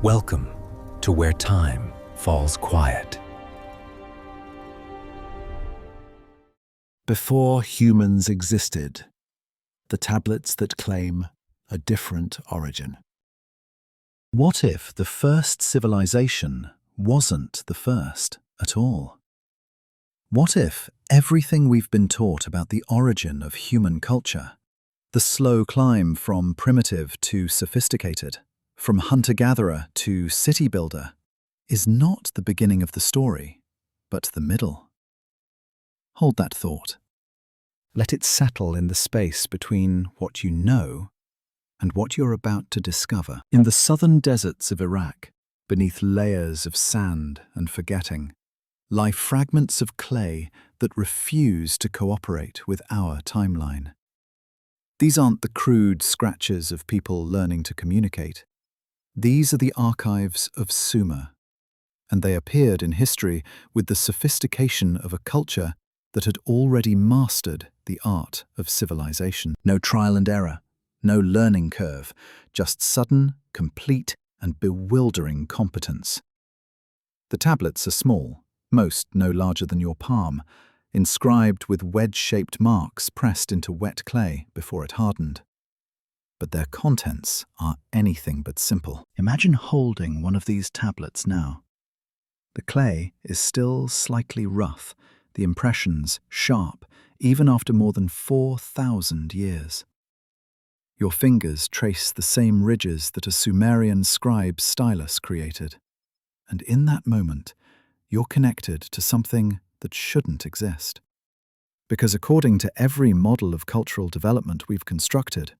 Welcome to where time falls quiet. Before humans existed, the tablets that claim a different origin. What if the first civilization wasn't the first at all? What if everything we've been taught about the origin of human culture, the slow climb from primitive to sophisticated, from hunter-gatherer to city builder, is not the beginning of the story, but the middle? Hold that thought. Let it settle in the space between what you know and what you're about to discover. In the southern deserts of Iraq, beneath layers of sand and forgetting, lie fragments of clay that refuse to cooperate with our timeline. These aren't the crude scratches of people learning to communicate. These are the archives of Sumer, and they appeared in history with the sophistication of a culture that had already mastered the art of civilization. No trial and error, no learning curve, just sudden, complete, and bewildering competence. The tablets are small, most no larger than your palm, inscribed with wedge-shaped marks pressed into wet clay before it hardened. But their contents are anything but simple. Imagine holding one of these tablets now. The clay is still slightly rough, the impressions sharp, even after more than 4,000 years. Your fingers trace the same ridges that a Sumerian scribe's stylus created. And in that moment, you're connected to something that shouldn't exist. Because according to every model of cultural development we've constructed,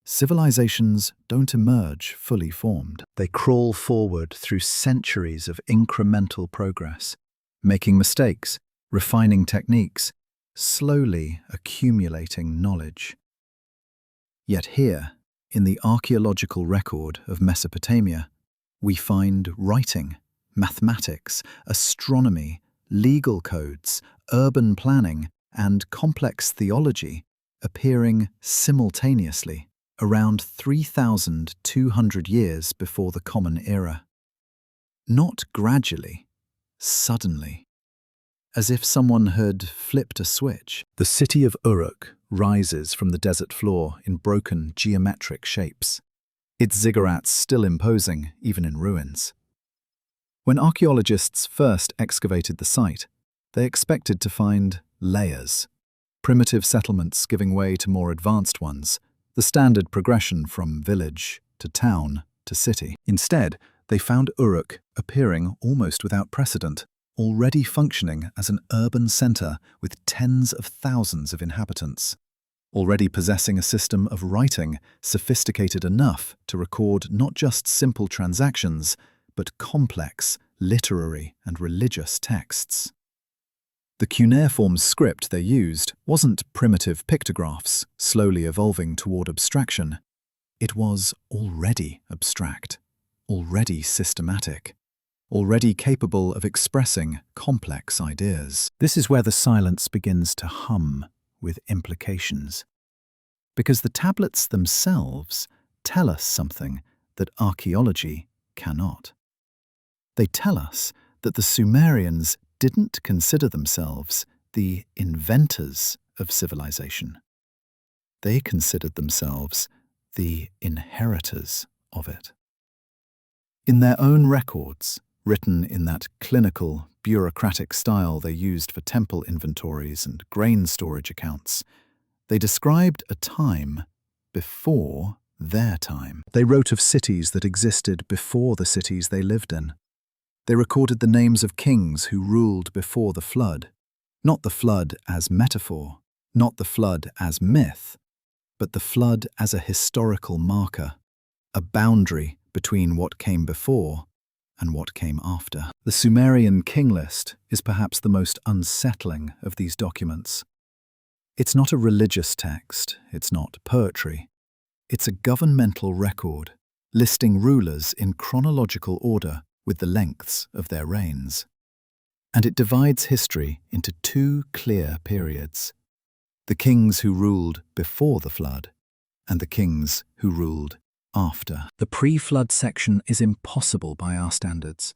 civilizations don't emerge fully formed. They crawl forward through centuries of incremental progress, making mistakes, refining techniques, slowly accumulating knowledge. Yet here, in the archaeological record of Mesopotamia, we find writing, mathematics, astronomy, legal codes, urban planning, and complex theology appearing simultaneously around 3,200 years before the Common Era. Not gradually, suddenly. As if someone had flipped a switch. The city of Uruk rises from the desert floor in broken geometric shapes, its ziggurats still imposing even in ruins. When archaeologists first excavated the site, they expected to find layers, primitive settlements giving way to more advanced ones, the standard progression from village to town to city. Instead, they found Uruk appearing almost without precedent, already functioning as an urban center with tens of thousands of inhabitants, already possessing a system of writing sophisticated enough to record not just simple transactions, but complex literary and religious texts. The cuneiform script they used wasn't primitive pictographs slowly evolving toward abstraction. It was already abstract, already systematic, already capable of expressing complex ideas. This is where the silence begins to hum with implications. Because the tablets themselves tell us something that archaeology cannot. They tell us that the Sumerians didn't consider themselves the inventors of civilization. They considered themselves the inheritors of it. In their own records, written in that clinical, bureaucratic style they used for temple inventories and grain storage accounts, they described a time before their time. They wrote of cities that existed before the cities they lived in. They recorded the names of kings who ruled before the flood, not the flood as metaphor, not the flood as myth, but the flood as a historical marker, a boundary between what came before and what came after. The Sumerian King List is perhaps the most unsettling of these documents. It's not a religious text, it's not poetry. It's a governmental record, listing rulers in chronological order with the lengths of their reigns. And it divides history into two clear periods: the kings who ruled before the flood and the kings who ruled after. The pre-flood section is impossible by our standards.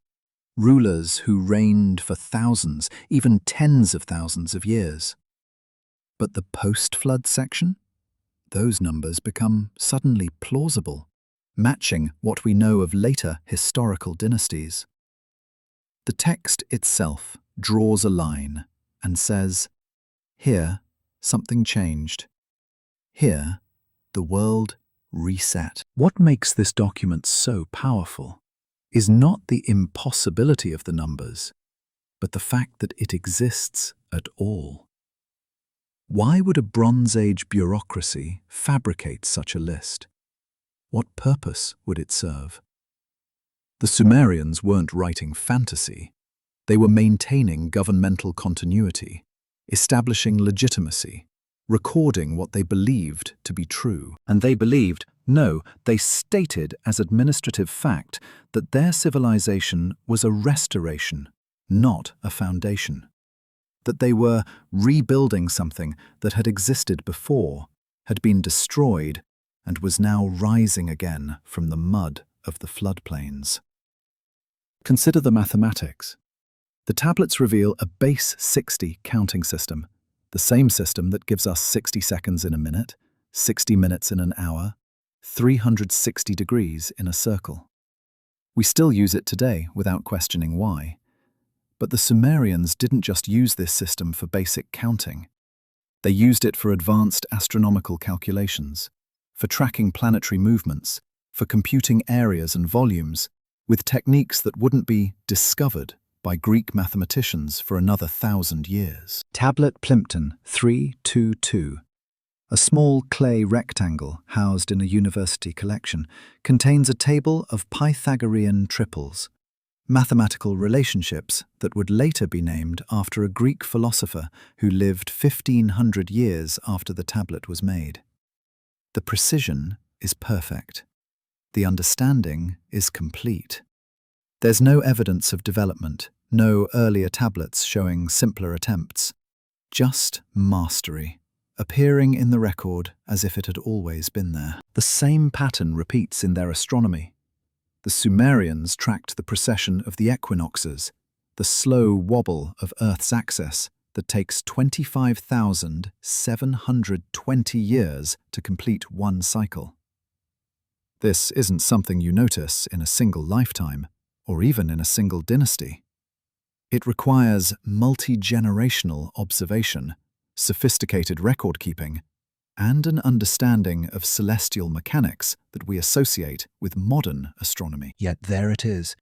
Rulers who reigned for thousands, even tens of thousands of years. But the post-flood section? Those numbers become suddenly plausible, matching what we know of later historical dynasties. The text itself draws a line and says, here, something changed. Here, the world reset. What makes this document so powerful is not the impossibility of the numbers, but the fact that it exists at all. Why would a Bronze Age bureaucracy fabricate such a list? What purpose would it serve? The Sumerians weren't writing fantasy. They were maintaining governmental continuity, establishing legitimacy, recording what they believed to be true. And they believed, no, they stated as administrative fact that their civilization was a restoration, not a foundation. That they were rebuilding something that had existed before, had been destroyed, and was now rising again from the mud of the floodplains. Consider the mathematics. The tablets reveal a base 60 counting system, the same system that gives us 60 seconds in a minute, 60 minutes in an hour, 360 degrees in a circle. We still use it today without questioning why. But the Sumerians didn't just use this system for basic counting. They used it for advanced astronomical calculations, for tracking planetary movements, for computing areas and volumes, with techniques that wouldn't be discovered by Greek mathematicians for another 1,000 years. Tablet Plimpton 322, a small clay rectangle housed in a university collection, contains a table of Pythagorean triples, mathematical relationships that would later be named after a Greek philosopher who lived 1,500 years after the tablet was made. The precision is perfect. The understanding is complete. There's no evidence of development, no earlier tablets showing simpler attempts. Just mastery, appearing in the record as if it had always been there. The same pattern repeats in their astronomy. The Sumerians tracked the precession of the equinoxes, the slow wobble of Earth's axis that takes 25,720 years to complete one cycle. This isn't something you notice in a single lifetime, or even in a single dynasty. It requires multi-generational observation, sophisticated record-keeping, and an understanding of celestial mechanics that we associate with modern astronomy. Yet there it is,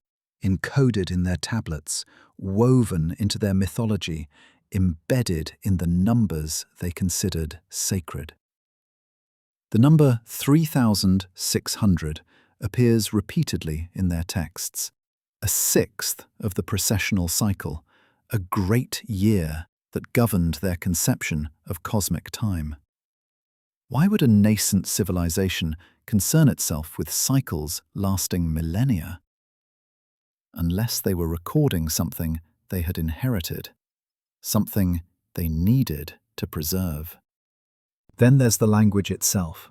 encoded in their tablets, woven into their mythology, embedded in the numbers they considered sacred. The number 3,600 appears repeatedly in their texts, a sixth of the precessional cycle, a great year that governed their conception of cosmic time. Why would a nascent civilization concern itself with cycles lasting millennia? Unless they were recording something they had inherited, something they needed to preserve. Then there's the language itself.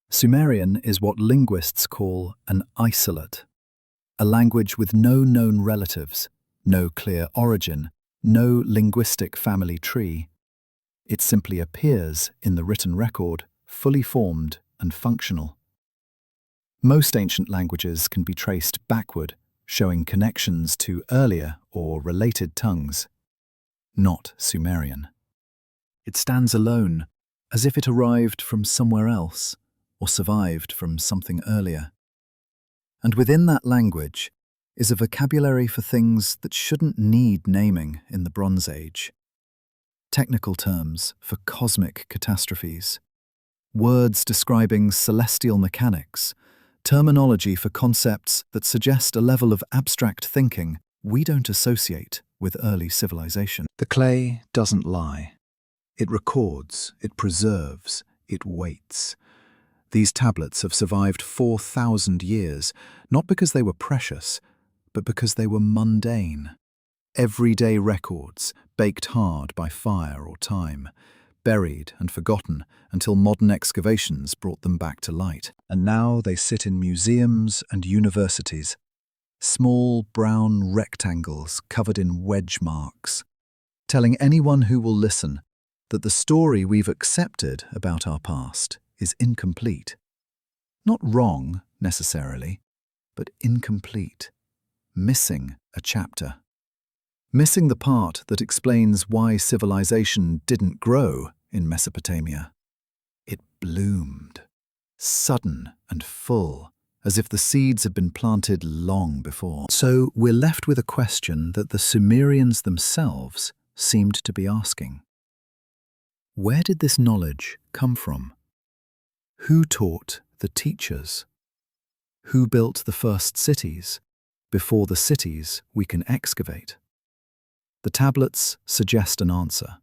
Sumerian is what linguists call an isolate, a language with no known relatives, no clear origin, no linguistic family tree. It simply appears in the written record, fully formed and functional. Most ancient languages can be traced backward, showing connections to earlier or related tongues. Not Sumerian. It stands alone, as if it arrived from somewhere else, or survived from something earlier. And within that language is a vocabulary for things that shouldn't need naming in the Bronze Age. Technical terms for cosmic catastrophes, words describing celestial mechanics, terminology for concepts that suggest a level of abstract thinking we don't associate with early civilization. The clay doesn't lie. It records, it preserves, it waits. These tablets have survived 4,000 years, not because they were precious, but because they were mundane. Everyday records, baked hard by fire or time, buried and forgotten until modern excavations brought them back to light. And now they sit in museums and universities, small brown rectangles covered in wedge marks, telling anyone who will listen that the story we've accepted about our past is incomplete. Not wrong, necessarily, but incomplete, missing a chapter. Missing the part that explains why civilization didn't grow in Mesopotamia. It bloomed, sudden and full, as if the seeds had been planted long before. So we're left with a question that the Sumerians themselves seemed to be asking. Where did this knowledge come from? Who taught the teachers? Who built the first cities before the cities we can excavate? The tablets suggest an answer,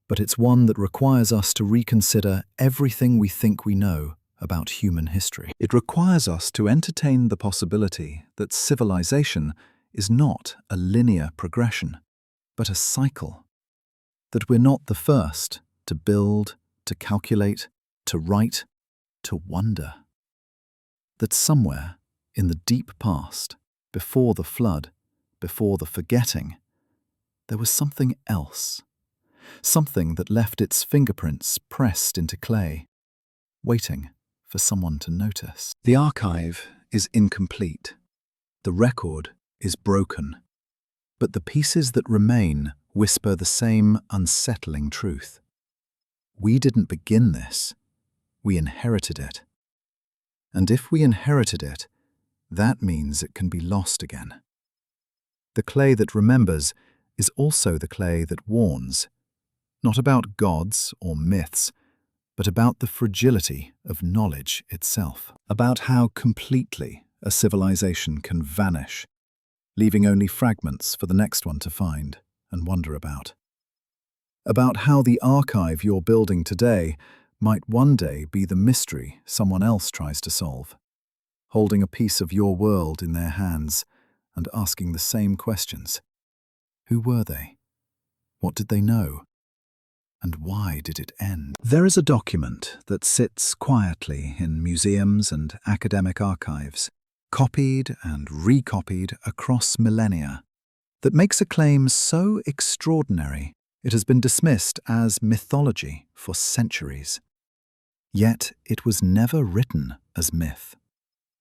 but it's one that requires us to reconsider everything we think we know about human history. It requires us to entertain the possibility that civilization is not a linear progression, but a cycle. That we're not the first to build, to calculate, to write, to wonder. That somewhere in the deep past, before the flood, before the forgetting, there was something else, something that left its fingerprints pressed into clay, waiting for someone to notice. The archive is incomplete. The record is broken. But the pieces that remain whisper the same unsettling truth. We didn't begin this. We inherited it. And if we inherited it, that means it can be lost again. The clay that remembers is also the clay that warns, not about gods or myths, but about the fragility of knowledge itself, about how completely a civilization can vanish, leaving only fragments for the next one to find and wonder about how the archive you're building today might one day be the mystery someone else tries to solve, holding a piece of your world in their hands and asking the same questions. Who were they? What did they know? And why did it end? There is a document that sits quietly in museums and academic archives, copied and recopied across millennia, that makes a claim so extraordinary it has been dismissed as mythology for centuries. Yet it was never written as myth.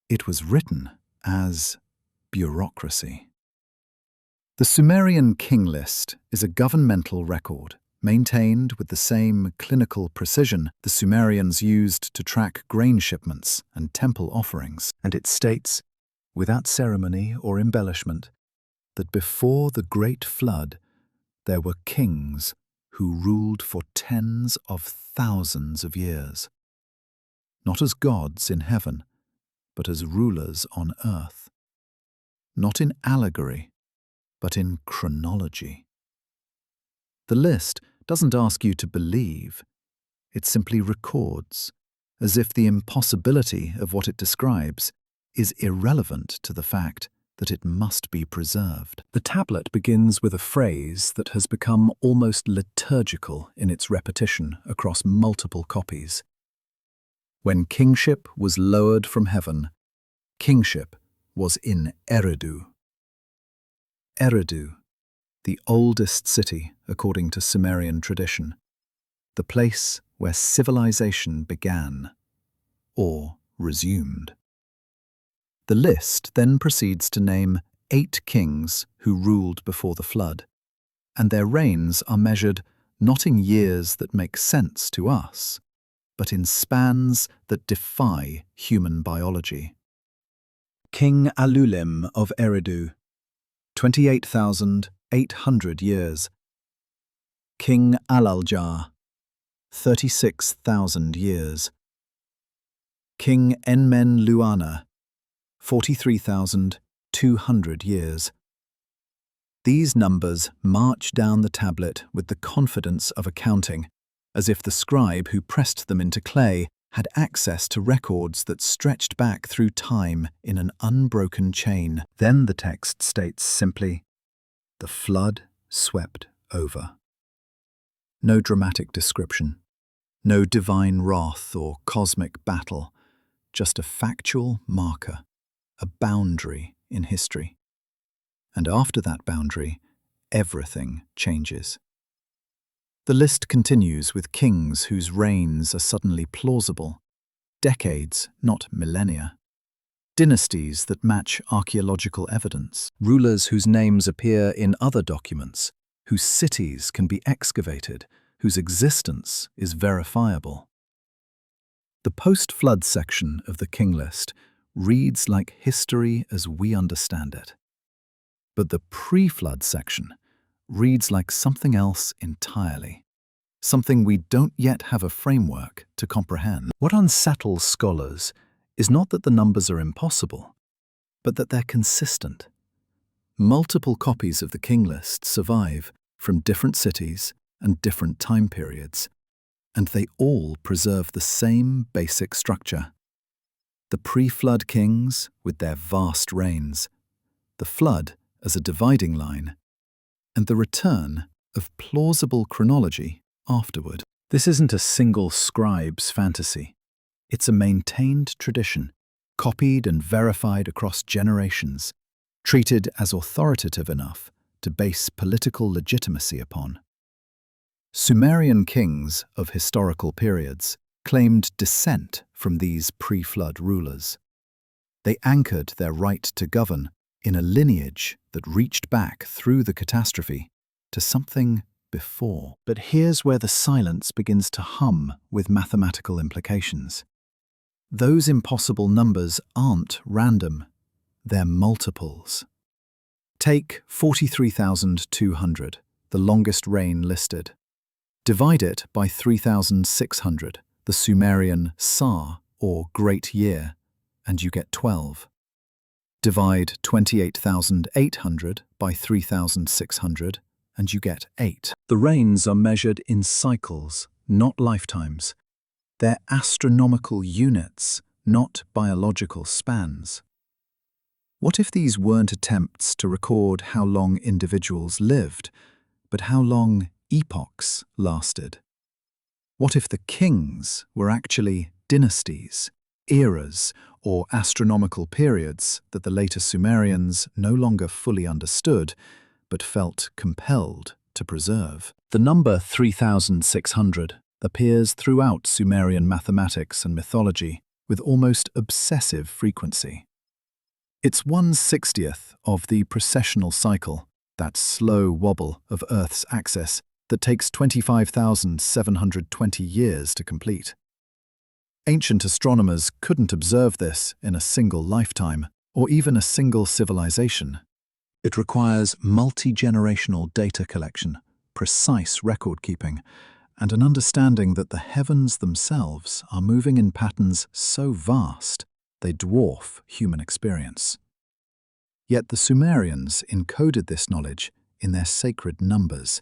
It was written as bureaucracy. The Sumerian King List is a governmental record maintained with the same clinical precision the Sumerians used to track grain shipments and temple offerings, and it states, without ceremony or embellishment, that before the Great Flood there were kings who ruled for tens of thousands of years, not as gods in heaven, but as rulers on earth, not in allegory, but in chronology. The list doesn't ask you to believe, it simply records, as if the impossibility of what it describes is irrelevant to the fact that it must be preserved. The tablet begins with a phrase that has become almost liturgical in its repetition across multiple copies. When kingship was lowered from heaven, kingship was in Eridu. Eridu, the oldest city according to Sumerian tradition, the place where civilization began, or resumed. The list then proceeds to name 8 kings who ruled before the flood, and their reigns are measured not in years that make sense to us, but in spans that defy human biology. King Alulim of Eridu, 28,800 years. King Alaljar, 36,000 years. King Enmen-Luana, 43,200 years. These numbers march down the tablet with the confidence of accounting, as if the scribe who pressed them into clay had access to records that stretched back through time in an unbroken chain. Then the text states simply, "The flood swept over." No dramatic description, no divine wrath or cosmic battle, just a factual marker, a boundary in history. And after that boundary, everything changes. The list continues with kings whose reigns are suddenly plausible, decades, not millennia. Dynasties that match archaeological evidence. Rulers whose names appear in other documents, whose cities can be excavated, whose existence is verifiable. The post-flood section of the King List reads like history as we understand it. But the pre-flood section reads like something else entirely, something we don't yet have a framework to comprehend. What unsettles scholars is not that the numbers are impossible, but that they're consistent. Multiple copies of the King List survive from different cities and different time periods, and they all preserve the same basic structure. The pre-flood kings with their vast reigns, the flood as a dividing line, and the return of plausible chronology afterward. This isn't a single scribe's fantasy. It's a maintained tradition, copied and verified across generations, treated as authoritative enough to base political legitimacy upon. Sumerian kings of historical periods claimed descent from these pre-flood rulers. They anchored their right to govern in a lineage that reached back through the catastrophe to something before. But here's where the silence begins to hum with mathematical implications. Those impossible numbers aren't random, they're multiples. Take 43,200, the longest reign listed. Divide it by 3,600, the Sumerian Sa, or Great Year, and you get 12. Divide 28,800 by 3,600, and you get 8. The reigns are measured in cycles, not lifetimes. They're astronomical units, not biological spans. What if these weren't attempts to record how long individuals lived, but how long epochs lasted? What if the kings were actually dynasties, eras, or astronomical periods that the later Sumerians no longer fully understood, but felt compelled to preserve? The number 3,600 appears throughout Sumerian mathematics and mythology with almost obsessive frequency. It's 1/60th of the precessional cycle, that slow wobble of Earth's axis that takes 25,720 years to complete. Ancient astronomers couldn't observe this in a single lifetime, or even a single civilization. It requires multi-generational data collection, precise record-keeping, and an understanding that the heavens themselves are moving in patterns so vast they dwarf human experience. Yet the Sumerians encoded this knowledge in their sacred numbers,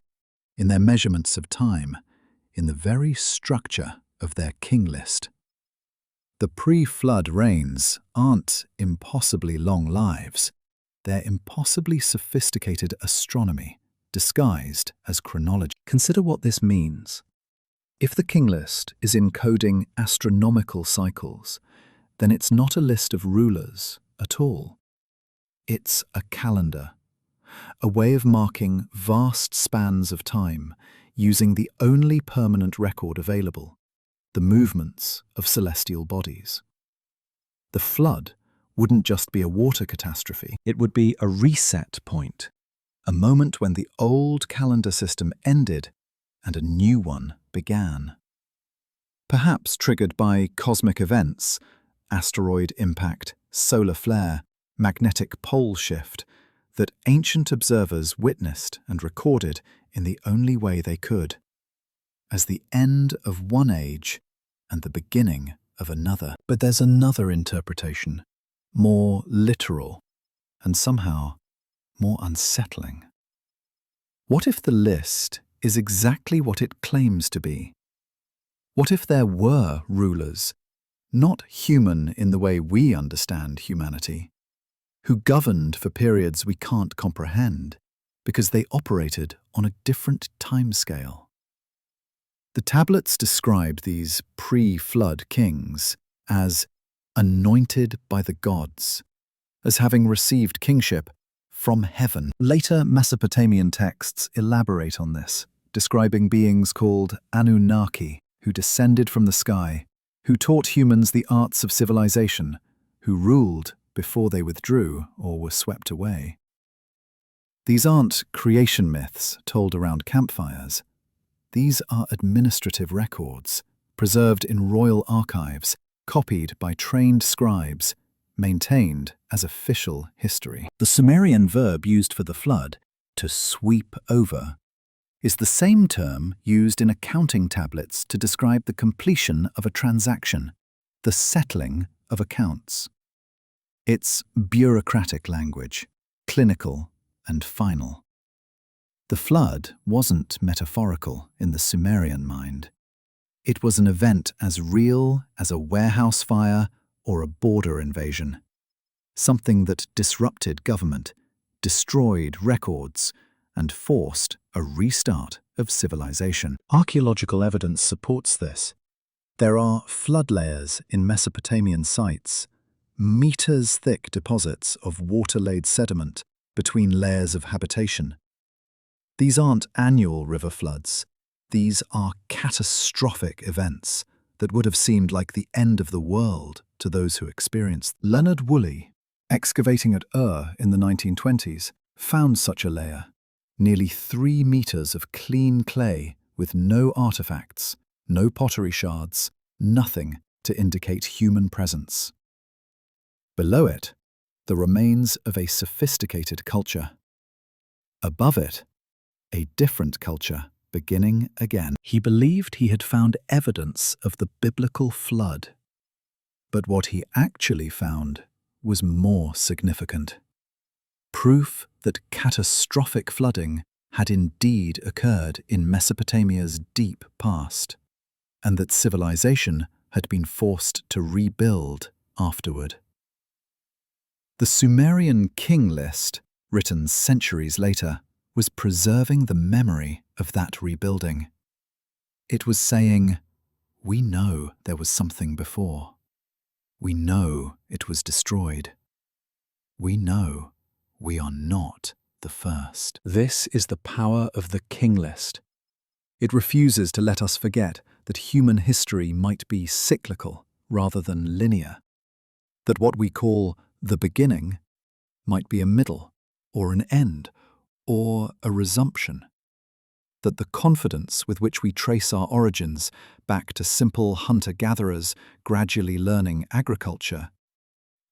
in their measurements of time, in the very structure of their king list. The pre-flood reigns aren't impossibly long lives. They're impossibly sophisticated astronomy, disguised as chronology. Consider what this means. If the King List is encoding astronomical cycles, then it's not a list of rulers at all. It's a calendar, a way of marking vast spans of time using the only permanent record available, the movements of celestial bodies. The flood wouldn't just be a water catastrophe, it would be a reset point, a moment when the old calendar system ended and a new one began. Perhaps triggered by cosmic events, asteroid impact, solar flare, magnetic pole shift, that ancient observers witnessed and recorded in the only way they could, as the end of one age and the beginning of another. But there's another interpretation, more literal, and somehow more unsettling. What if the list is exactly what it claims to be? What if there were rulers, not human in the way we understand humanity, who governed for periods we can't comprehend because they operated on a different timescale? The tablets describe these pre-flood kings as anointed by the gods, as having received kingship from heaven. Later Mesopotamian texts elaborate on this, describing beings called anunnaki, who descended from the sky, who taught humans the arts of civilization, who ruled before they withdrew or were swept away. These aren't creation myths told around campfires. These are administrative records, preserved in royal archives, copied by trained scribes, maintained as official history. The Sumerian verb used for the flood, to sweep over, is the same term used in accounting tablets to describe the completion of a transaction, the settling of accounts. It's bureaucratic language, clinical and final. The flood wasn't metaphorical in the Sumerian mind. It was an event as real as a warehouse fire or a border invasion, something that disrupted government, destroyed records, and forced a restart of civilization. Archaeological evidence supports this. There are flood layers in Mesopotamian sites, meters-thick deposits of water-laid sediment between layers of habitation. These aren't annual river floods. These are catastrophic events that would have seemed like the end of the world to those who experienced. Leonard Woolley, excavating at in the 1920s, found such a layer, nearly 3 meters of clean clay with no artifacts, no pottery shards, nothing to indicate human presence. Below it, the remains of a sophisticated culture. Above it, a different culture beginning again. He believed he had found evidence of the biblical flood. But what he actually found was more significant. Proof that catastrophic flooding had indeed occurred in Mesopotamia's deep past, and that civilization had been forced to rebuild afterward. The Sumerian King List, written centuries later, was preserving the memory of that rebuilding. It was saying, we know there was something before. We know it was destroyed. We know we are not the first. This is the power of the King List. It refuses to let us forget that human history might be cyclical rather than linear, that what we call the beginning might be a middle or an end or a resumption, that the confidence with which we trace our origins back to simple hunter-gatherers gradually learning agriculture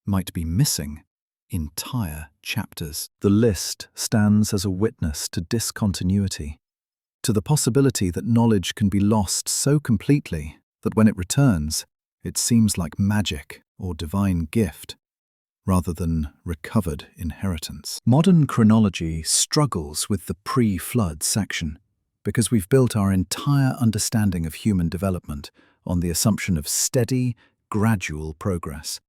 might be missing entire chapters. The list stands as a witness to discontinuity, to the possibility that knowledge can be lost so completely that when it returns, it seems like magic or divine gift, rather than recovered inheritance. Modern chronology struggles with the pre-flood section because we've built our entire understanding of human development on the assumption of steady, gradual progress.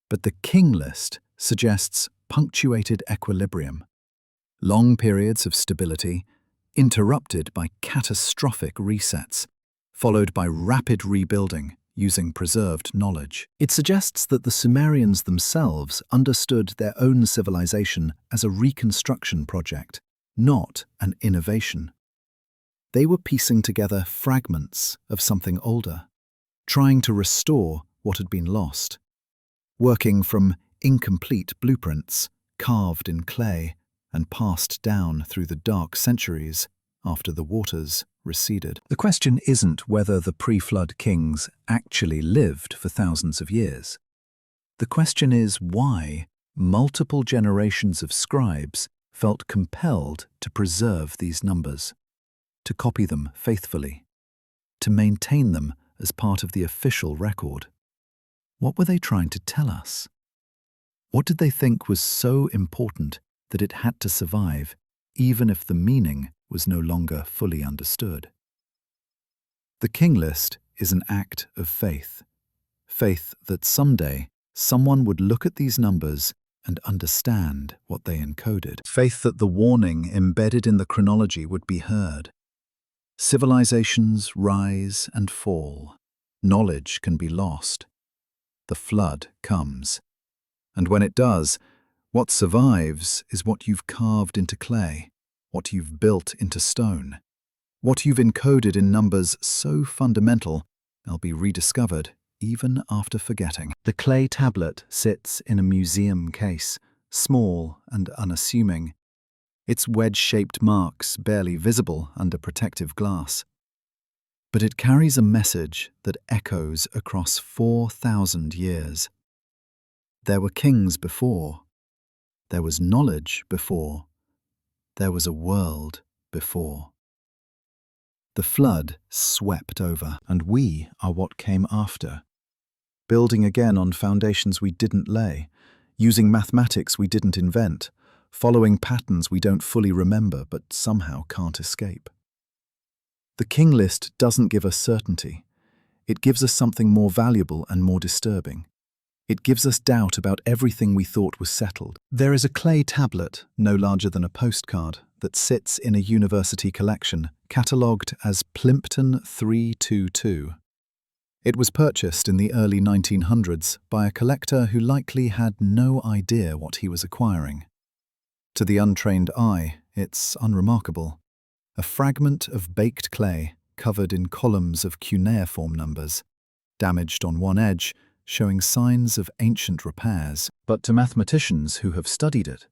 But the King List suggests punctuated equilibrium, long periods of stability, interrupted by catastrophic resets, followed by rapid rebuilding using preserved knowledge. It suggests that the Sumerians themselves understood their own civilization as a reconstruction project, not an innovation. They were piecing together fragments of something older, trying to restore what had been lost, working from incomplete blueprints carved in clay and passed down through the dark centuries after the waters receded. The question isn't whether the pre-flood kings actually lived for thousands of years. The question is why multiple generations of scribes felt compelled to preserve these numbers, to copy them faithfully, to maintain them as part of the official record. What were they trying to tell us? What did they think was so important that it had to survive, even if the meaning was no longer fully understood? The King List is an act of faith. Faith that someday someone would look at these numbers and understand what they encoded. Faith that the warning embedded in the chronology would be heard. Civilizations rise and fall. Knowledge can be lost. The flood comes. And when it does, what survives is what you've carved into clay, what you've built into stone, what you've encoded in numbers so fundamental they'll be rediscovered even after forgetting. The clay tablet sits in a museum case, small and unassuming, its wedge-shaped marks barely visible under protective glass. But it carries a message that echoes across 4,000 years. There were kings before. There was knowledge before. There was a world before. The flood swept over, and we are what came after. Building again on foundations we didn't lay, using mathematics we didn't invent, following patterns we don't fully remember but somehow can't escape. The King List doesn't give us certainty. It gives us something more valuable and more disturbing. It gives us doubt about everything we thought was settled. There is a clay tablet, no larger than a postcard, that sits in a university collection, catalogued as Plimpton 322. It was purchased in the early 1900s by a collector who likely had no idea what he was acquiring. To the untrained eye, it's unremarkable. A fragment of baked clay covered in columns of cuneiform numbers, damaged on one edge, showing signs of ancient repairs. But to mathematicians who have studied it,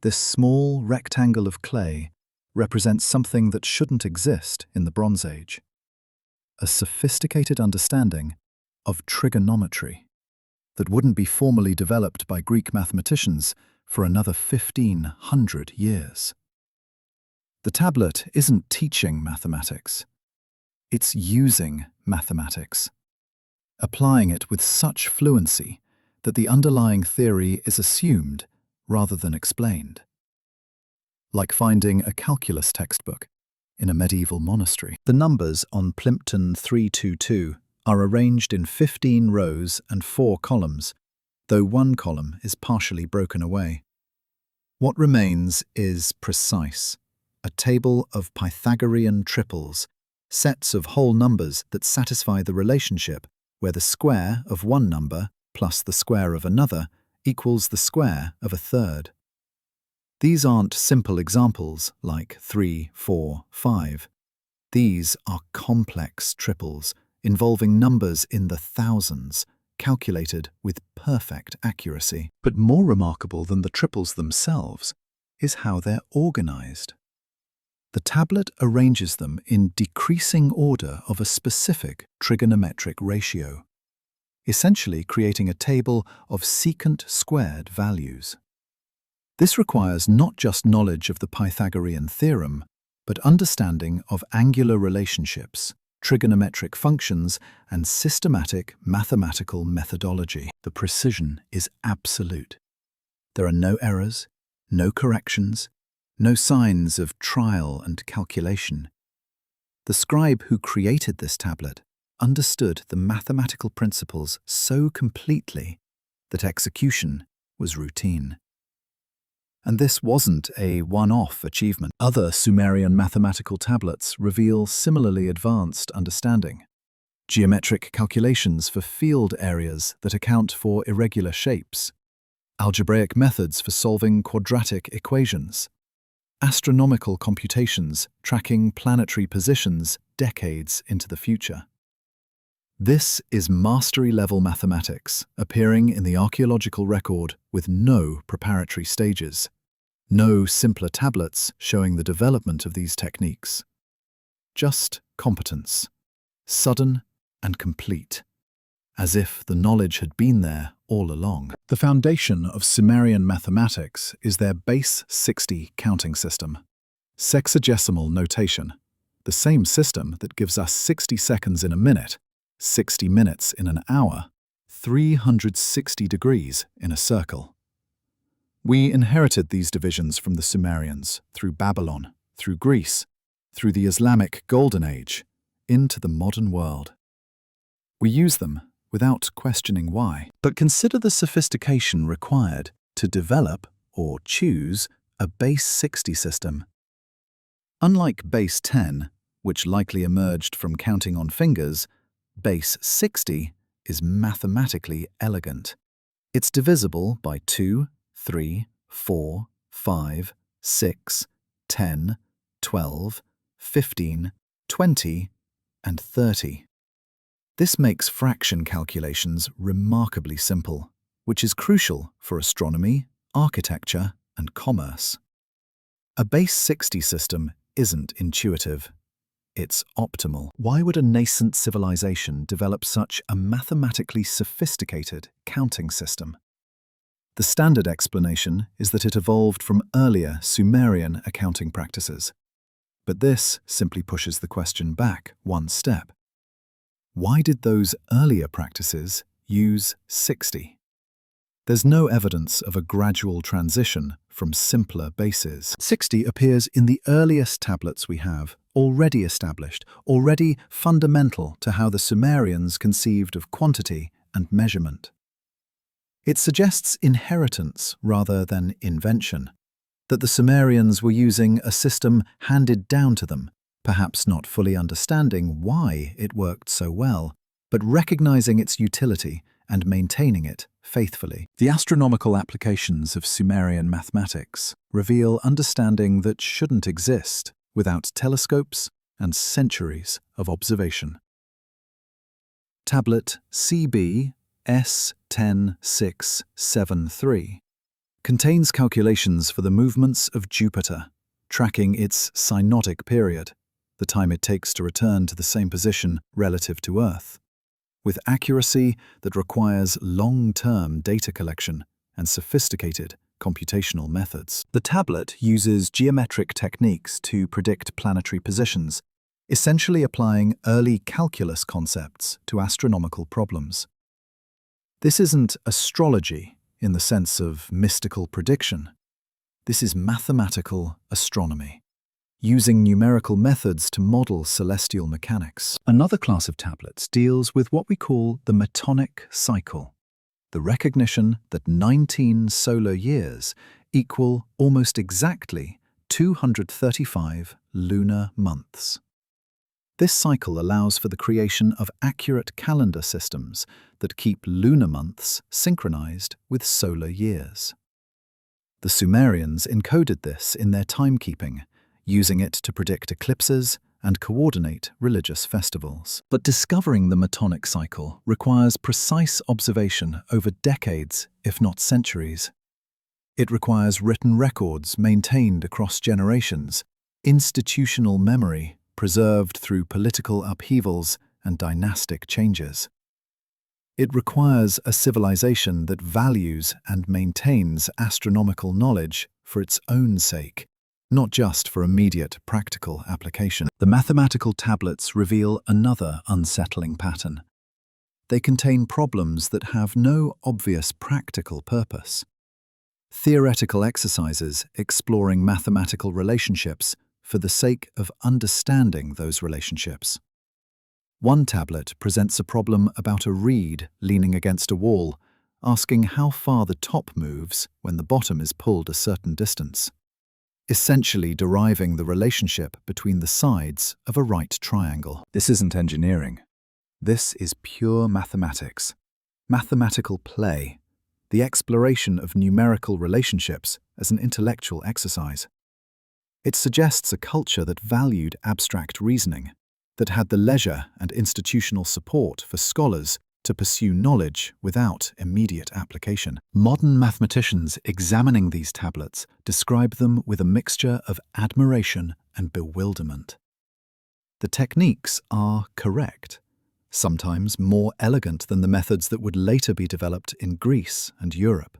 this small rectangle of clay represents something that shouldn't exist in the Bronze Age. A sophisticated understanding of trigonometry that wouldn't be formally developed by Greek mathematicians for another 1,500 years. The tablet isn't teaching mathematics. It's using mathematics, applying it with such fluency that the underlying theory is assumed rather than explained. Like finding a calculus textbook in a medieval monastery. The numbers on Plimpton 322 are arranged in 15 rows and 4 columns, though one column is partially broken away. What remains is precise, a table of Pythagorean triples, sets of whole numbers that satisfy the relationship where the square of one number plus the square of another equals the square of a third. These aren't simple examples like 3, 4, 5. These are complex triples involving numbers in the thousands, calculated with perfect accuracy. But more remarkable than the triples themselves is how they're organized. The tablet arranges them in decreasing order of a specific trigonometric ratio, essentially creating a table of secant squared values. This requires not just knowledge of the Pythagorean theorem, but understanding of angular relationships, trigonometric functions, and systematic mathematical methodology. The precision is absolute. There are no errors, no corrections, no signs of trial and calculation. The scribe who created this tablet understood the mathematical principles so completely that execution was routine. And this wasn't a one-off achievement. Other Sumerian mathematical tablets reveal similarly advanced understanding. Geometric calculations for field areas that account for irregular shapes. Algebraic methods for solving quadratic equations. Astronomical computations tracking planetary positions decades into the future. This is mastery-level mathematics appearing in the archaeological record with no preparatory stages, no simpler tablets showing the development of these techniques. Just competence, sudden and complete, as if the knowledge had been there all along. The foundation of Sumerian mathematics is their base 60 counting system, sexagesimal notation, the same system that gives us 60 seconds in a minute, 60 minutes in an hour, 360 degrees in a circle. We inherited these divisions from the Sumerians, through Babylon, through Greece, through the Islamic Golden Age, into the modern world. We use them without questioning why. But consider the sophistication required to develop or choose a base 60 system. Unlike base 10, which likely emerged from counting on fingers, base 60 is mathematically elegant. It's divisible by 2, 3, 4, 5, 6, 10, 12, 15, 20, and 30. This makes fraction calculations remarkably simple, which is crucial for astronomy, architecture, and commerce. A base 60 system isn't intuitive. It's optimal. Why would a nascent civilization develop such a mathematically sophisticated counting system? The standard explanation is that it evolved from earlier Sumerian accounting practices. But this simply pushes the question back one step. Why did those earlier practices use 60? There's no evidence of a gradual transition from simpler bases. 60 appears in the earliest tablets we have, already established, already fundamental to how the Sumerians conceived of quantity and measurement. It suggests inheritance rather than invention, that the Sumerians were using a system handed down to them, perhaps not fully understanding why it worked so well, but recognizing its utility and maintaining it faithfully. The astronomical applications of Sumerian mathematics reveal understanding that shouldn't exist without telescopes and centuries of observation. Tablet CB S10673 contains calculations for the movements of Jupiter, tracking its synodic period, the time it takes to return to the same position relative to Earth, with accuracy that requires long-term data collection and sophisticated computational methods. The tablet uses geometric techniques to predict planetary positions, essentially applying early calculus concepts to astronomical problems. This isn't astrology in the sense of mystical prediction. This is mathematical astronomy, using numerical methods to model celestial mechanics. Another class of tablets deals with what we call the Metonic cycle, the recognition that 19 solar years equal almost exactly 235 lunar months. This cycle allows for the creation of accurate calendar systems that keep lunar months synchronized with solar years. The Sumerians encoded this in their timekeeping, using it to predict eclipses and coordinate religious festivals. But discovering the Metonic cycle requires precise observation over decades, if not centuries. It requires written records maintained across generations, institutional memory preserved through political upheavals and dynastic changes. It requires a civilization that values and maintains astronomical knowledge for its own sake, not just for immediate practical application. The mathematical tablets reveal another unsettling pattern. They contain problems that have no obvious practical purpose. Theoretical exercises exploring mathematical relationships for the sake of understanding those relationships. One tablet presents a problem about a reed leaning against a wall, asking how far the top moves when the bottom is pulled a certain distance, essentially deriving the relationship between the sides of a right triangle. This isn't engineering. This is pure mathematics, mathematical play, the exploration of numerical relationships as an intellectual exercise. It suggests a culture that valued abstract reasoning, that had the leisure and institutional support for scholars to pursue knowledge without immediate application. Modern mathematicians examining these tablets describe them with a mixture of admiration and bewilderment. The techniques are correct, sometimes more elegant than the methods that would later be developed in Greece and Europe.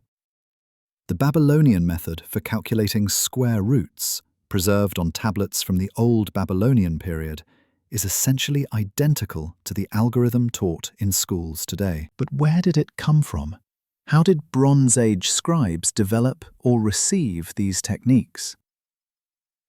The Babylonian method for calculating square roots, preserved on tablets from the Old Babylonian period, is essentially identical to the algorithm taught in schools today. But where did it come from? How did Bronze Age scribes develop or receive these techniques?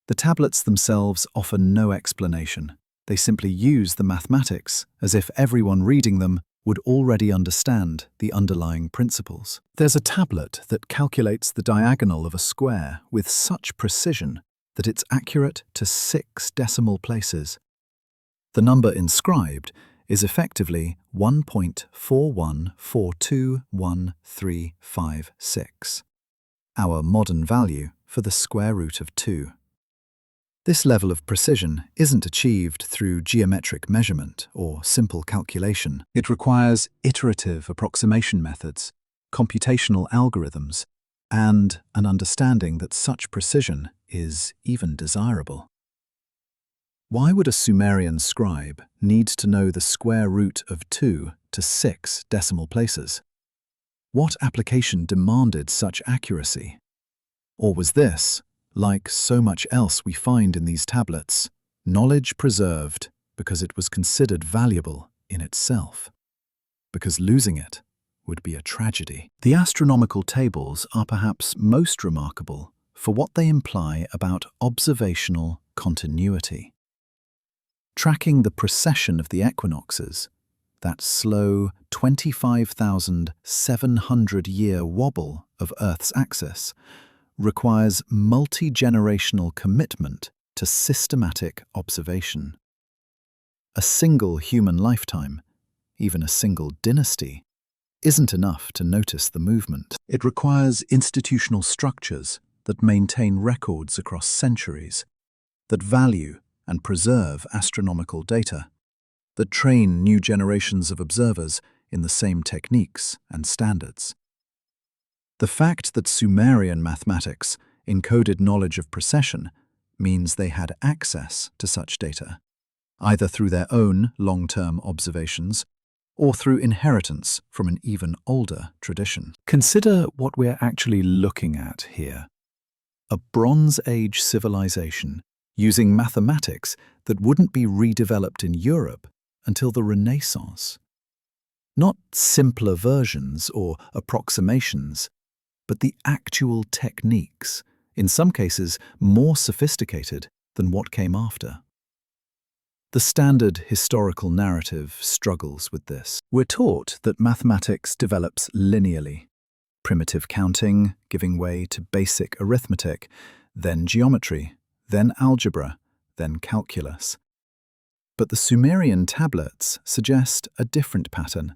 The tablets themselves offer no explanation. They simply use the mathematics as if everyone reading them would already understand the underlying principles. There's a tablet that calculates the diagonal of a square with such precision that it's accurate to 6 decimal places, The number inscribed is effectively 1.4142136, our modern value for the square root of 2. This level of precision isn't achieved through geometric measurement or simple calculation. It requires iterative approximation methods, computational algorithms, and an understanding that such precision is even desirable. Why would a Sumerian scribe need to know the square root of 2 to 6 decimal places? What application demanded such accuracy? Or was this, like so much else we find in these tablets, knowledge preserved because it was considered valuable in itself? Because losing it would be a tragedy. The astronomical tables are perhaps most remarkable for what they imply about observational continuity. Tracking the precession of the equinoxes, that slow 25,700-year wobble of Earth's axis, requires multi-generational commitment to systematic observation. A single human lifetime, even a single dynasty, isn't enough to notice the movement. It requires institutional structures that maintain records across centuries, that value and preserve astronomical data, that train new generations of observers in the same techniques and standards. The fact that Sumerian mathematics encoded knowledge of precession means they had access to such data, either through their own long-term observations or through inheritance from an even older tradition. Consider what we're actually looking at here. A Bronze Age civilization using mathematics that wouldn't be redeveloped in Europe until the Renaissance. Not simpler versions or approximations, but the actual techniques, in some cases more sophisticated than what came after. The standard historical narrative struggles with this. We're taught that mathematics develops linearly, primitive counting giving way to basic arithmetic, then geometry, then algebra, then calculus. But the Sumerian tablets suggest a different pattern.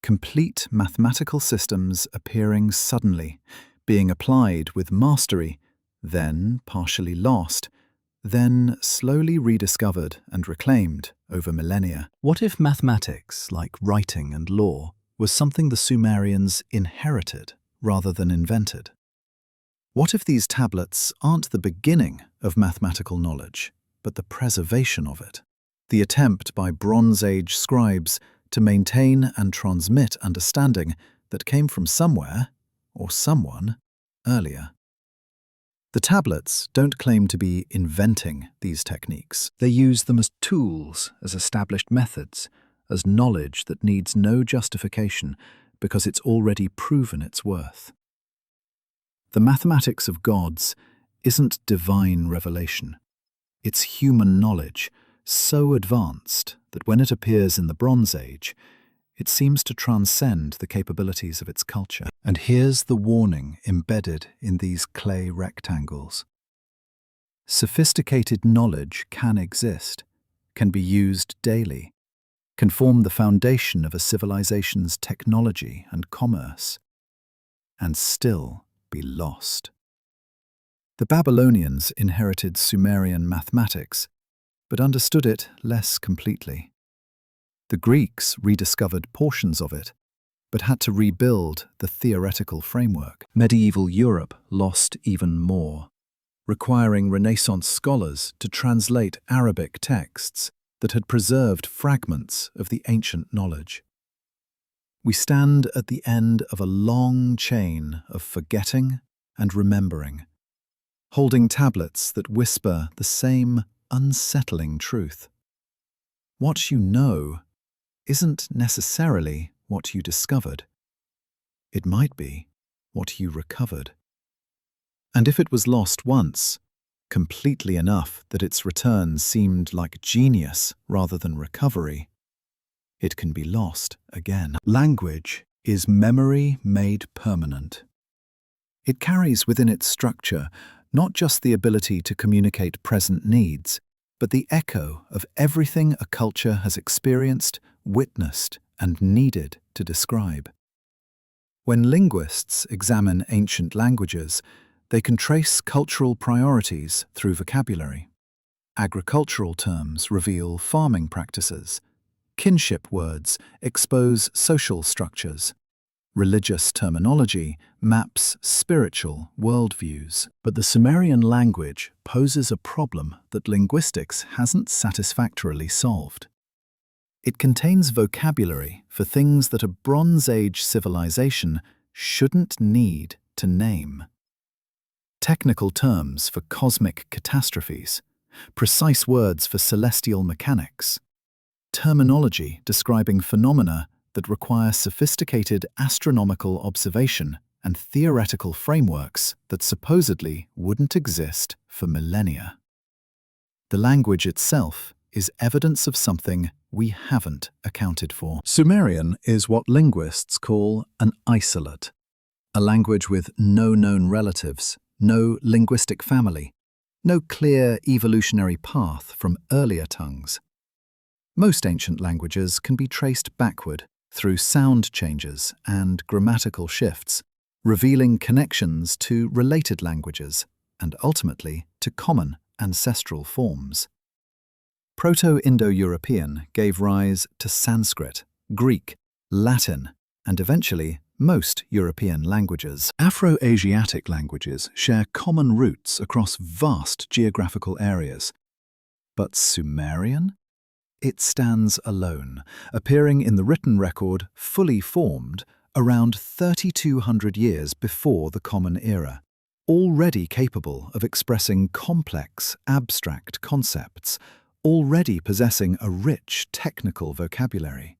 Complete mathematical systems appearing suddenly, being applied with mastery, then partially lost, then slowly rediscovered and reclaimed over millennia. What if mathematics, like writing and law, was something the Sumerians inherited rather than invented? What if these tablets aren't the beginning of mathematical knowledge, but the preservation of it? The attempt by Bronze Age scribes to maintain and transmit understanding that came from somewhere, or someone, earlier. The tablets don't claim to be inventing these techniques. They use them as tools, as established methods, as knowledge that needs no justification because it's already proven its worth. The mathematics of gods isn't divine revelation. It's human knowledge, so advanced that when it appears in the Bronze Age, it seems to transcend the capabilities of its culture. And here's the warning embedded in these clay rectangles. Sophisticated knowledge can exist, can be used daily, can form the foundation of a civilization's technology and commerce, and still be lost. The Babylonians inherited Sumerian mathematics, but understood it less completely. The Greeks rediscovered portions of it, but had to rebuild the theoretical framework. Medieval Europe lost even more, requiring Renaissance scholars to translate Arabic texts that had preserved fragments of the ancient knowledge. We stand at the end of a long chain of forgetting and remembering, holding tablets that whisper the same unsettling truth. What you know isn't necessarily what you discovered. It might be what you recovered. And if it was lost once, completely enough that its return seemed like genius rather than recovery, it can be lost again. Language is memory made permanent. It carries within its structure not just the ability to communicate present needs, but the echo of everything a culture has experienced, witnessed, and needed to describe. When linguists examine ancient languages, they can trace cultural priorities through vocabulary. Agricultural terms reveal farming practices. Kinship words expose social structures. Religious terminology maps spiritual worldviews. But the Sumerian language poses a problem that linguistics hasn't satisfactorily solved. It contains vocabulary for things that a Bronze Age civilization shouldn't need to name. Technical terms for cosmic catastrophes, precise words for celestial mechanics, terminology describing phenomena that require sophisticated astronomical observation and theoretical frameworks that supposedly wouldn't exist for millennia. The language itself is evidence of something we haven't accounted for. Sumerian is what linguists call an isolate, a language with no known relatives, no linguistic family, no clear evolutionary path from earlier tongues. Most ancient languages can be traced backward through sound changes and grammatical shifts, revealing connections to related languages and ultimately to common ancestral forms. Proto-Indo-European gave rise to Sanskrit, Greek, Latin, and eventually most European languages. Afro-Asiatic languages share common roots across vast geographical areas. But Sumerian? It stands alone, appearing in the written record fully formed around 3,200 years before the Common Era, already capable of expressing complex, abstract concepts, already possessing a rich technical vocabulary.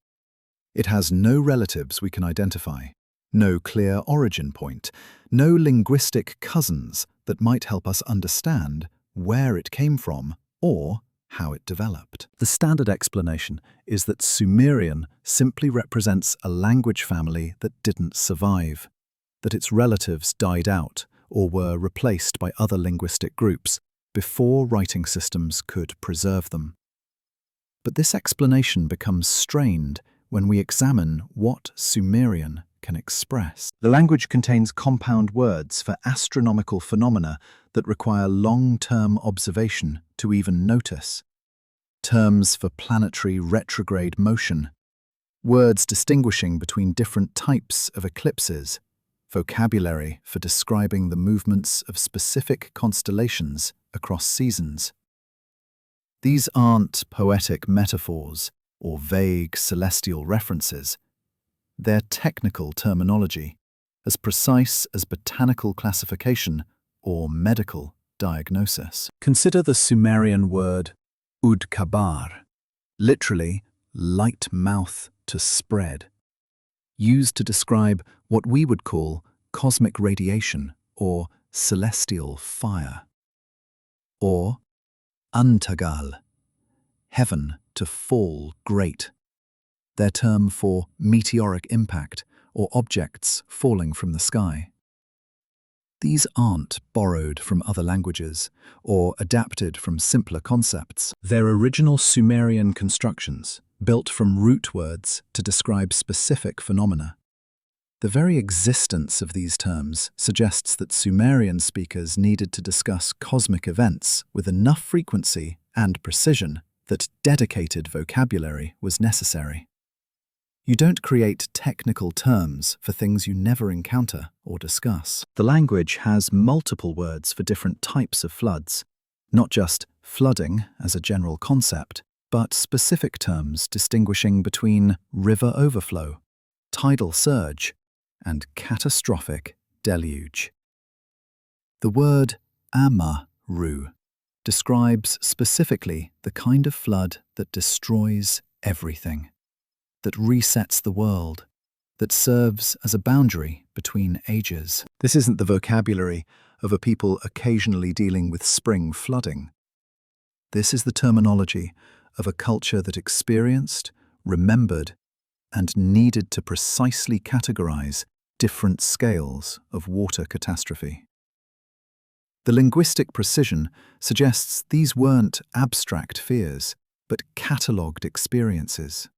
It has no relatives we can identify, no clear origin point, no linguistic cousins that might help us understand where it came from or how it developed. The standard explanation is that Sumerian simply represents a language family that didn't survive, that its relatives died out or were replaced by other linguistic groups before writing systems could preserve them. But this explanation becomes strained when we examine what Sumerian can express. The language contains compound words for astronomical phenomena that require long-term observation to even notice, terms for planetary retrograde motion, words distinguishing between different types of eclipses, vocabulary for describing the movements of specific constellations across seasons. These aren't poetic metaphors or vague celestial references. They're technical terminology, as precise as botanical classification or medical diagnosis. Consider the Sumerian word udkabar, literally light mouth to spread, used to describe what we would call cosmic radiation or celestial fire. Or antagal, heaven to fall great, their term for meteoric impact or objects falling from the sky. These aren't borrowed from other languages or adapted from simpler concepts. They're original Sumerian constructions, built from root words to describe specific phenomena. The very existence of these terms suggests that Sumerian speakers needed to discuss cosmic events with enough frequency and precision that dedicated vocabulary was necessary. You don't create technical terms for things you never encounter or discuss. The language has multiple words for different types of floods, not just flooding as a general concept, but specific terms distinguishing between river overflow, tidal surge, and catastrophic deluge. The word amaru describes specifically the kind of flood that destroys everything, that resets the world, that serves as a boundary between ages. This isn't the vocabulary of a people occasionally dealing with spring flooding. This is the terminology of a culture that experienced, remembered, and needed to precisely categorize different scales of water catastrophe. The linguistic precision suggests these weren't abstract fears, but catalogued experiences,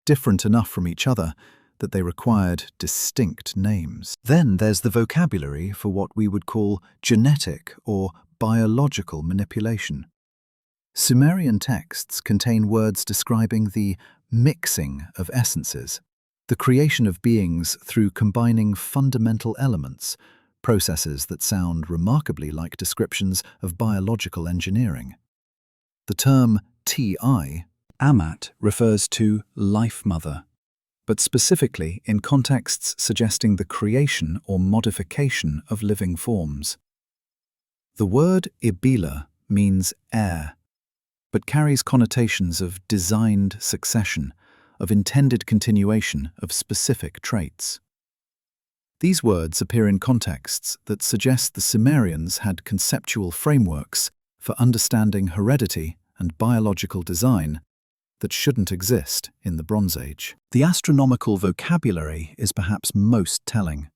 different enough from each other that they required distinct names. Then there's the vocabulary for what we would call genetic or biological manipulation. Sumerian texts contain words describing the mixing of essences, the creation of beings through combining fundamental elements, processes that sound remarkably like descriptions of biological engineering. The term Ti, Amat, refers to life mother, but specifically in contexts suggesting the creation or modification of living forms. The word Ibila means heir, but carries connotations of designed succession, of intended continuation of specific traits. These words appear in contexts that suggest the Sumerians had conceptual frameworks for understanding heredity and biological design that shouldn't exist in the Bronze Age. The astronomical vocabulary is perhaps most telling.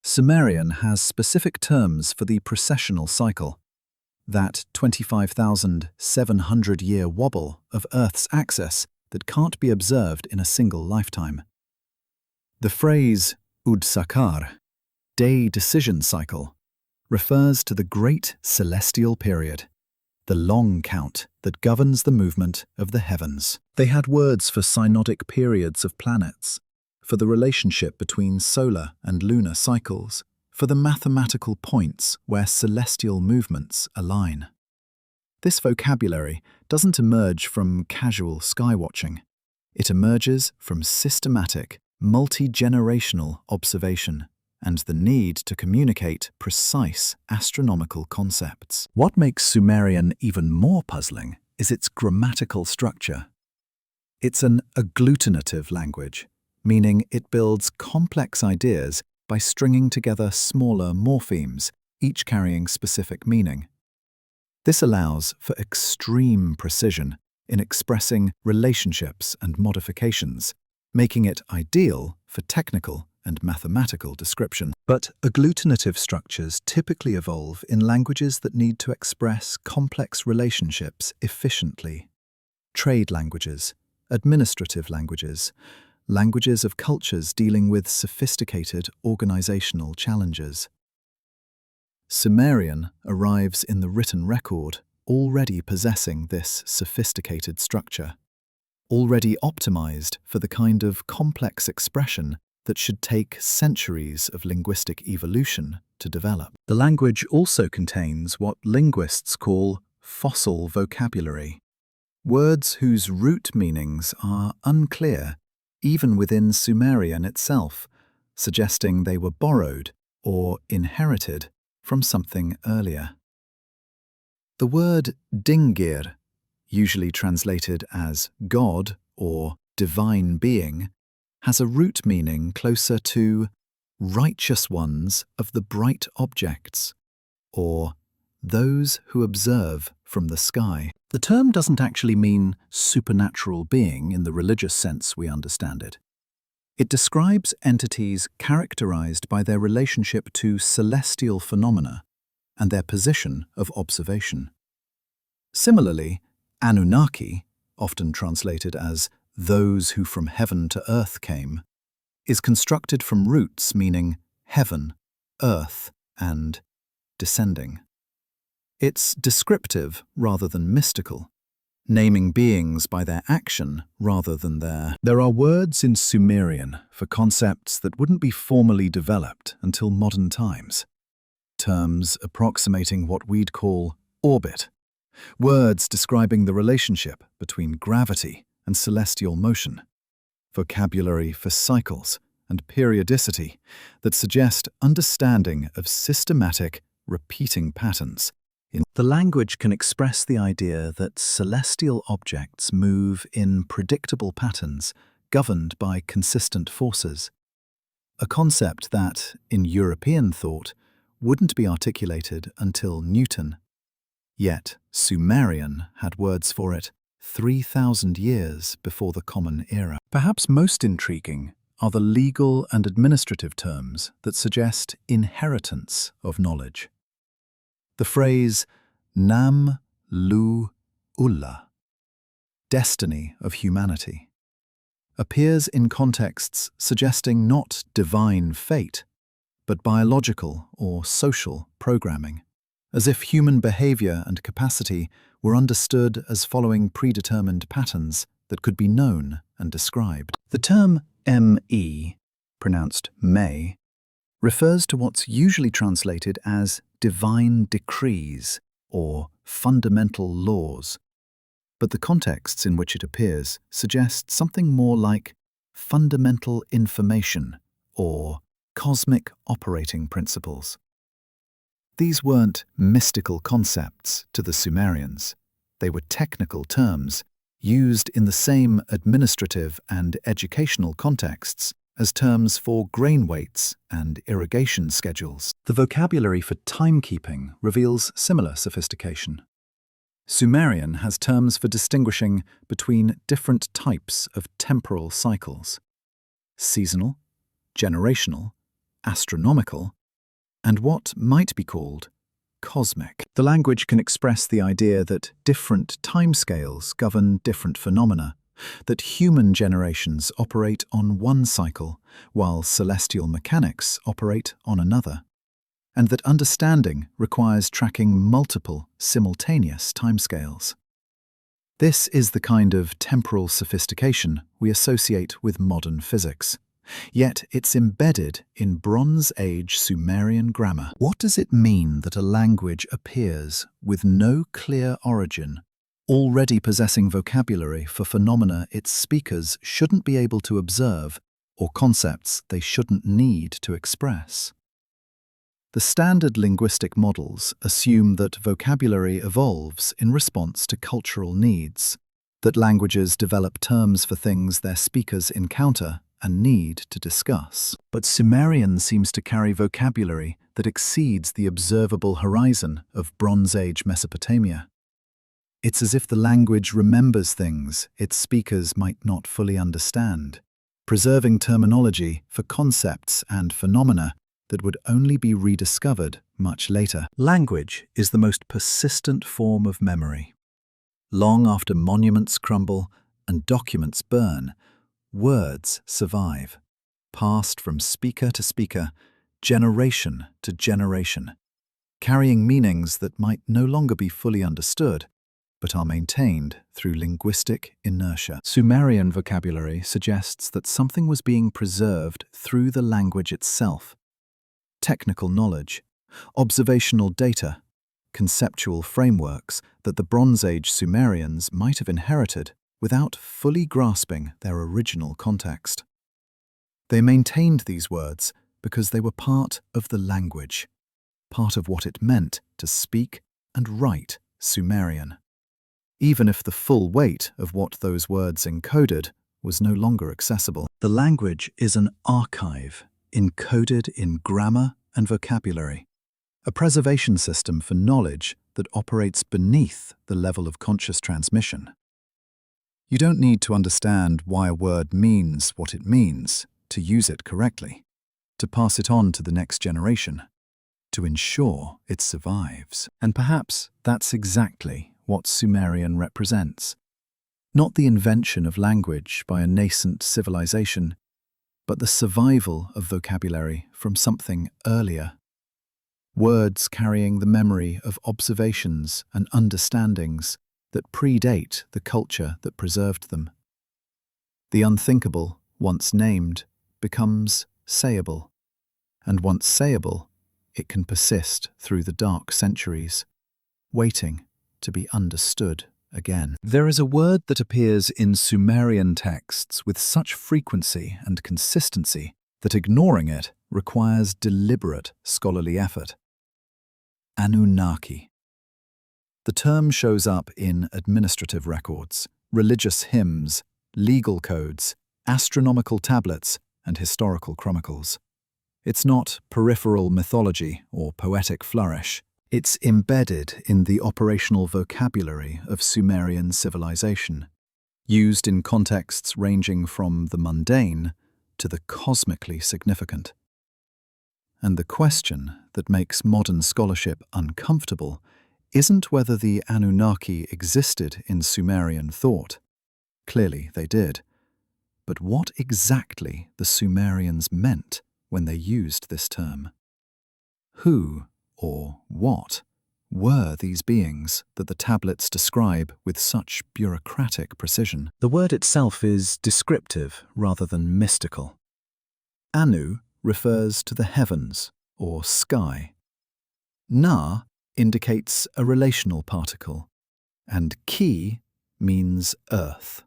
Sumerian has specific terms for the precessional cycle, that 25,700-year wobble of Earth's axis that can't be observed in a single lifetime. The phrase Udsakar, day decision cycle, refers to the great celestial period, the long count that governs the movement of the heavens. They had words for synodic periods of planets, for the relationship between solar and lunar cycles, for the mathematical points where celestial movements align. This vocabulary doesn't emerge from casual skywatching. It emerges from systematic, multi-generational observation and the need to communicate precise astronomical concepts. What makes Sumerian even more puzzling is its grammatical structure. It's an agglutinative language, meaning it builds complex ideas by stringing together smaller morphemes, each carrying specific meaning. This allows for extreme precision in expressing relationships and modifications, making it ideal for technical and mathematical description. But agglutinative structures typically evolve in languages that need to express complex relationships efficiently. Trade languages, administrative languages, languages of cultures dealing with sophisticated organizational challenges. Sumerian arrives in the written record already possessing this sophisticated structure, already optimized for the kind of complex expression that should take centuries of linguistic evolution to develop. The language also contains what linguists call fossil vocabulary, words whose root meanings are unclear even within Sumerian itself, suggesting they were borrowed or inherited from something earlier. The word dingir, usually translated as God or divine being, has a root meaning closer to righteous ones of the bright objects, or those who observe from the sky. The term doesn't actually mean supernatural being in the religious sense we understand it. It describes entities characterized by their relationship to celestial phenomena and their position of observation. Similarly, anunnaki, often translated as those who from heaven to earth came, is constructed from roots meaning heaven, earth, and descending. It's descriptive rather than mystical, naming beings by their action rather than their... There are words in Sumerian for concepts that wouldn't be formally developed until modern times. Terms approximating what we'd call orbit. Words describing the relationship between gravity and celestial motion. Vocabulary for cycles and periodicity that suggest understanding of systematic, repeating patterns. The language can express the idea that celestial objects move in predictable patterns governed by consistent forces, a concept that, in European thought, wouldn't be articulated until Newton. Yet Sumerian had words for it 3,000 years before the Common Era. Perhaps most intriguing are the legal and administrative terms that suggest inheritance of knowledge. The phrase Nam Lu Ulla, destiny of humanity, appears in contexts suggesting not divine fate, but biological or social programming, as if human behavior and capacity were understood as following predetermined patterns that could be known and described. The term me, pronounced may, refers to what's usually translated as divine decrees or fundamental laws, but the contexts in which it appears suggest something more like fundamental information or cosmic operating principles. These weren't mystical concepts to the Sumerians. They were technical terms used in the same administrative and educational contexts as terms for grain weights and irrigation schedules. The vocabulary for timekeeping reveals similar sophistication. Sumerian has terms for distinguishing between different types of temporal cycles: seasonal, generational, astronomical, and what might be called cosmic. The language can express the idea that different timescales govern different phenomena, that human generations operate on one cycle while celestial mechanics operate on another, and that understanding requires tracking multiple simultaneous timescales. This is the kind of temporal sophistication we associate with modern physics. Yet it's embedded in Bronze Age Sumerian grammar. What does it mean that a language appears with no clear origin, already possessing vocabulary for phenomena its speakers shouldn't be able to observe or concepts they shouldn't need to express? The standard linguistic models assume that vocabulary evolves in response to cultural needs, that languages develop terms for things their speakers encounter and need to discuss. But Sumerian seems to carry vocabulary that exceeds the observable horizon of Bronze Age Mesopotamia. It's as if the language remembers things its speakers might not fully understand, preserving terminology for concepts and phenomena that would only be rediscovered much later. Language is the most persistent form of memory. Long after monuments crumble and documents burn, words survive, passed from speaker to speaker, generation to generation, carrying meanings that might no longer be fully understood, but are maintained through linguistic inertia. Sumerian vocabulary suggests that something was being preserved through the language itself. Technical knowledge, observational data, conceptual frameworks that the Bronze Age Sumerians might have inherited without fully grasping their original context. They maintained these words because they were part of the language, part of what it meant to speak and write Sumerian, even if the full weight of what those words encoded was no longer accessible. The language is an archive encoded in grammar and vocabulary, a preservation system for knowledge that operates beneath the level of conscious transmission. You don't need to understand why a word means what it means to use it correctly, to pass it on to the next generation, to ensure it survives. And perhaps that's exactly what Sumerian represents. Not the invention of language by a nascent civilization, but the survival of vocabulary from something earlier. Words carrying the memory of observations and understandings that predate the culture that preserved them. The unthinkable, once named, becomes sayable, and once sayable, it can persist through the dark centuries, waiting to be understood again. There is a word that appears in Sumerian texts with such frequency and consistency that ignoring it requires deliberate scholarly effort. Anunnaki. The term shows up in administrative records, religious hymns, legal codes, astronomical tablets, and historical chronicles. It's not peripheral mythology or poetic flourish. It's embedded in the operational vocabulary of Sumerian civilization, used in contexts ranging from the mundane to the cosmically significant. And the question that makes modern scholarship uncomfortable isn't whether the Anunnaki existed in Sumerian thought. Clearly they did. But what exactly the Sumerians meant when they used this term? Who, or what, were these beings that the tablets describe with such bureaucratic precision? The word itself is descriptive rather than mystical. Anu refers to the heavens, or sky. Na indicates a relational particle, and ki means earth.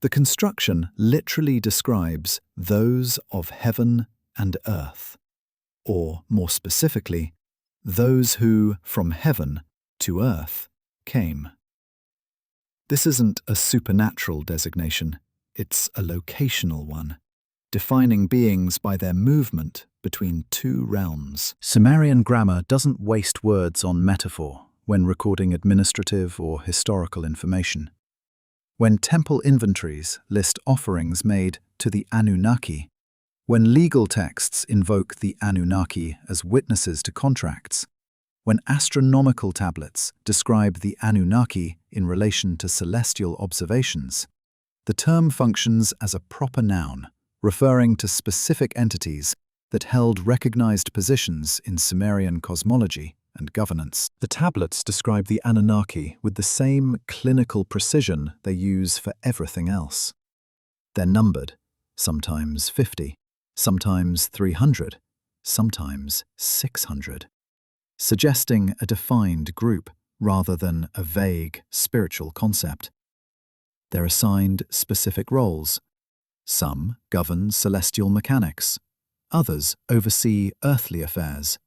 The construction literally describes those of heaven and earth, or more specifically, those who, from heaven to earth, came. This isn't a supernatural designation, it's a locational one, defining beings by their movement between two realms. Sumerian grammar doesn't waste words on metaphor when recording administrative or historical information. When temple inventories list offerings made to the Anunnaki, when legal texts invoke the Anunnaki as witnesses to contracts, when astronomical tablets describe the Anunnaki in relation to celestial observations, the term functions as a proper noun, referring to specific entities that held recognized positions in Sumerian cosmology and governance. The tablets describe the Anunnaki with the same clinical precision they use for everything else. They're numbered, sometimes 50, sometimes 300, sometimes 600, suggesting a defined group rather than a vague spiritual concept. They're assigned specific roles. Some govern celestial mechanics, others oversee earthly affairs.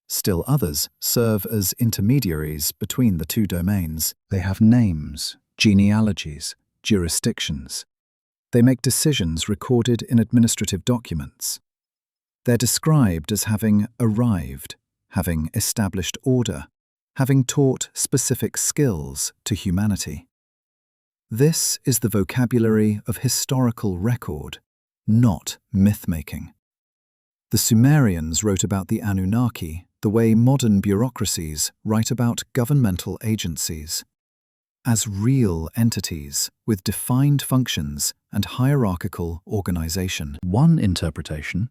Still others serve as intermediaries between the two domains. They have names, genealogies, jurisdictions. They make decisions recorded in administrative documents. They're described as having arrived, having established order, having taught specific skills to humanity. This is the vocabulary of historical record, not myth-making. The Sumerians wrote about the Anunnaki the way modern bureaucracies write about governmental agencies, as real entities with defined functions and hierarchical organization. One interpretation,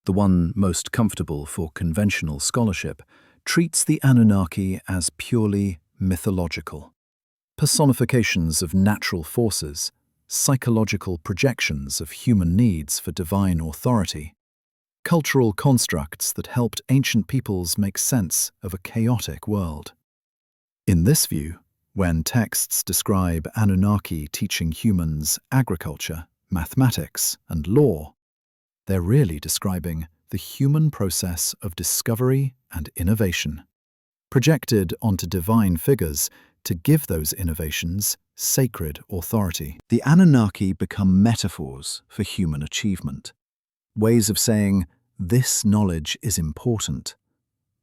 the one most comfortable for conventional scholarship, treats the Anunnaki as purely mythological. Personifications of natural forces, psychological projections of human needs for divine authority, cultural constructs that helped ancient peoples make sense of a chaotic world. In this view, when texts describe Anunnaki teaching humans agriculture, mathematics, and law, they're really describing the human process of discovery and innovation, projected onto divine figures to give those innovations sacred authority. The Anunnaki become metaphors for human achievement, ways of saying this knowledge is important,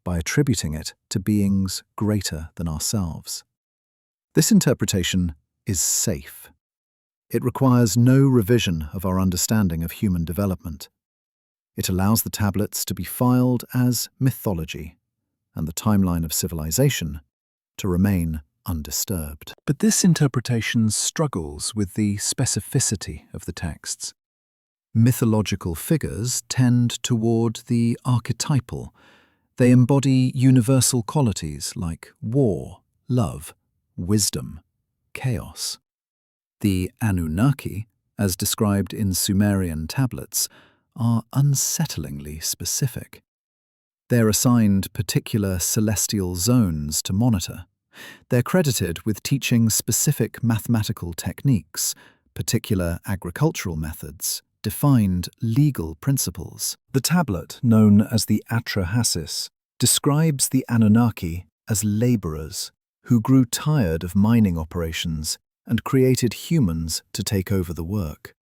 by attributing it to beings greater than ourselves. This interpretation is safe. It requires no revision of our understanding of human development. It allows the tablets to be filed as mythology, and the timeline of civilization to remain undisturbed. But this interpretation struggles with the specificity of the texts. Mythological figures tend toward the archetypal. They embody universal qualities like war, love, wisdom, chaos. The Anunnaki, as described in Sumerian tablets, are unsettlingly specific. They're assigned particular celestial zones to monitor. They're credited with teaching specific mathematical techniques, particular agricultural methods, defined legal principles. The tablet, known as the Atrahasis, describes the Anunnaki as laborers who grew tired of mining operations and created humans to take over the work.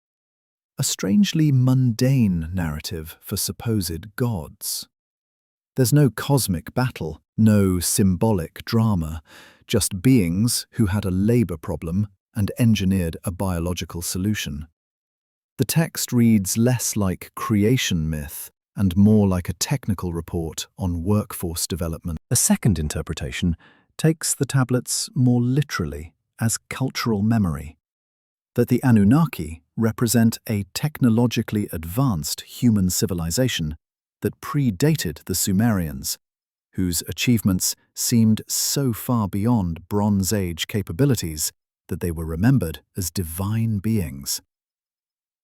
A strangely mundane narrative for supposed gods. There's no cosmic battle, no symbolic drama, just beings who had a labor problem and engineered a biological solution. The text reads less like creation myth and more like a technical report on workforce development. A second interpretation takes the tablets more literally as cultural memory, that the Anunnaki represent a technologically advanced human civilization that predated the Sumerians, whose achievements seemed so far beyond Bronze Age capabilities that they were remembered as divine beings.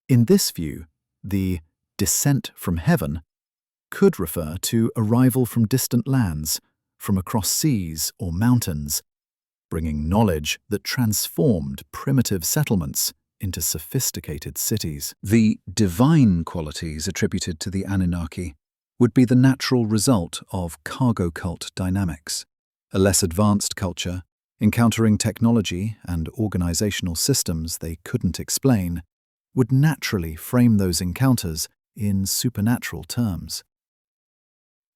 In this view, the descent from heaven could refer to arrival from distant lands, from across seas or mountains, bringing knowledge that transformed primitive settlements into sophisticated cities. The divine qualities attributed to the Anunnaki would be the natural result of cargo cult dynamics. A less advanced culture, encountering technology and organizational systems they couldn't explain, would naturally frame those encounters in supernatural terms.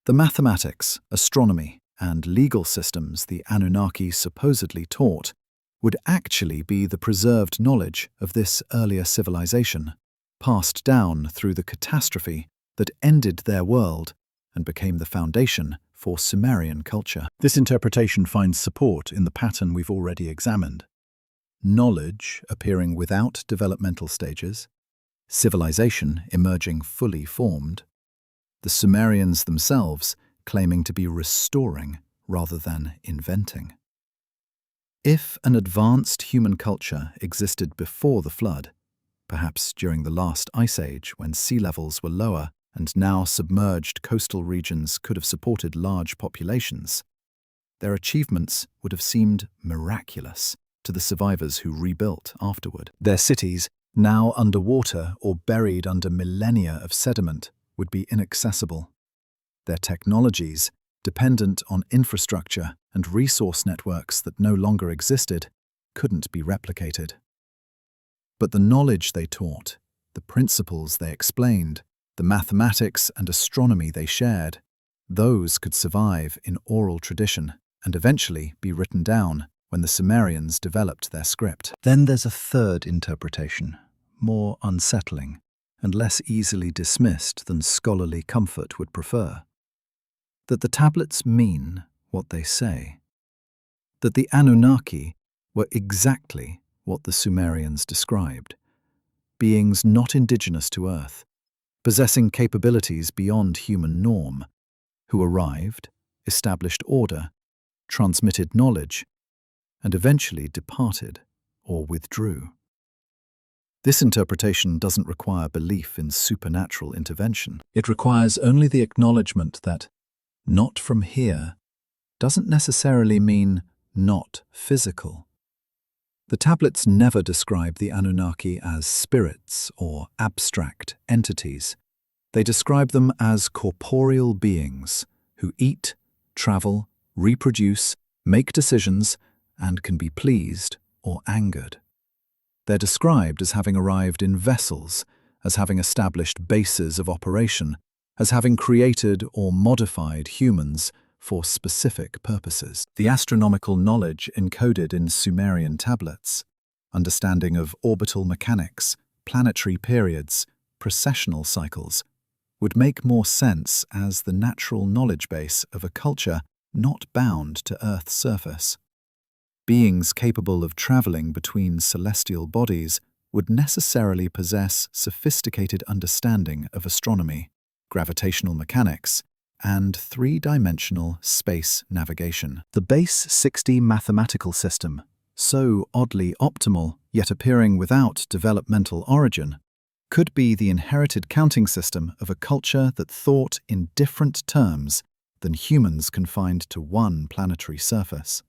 The mathematics, astronomy, and legal systems the Anunnaki supposedly taught would actually be the preserved knowledge of this earlier civilization, passed down through the catastrophe that ended their world and became the foundation for Sumerian culture. This interpretation finds support in the pattern we've already examined. Knowledge appearing without developmental stages, civilization emerging fully formed, the Sumerians themselves claiming to be restoring rather than inventing. If an advanced human culture existed before the flood, perhaps during the last ice age when sea levels were lower and now submerged coastal regions could have supported large populations, their achievements would have seemed miraculous to the survivors who rebuilt afterward. Their cities, now underwater or buried under millennia of sediment, would be inaccessible. Their technologies, dependent on infrastructure and resource networks that no longer existed, couldn't be replicated. But the knowledge they taught, the principles they explained, the mathematics and astronomy they shared, those could survive in oral tradition and eventually be written down when the Sumerians developed their script. Then there's a third interpretation, more unsettling and less easily dismissed than scholarly comfort would prefer. That the tablets mean what they say. That the Anunnaki were exactly what the Sumerians described, beings not indigenous to Earth, possessing capabilities beyond human norm, who arrived, established order, transmitted knowledge, and eventually departed or withdrew. This interpretation doesn't require belief in supernatural intervention. It requires only the acknowledgement that not from here doesn't necessarily mean not physical. The tablets never describe the Anunnaki as spirits or abstract entities. They describe them as corporeal beings who eat, travel, reproduce, make decisions, and can be pleased or angered. They're described as having arrived in vessels, as having established bases of operation, as having created or modified humans for specific purposes. The astronomical knowledge encoded in Sumerian tablets, understanding of orbital mechanics, planetary periods, precessional cycles, would make more sense as the natural knowledge base of a culture not bound to Earth's surface. Beings capable of traveling between celestial bodies would necessarily possess sophisticated understanding of astronomy, gravitational mechanics, and three-dimensional space navigation. The base 60 mathematical system, so oddly optimal yet appearing without developmental origin, could be the inherited counting system of a culture that thought in different terms than humans confined to one planetary surface.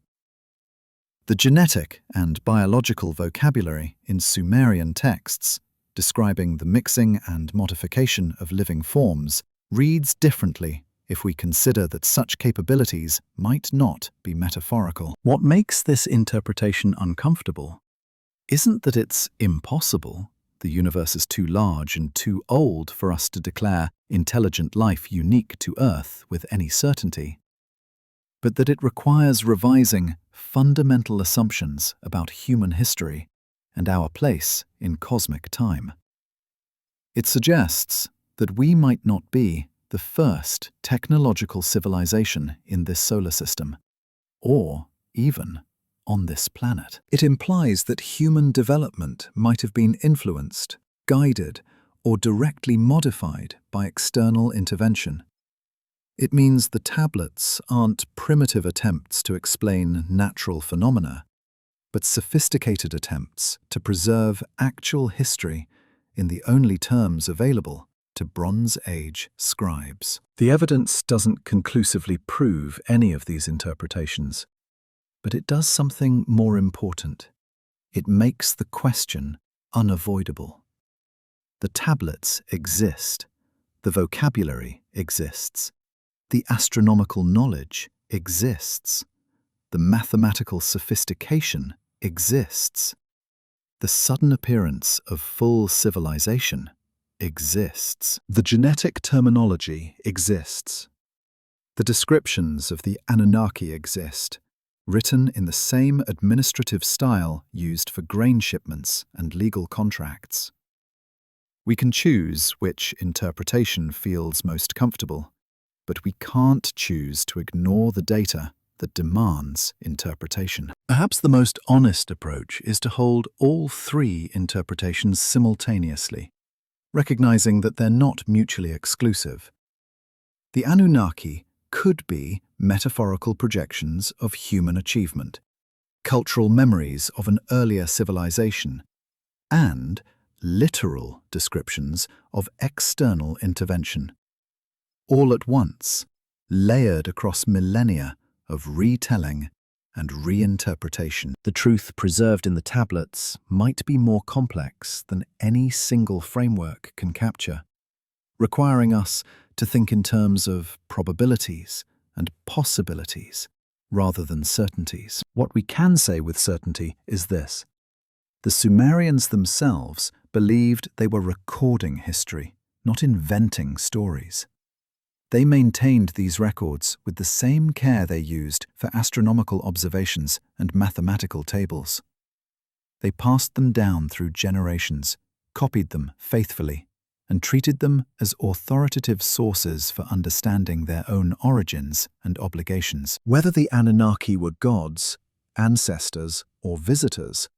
The genetic and biological vocabulary in Sumerian texts, describing the mixing and modification of living forms, reads differently if we consider that such capabilities might not be metaphorical. What makes this interpretation uncomfortable isn't that it's impossible, the universe is too large and too old for us to declare intelligent life unique to Earth with any certainty, but that it requires revising fundamental assumptions about human history and our place in cosmic time. It suggests that we might not be the first technological civilization in this solar system, or even on this planet. It implies that human development might have been influenced, guided, or directly modified by external intervention. It means the tablets aren't primitive attempts to explain natural phenomena, but sophisticated attempts to preserve actual history in the only terms available to Bronze Age scribes. The evidence doesn't conclusively prove any of these interpretations, but it does something more important. It makes the question unavoidable. The tablets exist, the vocabulary exists, the astronomical knowledge exists, the mathematical sophistication exists, the sudden appearance of full civilization exists. The genetic terminology exists. The descriptions of the Anunnaki exist, written in the same administrative style used for grain shipments and legal contracts. We can choose which interpretation feels most comfortable, but we can't choose to ignore the data that demands interpretation. Perhaps the most honest approach is to hold all three interpretations simultaneously, recognizing that they're not mutually exclusive. The Anunnaki could be metaphorical projections of human achievement, cultural memories of an earlier civilization, and literal descriptions of external intervention. All at once, layered across millennia of retelling and reinterpretation. The truth preserved in the tablets might be more complex than any single framework can capture, requiring us to think in terms of probabilities and possibilities rather than certainties. What we can say with certainty is this: the Sumerians themselves believed they were recording history, not inventing stories. They maintained these records with the same care they used for astronomical observations and mathematical tables. They passed them down through generations, copied them faithfully, and treated them as authoritative sources for understanding their own origins and obligations. Whether the Anunnaki were gods, ancestors, or visitors,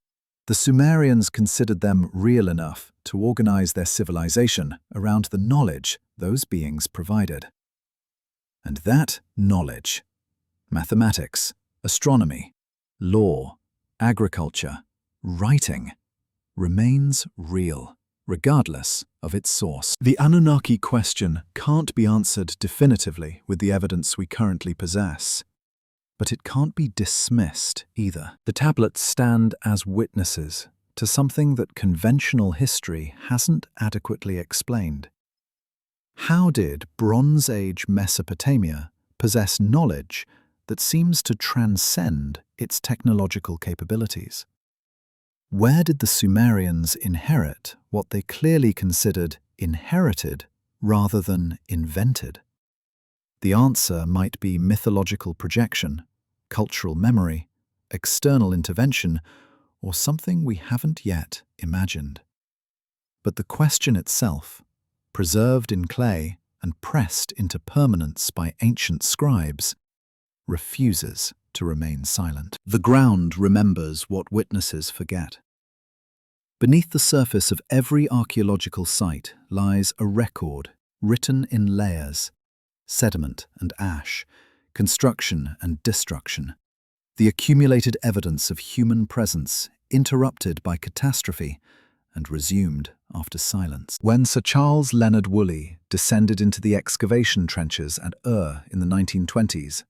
the Sumerians considered them real enough to organize their civilization around the knowledge those beings provided. And that knowledge, mathematics, astronomy, law, agriculture, writing, remains real, regardless of its source. The Anunnaki question can't be answered definitively with the evidence we currently possess, but it can't be dismissed either. The tablets stand as witnesses to something that conventional history hasn't adequately explained. How did Bronze Age Mesopotamia possess knowledge that seems to transcend its technological capabilities? Where did the Sumerians inherit what they clearly considered inherited rather than invented? The answer might be mythological projection, cultural memory, external intervention, or something we haven't yet imagined. But the question itself, preserved in clay and pressed into permanence by ancient scribes, refuses to remain silent. The ground remembers what witnesses forget. Beneath the surface of every archaeological site lies a record written in layers: sediment and ash, construction and destruction, the accumulated evidence of human presence interrupted by catastrophe and resumed after silence. When Sir Charles Leonard Woolley descended into the excavation trenches at Ur in the 1920s,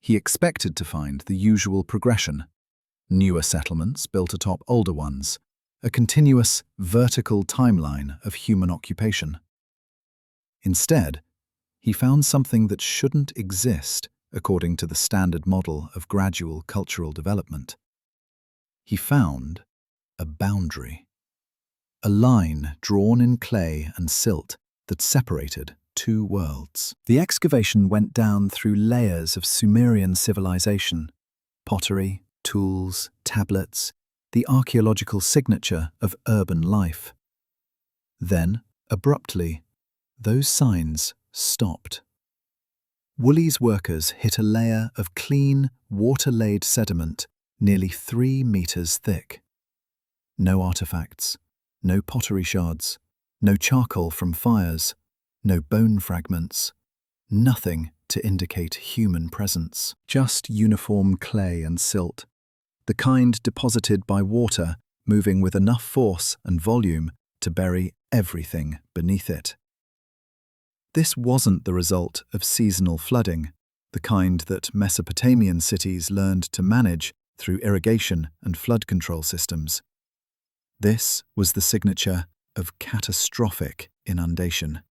he expected to find the usual progression: newer settlements built atop older ones, a continuous vertical timeline of human occupation. Instead, he found something that shouldn't exist according to the standard model of gradual cultural development. He found a boundary, a line drawn in clay and silt that separated two worlds. The excavation went down through layers of Sumerian civilization: pottery, tools, tablets, the archaeological signature of urban life. Then, abruptly, those signs stopped. Wooley's workers hit a layer of clean, water-laid sediment nearly 3 meters thick. No artifacts, no pottery shards, no charcoal from fires, no bone fragments, nothing to indicate human presence. Just uniform clay and silt, the kind deposited by water moving with enough force and volume to bury everything beneath it. This wasn't the result of seasonal flooding, the kind that Mesopotamian cities learned to manage through irrigation and flood control systems. This was the signature of catastrophic inundation,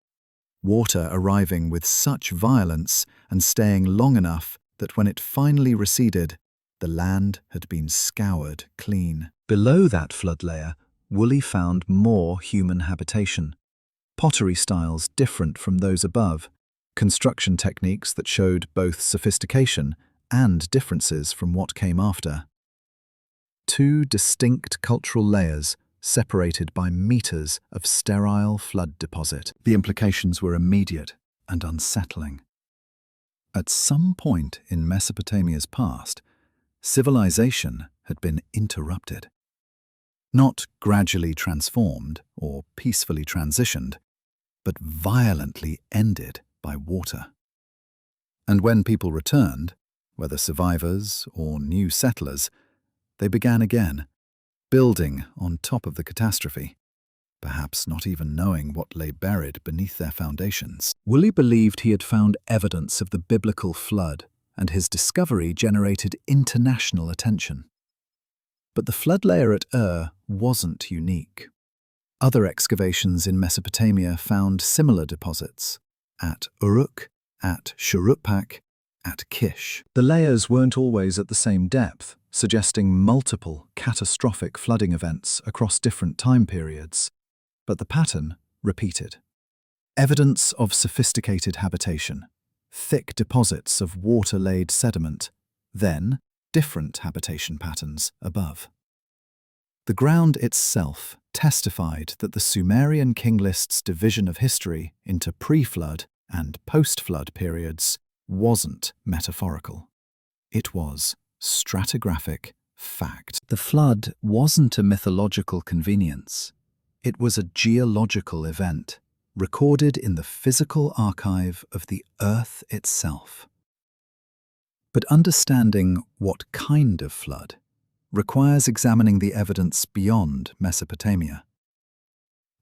water arriving with such violence and staying long enough that when it finally receded, the land had been scoured clean. Below that flood layer, Wooley found more human habitation. Pottery styles different from those above, construction techniques that showed both sophistication and differences from what came after. 2 distinct cultural layers separated by meters of sterile flood deposit. The implications were immediate and unsettling. At some point in Mesopotamia's past, civilization had been interrupted. Not gradually transformed or peacefully transitioned, but violently ended by water. And when people returned, whether survivors or new settlers, they began again, building on top of the catastrophe, perhaps not even knowing what lay buried beneath their foundations. Wooley believed he had found evidence of the biblical flood, and his discovery generated international attention. But the flood layer at wasn't unique. Other excavations in Mesopotamia found similar deposits at Uruk, at Shuruppak, at Kish. The layers weren't always at the same depth, suggesting multiple catastrophic flooding events across different time periods. But the pattern repeated. Evidence of sophisticated habitation, thick deposits of water-laid sediment, then different habitation patterns above. The ground itself testified that the Sumerian King List's division of history into pre-flood and post-flood periods wasn't metaphorical. It was stratigraphic fact. The flood wasn't a mythological convenience. It was a geological event, recorded in the physical archive of the Earth itself. But understanding what kind of flood requires examining the evidence beyond Mesopotamia.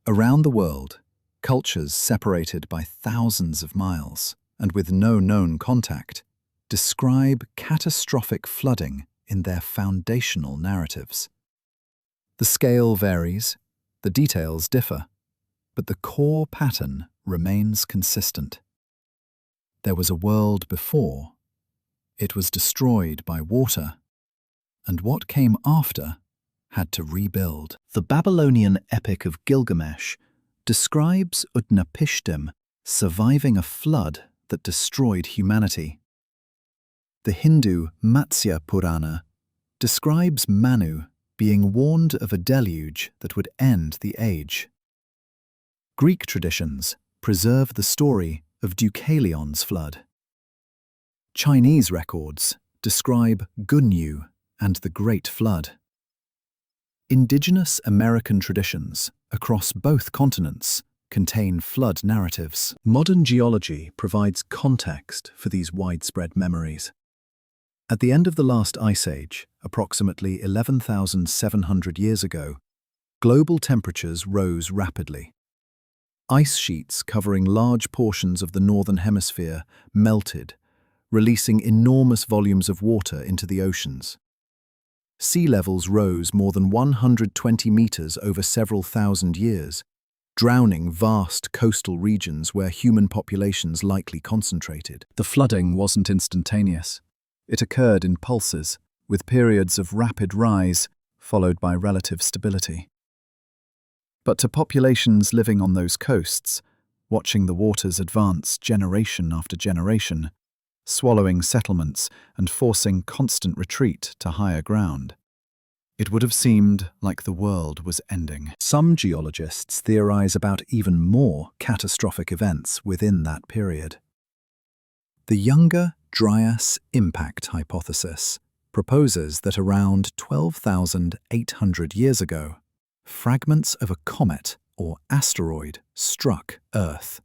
Around the world, cultures separated by thousands of miles and with no known contact describe catastrophic flooding in their foundational narratives. The scale varies, the details differ, but the core pattern remains consistent. There was a world before. It was destroyed by water, and what came after had to rebuild. The Babylonian epic of Gilgamesh describes Utnapishtim surviving a flood that destroyed humanity. The Hindu Matsya Purana describes Manu being warned of a deluge that would end the age. Greek traditions preserve the story of Deucalion's flood. Chinese records describe Gunyu and the Great Flood. Indigenous American traditions across both continents contain flood narratives. Modern geology provides context for these widespread memories. At the end of the last ice age, approximately 11,700 years ago, global temperatures rose rapidly. Ice sheets covering large portions of the northern hemisphere melted, releasing enormous volumes of water into the oceans. Sea levels rose more than 120 meters over several thousand years, drowning vast coastal regions where human populations likely concentrated. The flooding wasn't instantaneous. It occurred in pulses, with periods of rapid rise followed by relative stability. But to populations living on those coasts, watching the waters advance generation after generation, swallowing settlements and forcing constant retreat to higher ground, It would have seemed like the world was ending. Some geologists theorize about even more catastrophic events within that period. The Younger Dryas impact hypothesis proposes that around 12,800 years ago, fragments of a comet or asteroid struck Earth,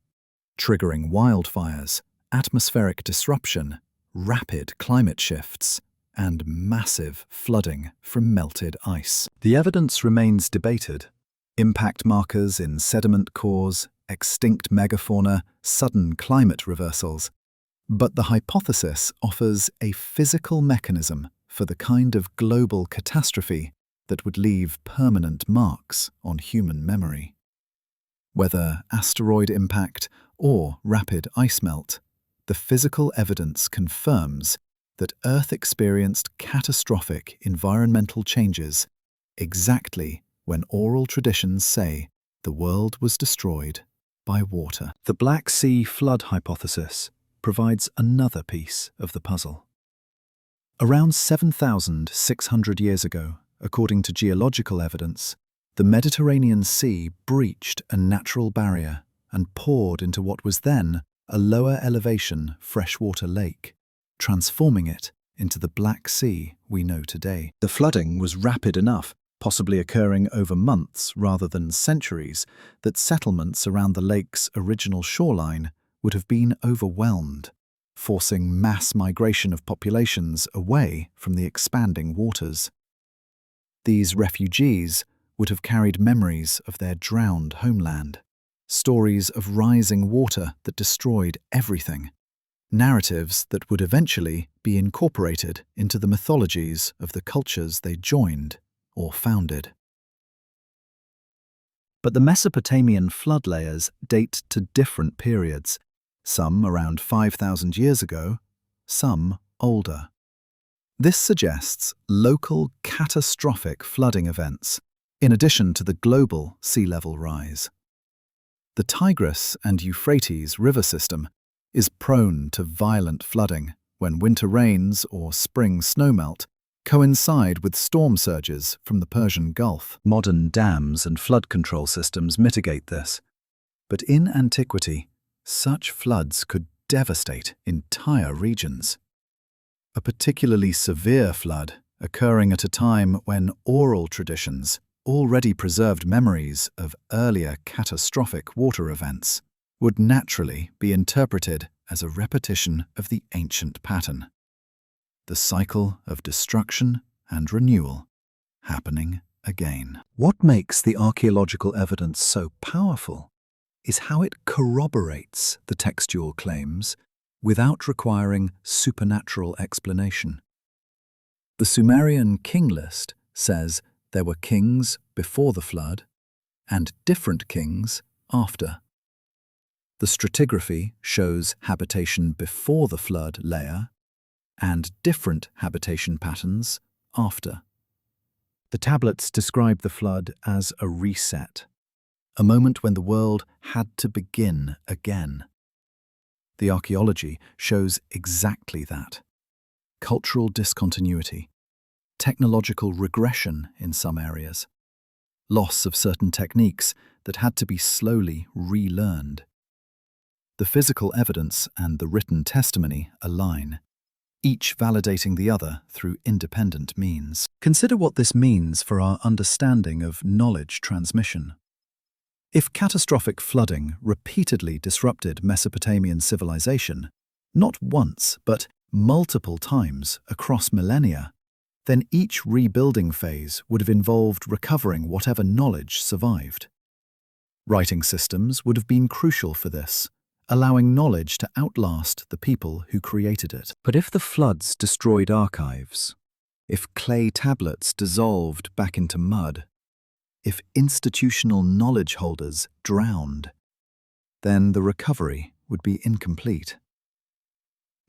triggering wildfires, atmospheric disruption, rapid climate shifts, and massive flooding from melted ice. The evidence remains debated. Impact markers in sediment cores, extinct megafauna, sudden climate reversals. But the hypothesis offers a physical mechanism for the kind of global catastrophe that would leave permanent marks on human memory. Whether asteroid impact or rapid ice melt, the physical evidence confirms that Earth experienced catastrophic environmental changes exactly when oral traditions say the world was destroyed by water. The Black Sea flood hypothesis provides another piece of the puzzle. Around 7,600 years ago, according to geological evidence, the Mediterranean Sea breached a natural barrier and poured into what was then a lower elevation freshwater lake, transforming it into the Black Sea we know today. The flooding was rapid enough, possibly occurring over months rather than centuries, that settlements around the lake's original shoreline would have been overwhelmed, forcing mass migration of populations away from the expanding waters. These refugees would have carried memories of their drowned homeland, stories of rising water that destroyed everything, narratives that would eventually be incorporated into the mythologies of the cultures they joined or founded. But the Mesopotamian flood layers date to different periods, some around 5,000 years ago, some older. This suggests local catastrophic flooding events, in addition to the global sea level rise. The Tigris and Euphrates river system is prone to violent flooding when winter rains or spring snowmelt coincide with storm surges from the Persian Gulf. Modern dams and flood control systems mitigate this, but in antiquity, such floods could devastate entire regions. A particularly severe flood, occurring at a time when oral traditions already preserved memories of earlier catastrophic water events, would naturally be interpreted as a repetition of the ancient pattern. The cycle of destruction and renewal happening again. What makes the archaeological evidence so powerful is how it corroborates the textual claims without requiring supernatural explanation. The Sumerian King List says there were kings before the flood and different kings after. The stratigraphy shows habitation before the flood layer and different habitation patterns after. The tablets describe the flood as a reset, a moment when the world had to begin again. The archaeology shows exactly that. Cultural discontinuity, technological regression in some areas, loss of certain techniques that had to be slowly relearned. The physical evidence and the written testimony align, each validating the other through independent means. Consider what this means for our understanding of knowledge transmission. If catastrophic flooding repeatedly disrupted Mesopotamian civilization, not once but multiple times across millennia, then each rebuilding phase would have involved recovering whatever knowledge survived. Writing systems would have been crucial for this, allowing knowledge to outlast the people who created it. But if the floods destroyed archives, if clay tablets dissolved back into mud, if institutional knowledge holders drowned, then the recovery would be incomplete.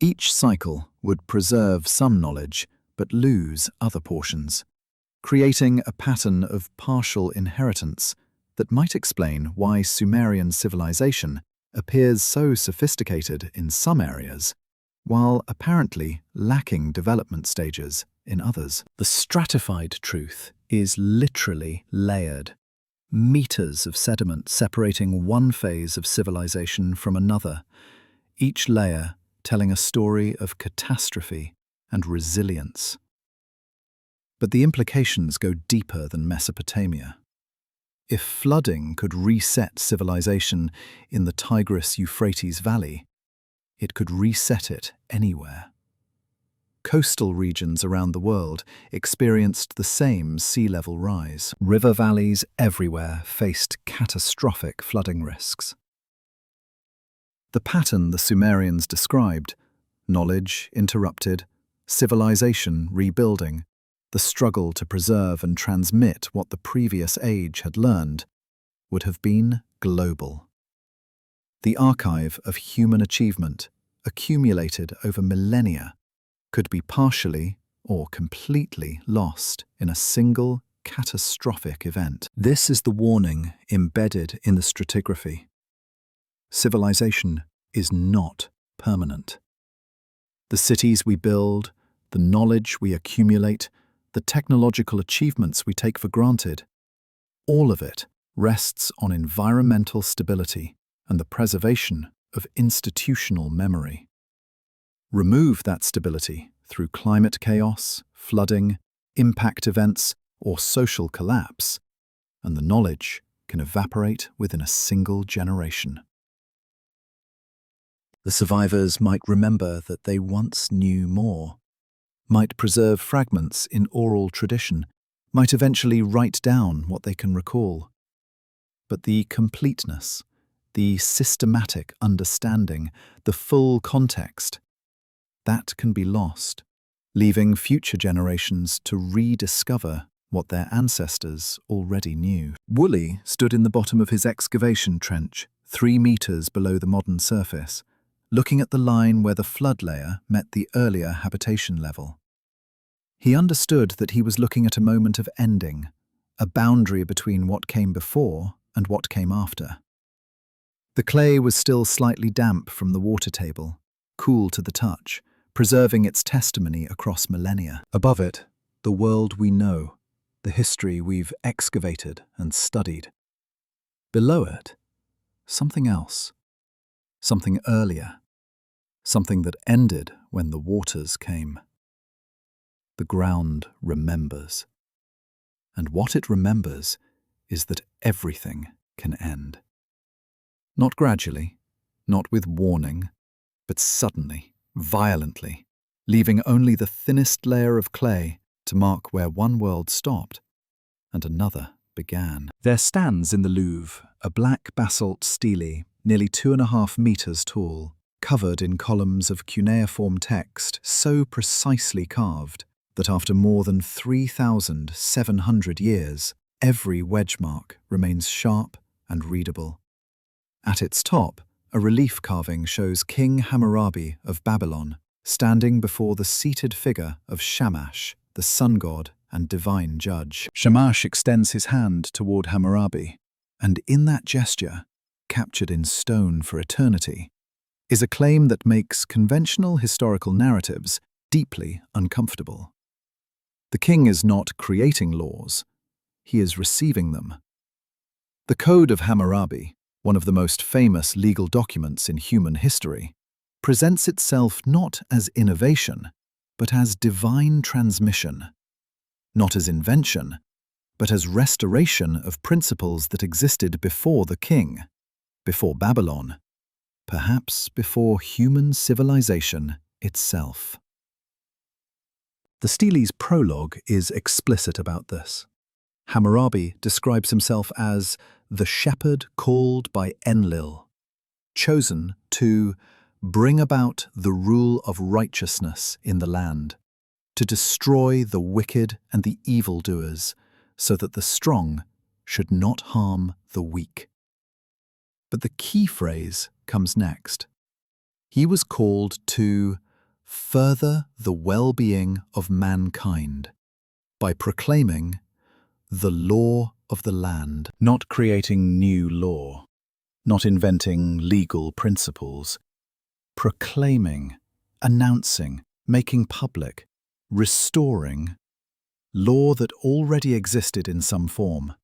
Each cycle would preserve some knowledge but lose other portions, creating a pattern of partial inheritance that might explain why Sumerian civilization appears so sophisticated in some areas, while apparently lacking development stages in others. The stratified truth is literally layered. Meters of sediment separating one phase of civilization from another, each layer telling a story of catastrophe and resilience. But the implications go deeper than Mesopotamia. If flooding could reset civilization in the Tigris-Euphrates Valley, it could reset it anywhere. Coastal regions around the world experienced the same sea level rise. River valleys everywhere faced catastrophic flooding risks. The pattern the Sumerians described, knowledge interrupted, civilization rebuilding, the struggle to preserve and transmit what the previous age had learned, would have been global. The archive of human achievement, accumulated over millennia, could be partially or completely lost in a single catastrophic event. This is the warning embedded in the stratigraphy. Civilization is not permanent. The cities we build, the knowledge we accumulate, the technological achievements we take for granted, all of it rests on environmental stability and the preservation of institutional memory. Remove that stability through climate chaos, flooding, impact events, or social collapse, and the knowledge can evaporate within a single generation. The survivors might remember that they once knew more, might preserve fragments in oral tradition, might eventually write down what they can recall. But the completeness, the systematic understanding, the full context, that can be lost, leaving future generations to rediscover what their ancestors already knew. Woolley stood in the bottom of his excavation trench, 3 meters below the modern surface, looking at the line where the flood layer met the earlier habitation level. He understood that he was looking at a moment of ending, a boundary between what came before and what came after. The clay was still slightly damp from the water table, cool to the touch, preserving its testimony across millennia. Above it, the world we know, the history we've excavated and studied. Below it, something else, something earlier, something that ended when the waters came. The ground remembers. And what it remembers is that everything can end. Not gradually, not with warning, but suddenly, violently, leaving only the thinnest layer of clay to mark where one world stopped and another began. There stands in the Louvre a black basalt stele, nearly 2.5 meters tall, covered in columns of cuneiform text so precisely carved that after more than 3,700 years, every wedge mark remains sharp and readable. At its top, a relief carving shows King Hammurabi of Babylon standing before the seated figure of Shamash, the sun god and divine judge. Shamash extends his hand toward Hammurabi, and in that gesture, captured in stone for eternity, is a claim that makes conventional historical narratives deeply uncomfortable. The king is not creating laws, he is receiving them. The Code of Hammurabi, one of the most famous legal documents in human history, presents itself not as innovation, but as divine transmission, not as invention, but as restoration of principles that existed before the king, before Babylon, perhaps before human civilization itself. The stele's prologue is explicit about this. Hammurabi describes himself as the shepherd called by Enlil, chosen to bring about the rule of righteousness in the land, to destroy the wicked and the evildoers, so that the strong should not harm the weak. But the key phrase comes next. He was called to further the well-being of mankind by proclaiming the law of the land, not creating new law, not inventing legal principles, proclaiming, announcing, making public, restoring, law that already existed in some form,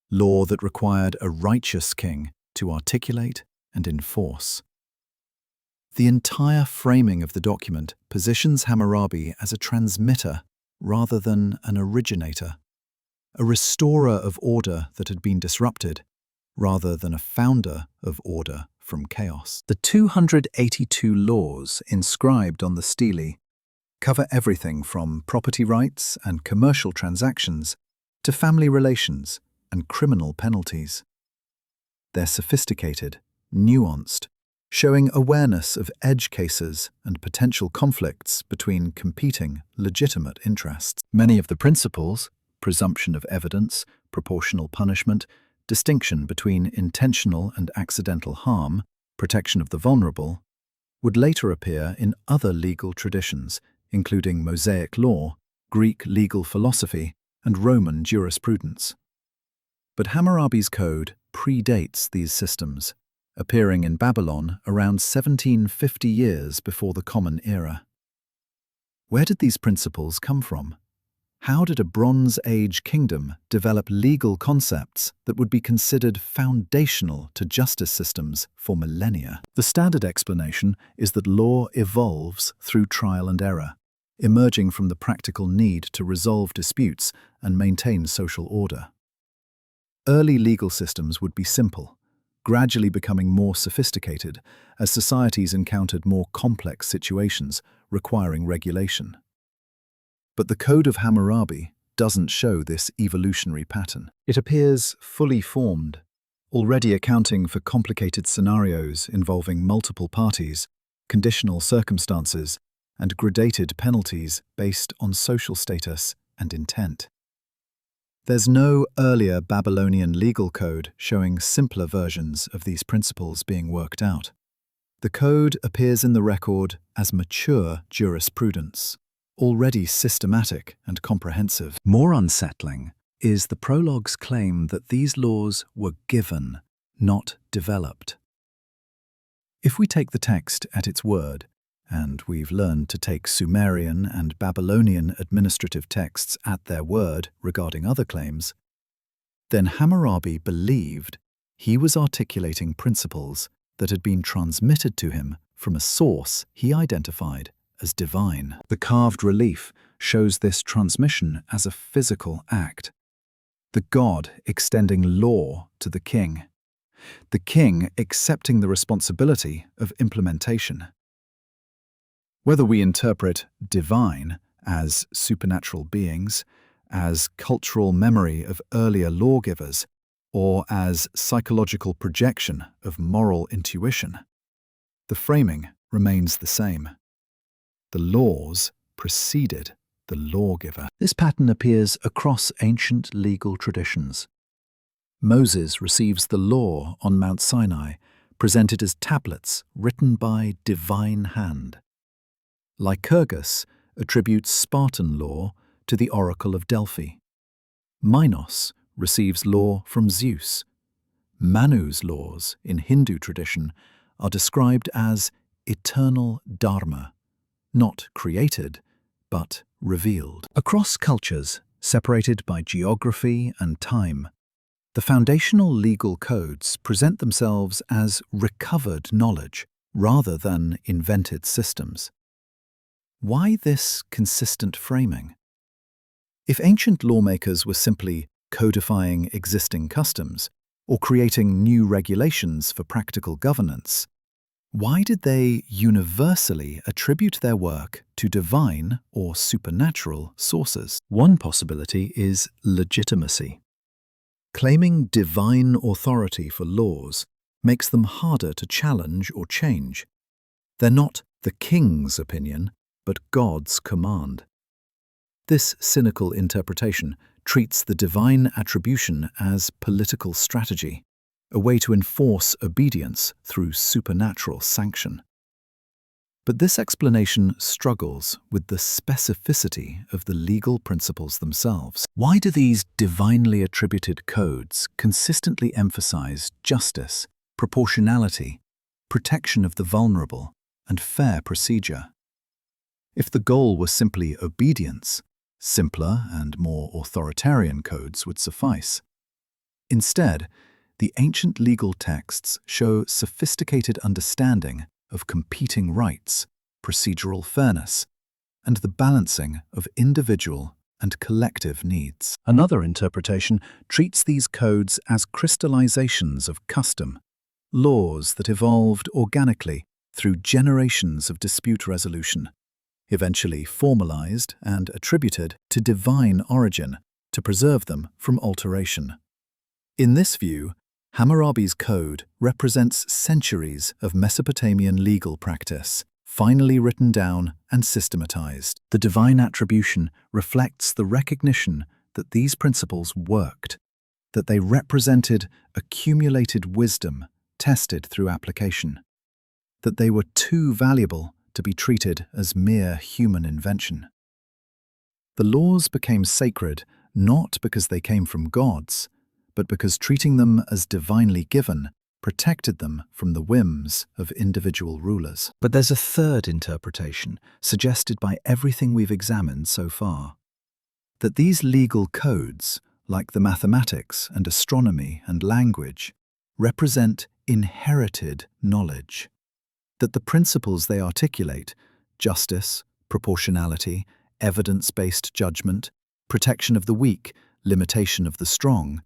law that required a righteous king to articulate and enforce. The entire framing of the document positions Hammurabi as a transmitter rather than an originator, a restorer of order that had been disrupted, rather than a founder of order from chaos. The 282 laws inscribed on the stele cover everything from property rights and commercial transactions to family relations and criminal penalties. They're sophisticated, nuanced, showing awareness of edge cases and potential conflicts between competing, legitimate interests. Many of the principles, presumption of evidence, proportional punishment, distinction between intentional and accidental harm, protection of the vulnerable, would later appear in other legal traditions, including Mosaic law, Greek legal philosophy, and Roman jurisprudence. But Hammurabi's code predates these systems, appearing in Babylon around 1750 years before the Common Era. Where did these principles come from? How did a Bronze Age kingdom develop legal concepts that would be considered foundational to justice systems for millennia? The standard explanation is that law evolves through trial and error, emerging from the practical need to resolve disputes and maintain social order. Early legal systems would be simple, gradually becoming more sophisticated as societies encountered more complex situations requiring regulation. But the Code of Hammurabi doesn't show this evolutionary pattern. It appears fully formed, already accounting for complicated scenarios involving multiple parties, conditional circumstances, and gradated penalties based on social status and intent. There's no earlier Babylonian legal code showing simpler versions of these principles being worked out. The code appears in the record as mature jurisprudence, already systematic and comprehensive. More unsettling is the prologue's claim that these laws were given, not developed. If we take the text at its word, and we've learned to take Sumerian and Babylonian administrative texts at their word regarding other claims, then Hammurabi believed he was articulating principles that had been transmitted to him from a source he identified as divine. The carved relief shows this transmission as a physical act, the god extending law to the king accepting the responsibility of implementation. Whether we interpret divine as supernatural beings, as cultural memory of earlier lawgivers, or as psychological projection of moral intuition, the framing remains the same. The laws preceded the lawgiver. This pattern appears across ancient legal traditions. Moses receives the law on Mount Sinai, presented as tablets written by divine hand. Lycurgus attributes Spartan law to the Oracle of Delphi. Minos receives law from Zeus. Manu's laws in Hindu tradition are described as eternal dharma, not created, but revealed. Across cultures, separated by geography and time, the foundational legal codes present themselves as recovered knowledge rather than invented systems. Why this consistent framing? If ancient lawmakers were simply codifying existing customs or creating new regulations for practical governance, why did they universally attribute their work to divine or supernatural sources? One possibility is legitimacy. Claiming divine authority for laws makes them harder to challenge or change. They're not the king's opinion, but God's command. This cynical interpretation treats the divine attribution as political strategy, a way to enforce obedience through supernatural sanction. But this explanation struggles with the specificity of the legal principles themselves. Why do these divinely attributed codes consistently emphasize justice, proportionality, protection of the vulnerable, and fair procedure? If the goal were simply obedience, simpler and more authoritarian codes would suffice. Instead, the ancient legal texts show sophisticated understanding of competing rights, procedural fairness, and the balancing of individual and collective needs. Another interpretation treats these codes as crystallizations of custom, laws that evolved organically through generations of dispute resolution, eventually formalized and attributed to divine origin to preserve them from alteration. In this view, Hammurabi's code represents centuries of Mesopotamian legal practice, finally written down and systematized. The divine attribution reflects the recognition that these principles worked, that they represented accumulated wisdom tested through application, that they were too valuable to be treated as mere human invention. The laws became sacred not because they came from gods, but because treating them as divinely given protected them from the whims of individual rulers. But there's a third interpretation, suggested by everything we've examined so far, that these legal codes, like the mathematics and astronomy and language, represent inherited knowledge, that the principles they articulate, justice, proportionality, evidence-based judgment, protection of the weak, limitation of the strong,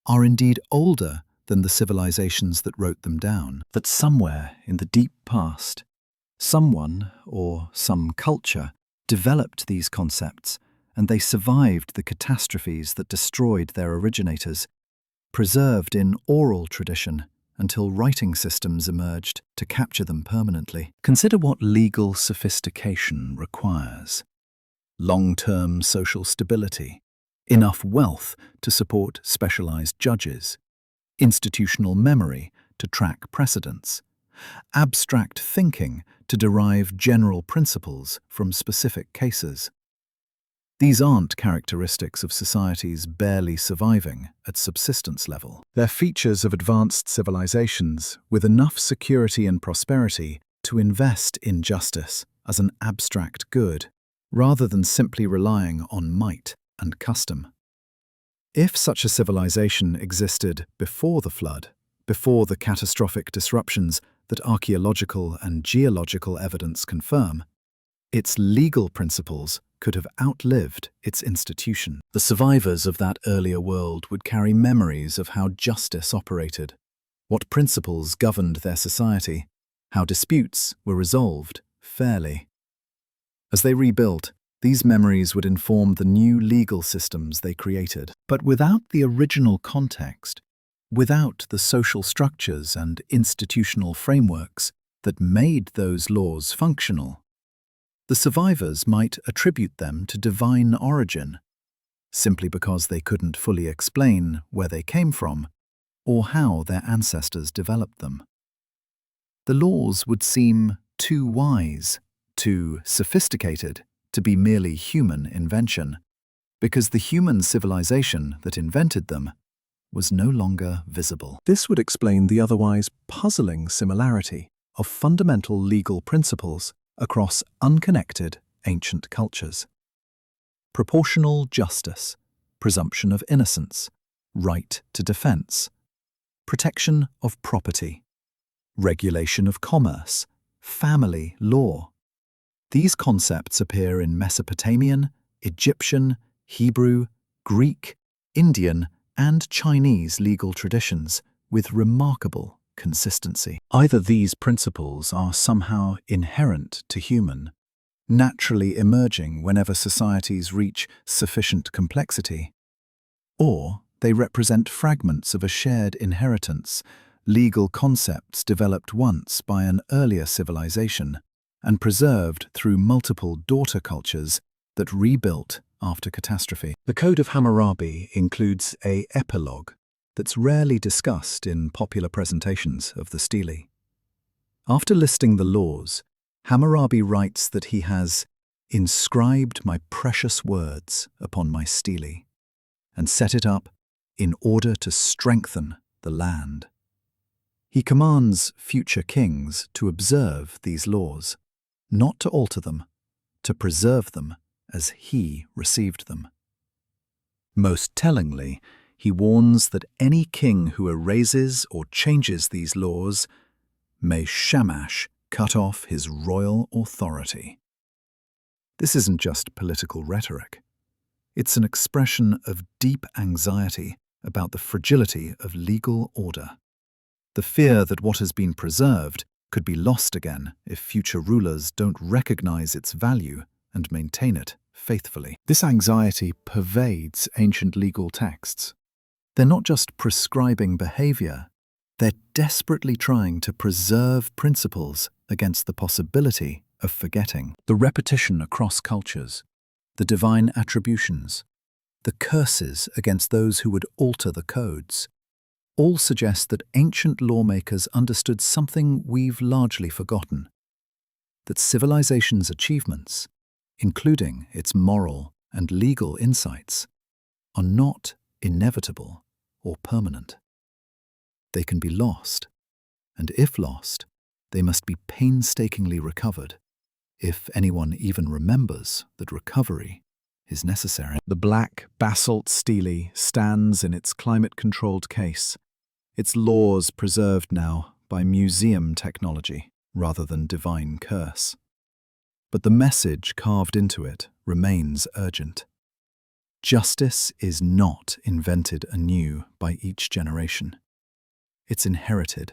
are indeed older than the civilizations that wrote them down. That somewhere in the deep past, someone or some culture developed these concepts, and they survived the catastrophes that destroyed their originators, preserved in oral tradition until writing systems emerged to capture them permanently. Consider what legal sophistication requires. Long-term social stability, enough wealth to support specialized judges, institutional memory to track precedents, abstract thinking to derive general principles from specific cases. These aren't characteristics of societies barely surviving at subsistence level. They're features of advanced civilizations with enough security and prosperity to invest in justice as an abstract good, rather than simply relying on might and custom. If such a civilization existed before the flood, before the catastrophic disruptions that archaeological and geological evidence confirm, its legal principles could have outlived its institution. The survivors of that earlier world would carry memories of how justice operated, what principles governed their society, how disputes were resolved fairly. As they rebuilt, these memories would inform the new legal systems they created. But without the original context, without the social structures and institutional frameworks that made those laws functional, the survivors might attribute them to divine origin, simply because they couldn't fully explain where they came from or how their ancestors developed them. The laws would seem too wise, too sophisticated to be merely human invention, because the human civilization that invented them was no longer visible. This would explain the otherwise puzzling similarity of fundamental legal principles across unconnected ancient cultures. Proportional justice, presumption of innocence, right to defense, protection of property, regulation of commerce, family law. These concepts appear in Mesopotamian, Egyptian, Hebrew, Greek, Indian, and Chinese legal traditions with remarkable consistency. Either these principles are somehow inherent to human, naturally emerging whenever societies reach sufficient complexity, or they represent fragments of a shared inheritance, legal concepts developed once by an earlier civilization and preserved through multiple daughter cultures that rebuilt after catastrophe. The Code of Hammurabi includes an epilogue that's rarely discussed in popular presentations of the stele. After listing the laws, Hammurabi writes that he has inscribed my precious words upon my stele and set it up in order to strengthen the land. He commands future kings to observe these laws, not to alter them, to preserve them as he received them. Most tellingly, he warns that any king who erases or changes these laws may Shamash cut off his royal authority. This isn't just political rhetoric. It's an expression of deep anxiety about the fragility of legal order, the fear that what has been preserved could be lost again if future rulers don't recognize its value and maintain it faithfully. This anxiety pervades ancient legal texts. They're not just prescribing behavior, they're desperately trying to preserve principles against the possibility of forgetting. The repetition across cultures, the divine attributions, the curses against those who would alter the codes, all suggest that ancient lawmakers understood something we've largely forgotten, that civilization's achievements, including its moral and legal insights, are not inevitable or permanent. They can be lost, and if lost, they must be painstakingly recovered, if anyone even remembers that recovery is necessary. The black basalt stele stands in its climate-controlled case, its laws preserved now by museum technology rather than divine curse. But the message carved into it remains urgent. Justice is not invented anew by each generation. It's inherited,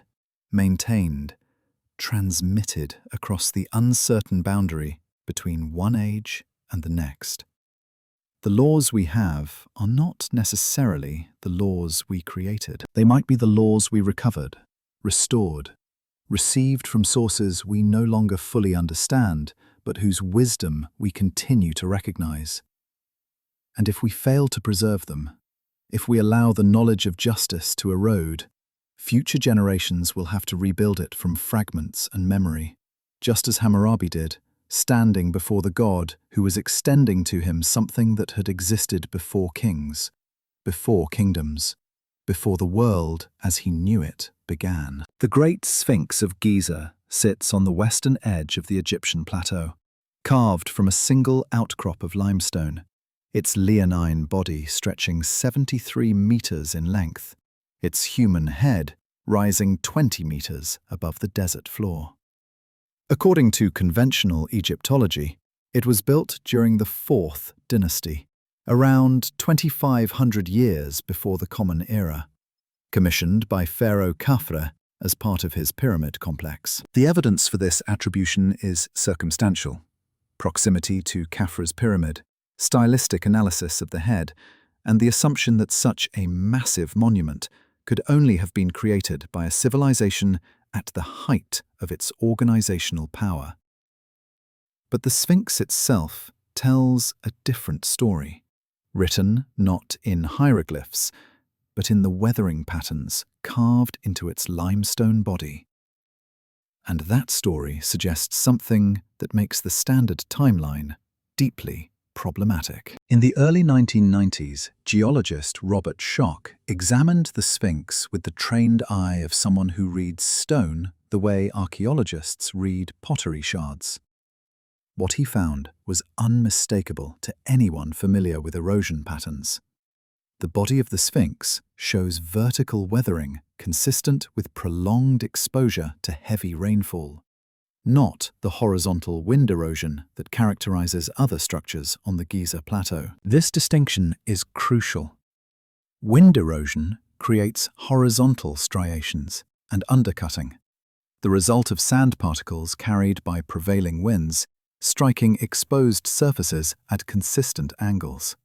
maintained, transmitted across the uncertain boundary between one age and the next. The laws we have are not necessarily the laws we created. They might be the laws we recovered, restored, received from sources we no longer fully understand, but whose wisdom we continue to recognize. And if we fail to preserve them, if we allow the knowledge of justice to erode, future generations will have to rebuild it from fragments and memory, just as Hammurabi did, standing before the god who was extending to him something that had existed before kings, before kingdoms, before the world as he knew it began. The great Sphinx of Giza sits on the western edge of the Egyptian plateau, carved from a single outcrop of limestone, its leonine body stretching 73 meters in length, its human head rising 20 meters above the desert floor. According to conventional Egyptology, it was built during the 4th dynasty, around 2,500 years before the Common Era, commissioned by Pharaoh Khafre as part of his pyramid complex. The evidence for this attribution is circumstantial: proximity to Khafre's pyramid, stylistic analysis of the head, and the assumption that such a massive monument could only have been created by a civilization at the height of its organizational power. But the Sphinx itself tells a different story, written not in hieroglyphs, but in the weathering patterns carved into its limestone body. And that story suggests something that makes the standard timeline deeply problematic. In the early 1990s, geologist Robert Schoch examined the Sphinx with the trained eye of someone who reads stone the way archaeologists read pottery shards. What he found was unmistakable to anyone familiar with erosion patterns. The body of the Sphinx shows vertical weathering consistent with prolonged exposure to heavy rainfall, not the horizontal wind erosion that characterizes other structures on the Giza Plateau. This distinction is crucial. Wind erosion creates horizontal striations and undercutting, the result of sand particles carried by prevailing winds striking exposed surfaces at consistent angles.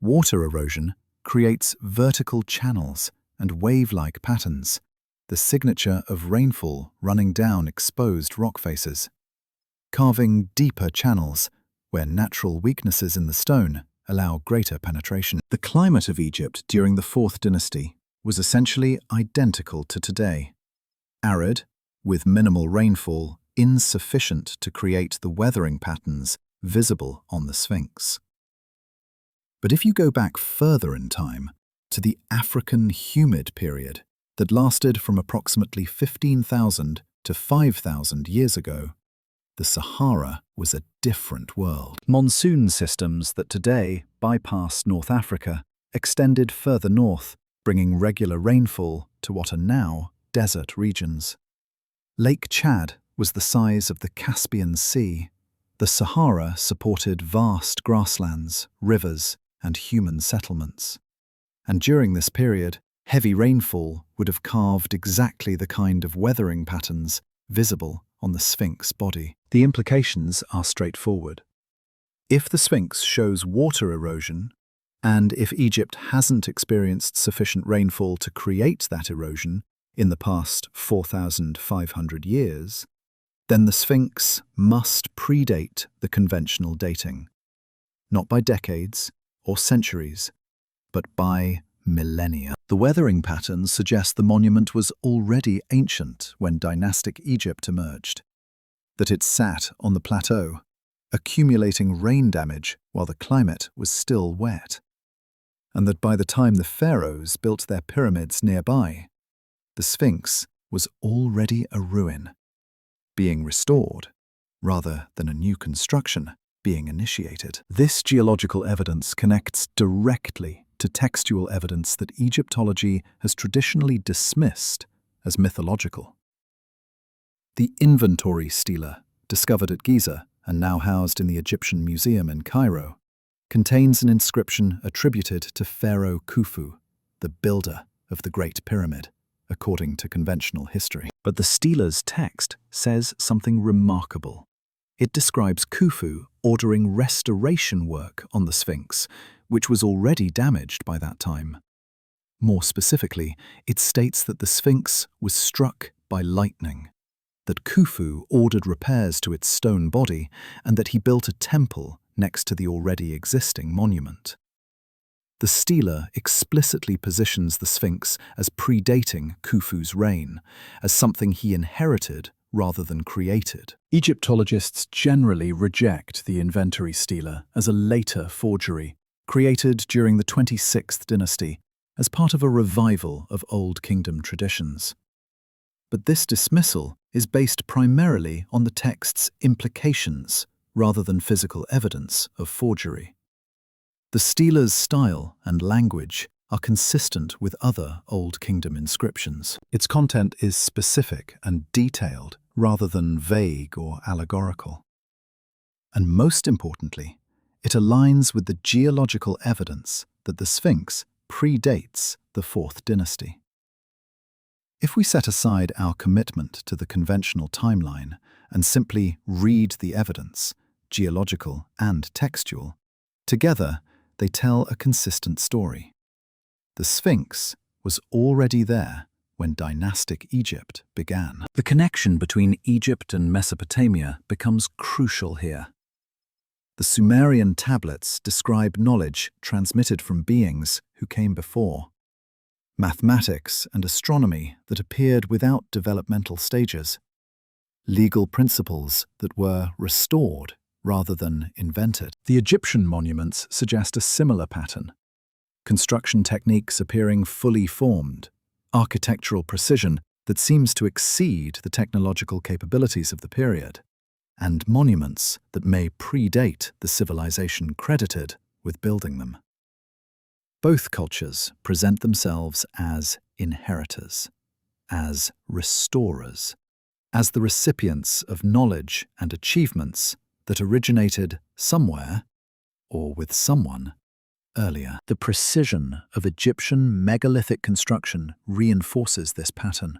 Water erosion creates vertical channels and wave-like patterns, the signature of rainfall running down exposed rock faces, carving deeper channels where natural weaknesses in the stone allow greater penetration. The climate of Egypt during the 4th dynasty was essentially identical to today: arid, with minimal rainfall, insufficient to create the weathering patterns visible on the Sphinx. But if you go back further in time, to the African humid period that lasted from approximately 15,000 to 5,000 years ago, The Sahara was a different world. Monsoon systems that today bypass North Africa extended further north, bringing regular rainfall to what are now desert regions. Lake Chad was the size of the Caspian Sea. The Sahara supported vast grasslands, rivers, and human settlements. And during this period, heavy rainfall would have carved exactly the kind of weathering patterns visible on the Sphinx body. The implications are straightforward. If the Sphinx shows water erosion, and if Egypt hasn't experienced sufficient rainfall to create that erosion in the past 4,500 years, then the Sphinx must predate the conventional dating, not by decades or centuries, but by millennia. The weathering patterns suggest the monument was already ancient when dynastic Egypt emerged, that it sat on the plateau, accumulating rain damage while the climate was still wet, and that by the time the pharaohs built their pyramids nearby, the Sphinx was already a ruin, being restored, rather than a new construction being initiated. This geological evidence connects directly to textual evidence that Egyptology has traditionally dismissed as mythological. The inventory stela, discovered at Giza and now housed in the Egyptian Museum in Cairo, contains an inscription attributed to Pharaoh Khufu, the builder of the Great Pyramid, according to conventional history. But the stela's text says something remarkable. It describes Khufu ordering restoration work on the Sphinx, which was already damaged by that time. More specifically, it states that the Sphinx was struck by lightning, that Khufu ordered repairs to its stone body, and that he built a temple next to the already existing monument. The stela explicitly positions the Sphinx as predating Khufu's reign, as something he inherited rather than created. Egyptologists generally reject the inventory stela as a later forgery, created during the 26th dynasty as part of a revival of Old Kingdom traditions. But this dismissal is based primarily on the text's implications rather than physical evidence of forgery. The stela's style and language are consistent with other Old Kingdom inscriptions. Its content is specific and detailed rather than vague or allegorical. And most importantly, it aligns with the geological evidence that the Sphinx predates the 4th dynasty. If we set aside our commitment to the conventional timeline and simply read the evidence, geological and textual, together they tell a consistent story. The Sphinx was already there when dynastic Egypt began. The connection between Egypt and Mesopotamia becomes crucial here. The Sumerian tablets describe knowledge transmitted from beings who came before, mathematics and astronomy that appeared without developmental stages, legal principles that were restored rather than invented. The Egyptian monuments suggest a similar pattern. Construction techniques appearing fully formed, architectural precision that seems to exceed the technological capabilities of the period, and monuments that may predate the civilization credited with building them. Both cultures present themselves as inheritors, as restorers, as the recipients of knowledge and achievements that originated somewhere, or with someone, earlier. The precision of Egyptian megalithic construction reinforces this pattern.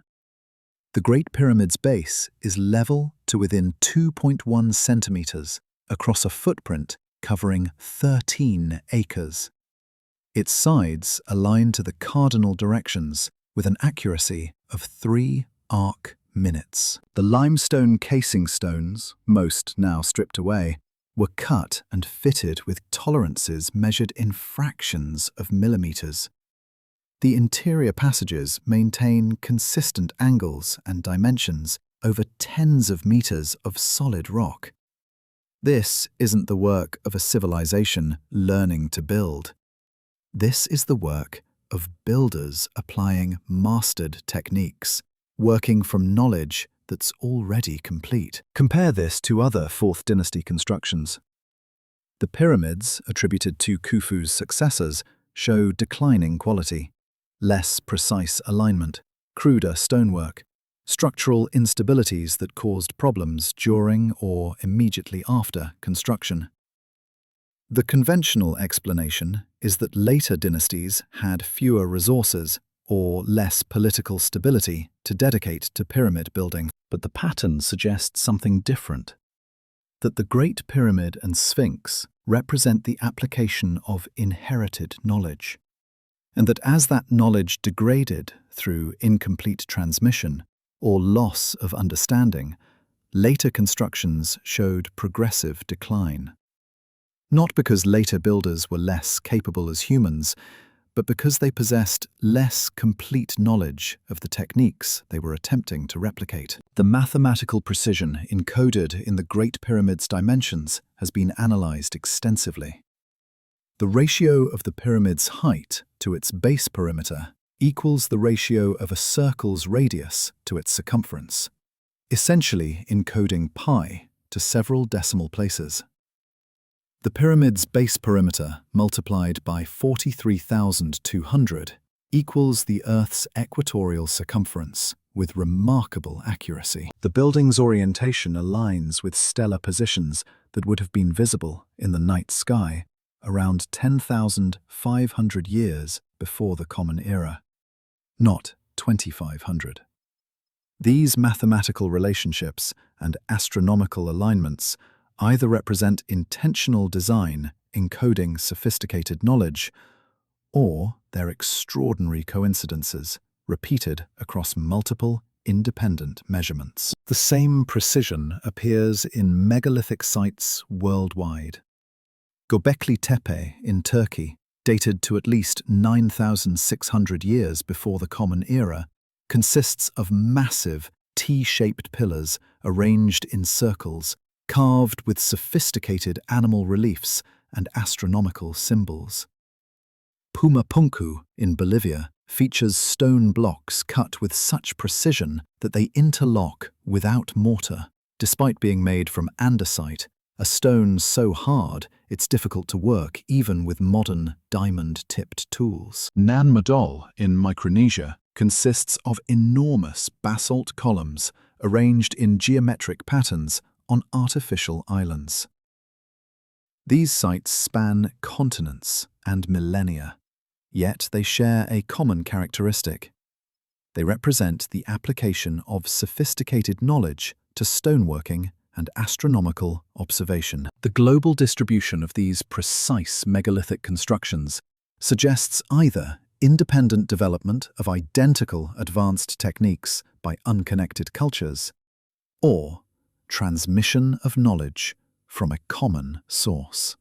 The Great Pyramid's base is level to within 2.1 centimeters across a footprint covering 13 acres. Its sides align to the cardinal directions with an accuracy of 3 arc minutes. The limestone casing stones, most now stripped away, were cut and fitted with tolerances measured in fractions of millimeters. The interior passages maintain consistent angles and dimensions over tens of meters of solid rock. This isn't the work of a civilization learning to build. This is the work of builders applying mastered techniques, working from knowledge that's already complete. Compare this to other 4th dynasty constructions. The pyramids, attributed to Khufu's successors, show declining quality, less precise alignment, cruder stonework, structural instabilities that caused problems during or immediately after construction. The conventional explanation is that later dynasties had fewer resources or less political stability to dedicate to pyramid building. But the pattern suggests something different, that the Great Pyramid and Sphinx represent the application of inherited knowledge, and that as that knowledge degraded through incomplete transmission or loss of understanding, later constructions showed progressive decline. Not because later builders were less capable as humans, but because they possessed less complete knowledge of the techniques they were attempting to replicate. The mathematical precision encoded in the Great Pyramid's dimensions has been analyzed extensively. The ratio of the pyramid's height to its base perimeter equals the ratio of a circle's radius to its circumference, essentially encoding pi to several decimal places. The pyramid's base perimeter multiplied by 43,200 equals the Earth's equatorial circumference with remarkable accuracy. The building's orientation aligns with stellar positions that would have been visible in the night sky around 10,500 years before the Common Era, not 2,500. These mathematical relationships and astronomical alignments either represent intentional design encoding sophisticated knowledge, or they're extraordinary coincidences repeated across multiple independent measurements. The same precision appears in megalithic sites worldwide. Göbekli Tepe in Turkey, dated to at least 9,600 years before the Common Era, consists of massive T-shaped pillars arranged in circles, carved with sophisticated animal reliefs and astronomical symbols. Pumapunku in Bolivia features stone blocks cut with such precision that they interlock without mortar, despite being made from andesite, a stone so hard it's difficult to work even with modern diamond-tipped tools. Nan Madol in Micronesia consists of enormous basalt columns arranged in geometric patterns on artificial islands. These sites span continents and millennia, yet they share a common characteristic. They represent the application of sophisticated knowledge to stoneworking and astronomical observation. The global distribution of these precise megalithic constructions suggests either independent development of identical advanced techniques by unconnected cultures, or transmission of knowledge from a common source.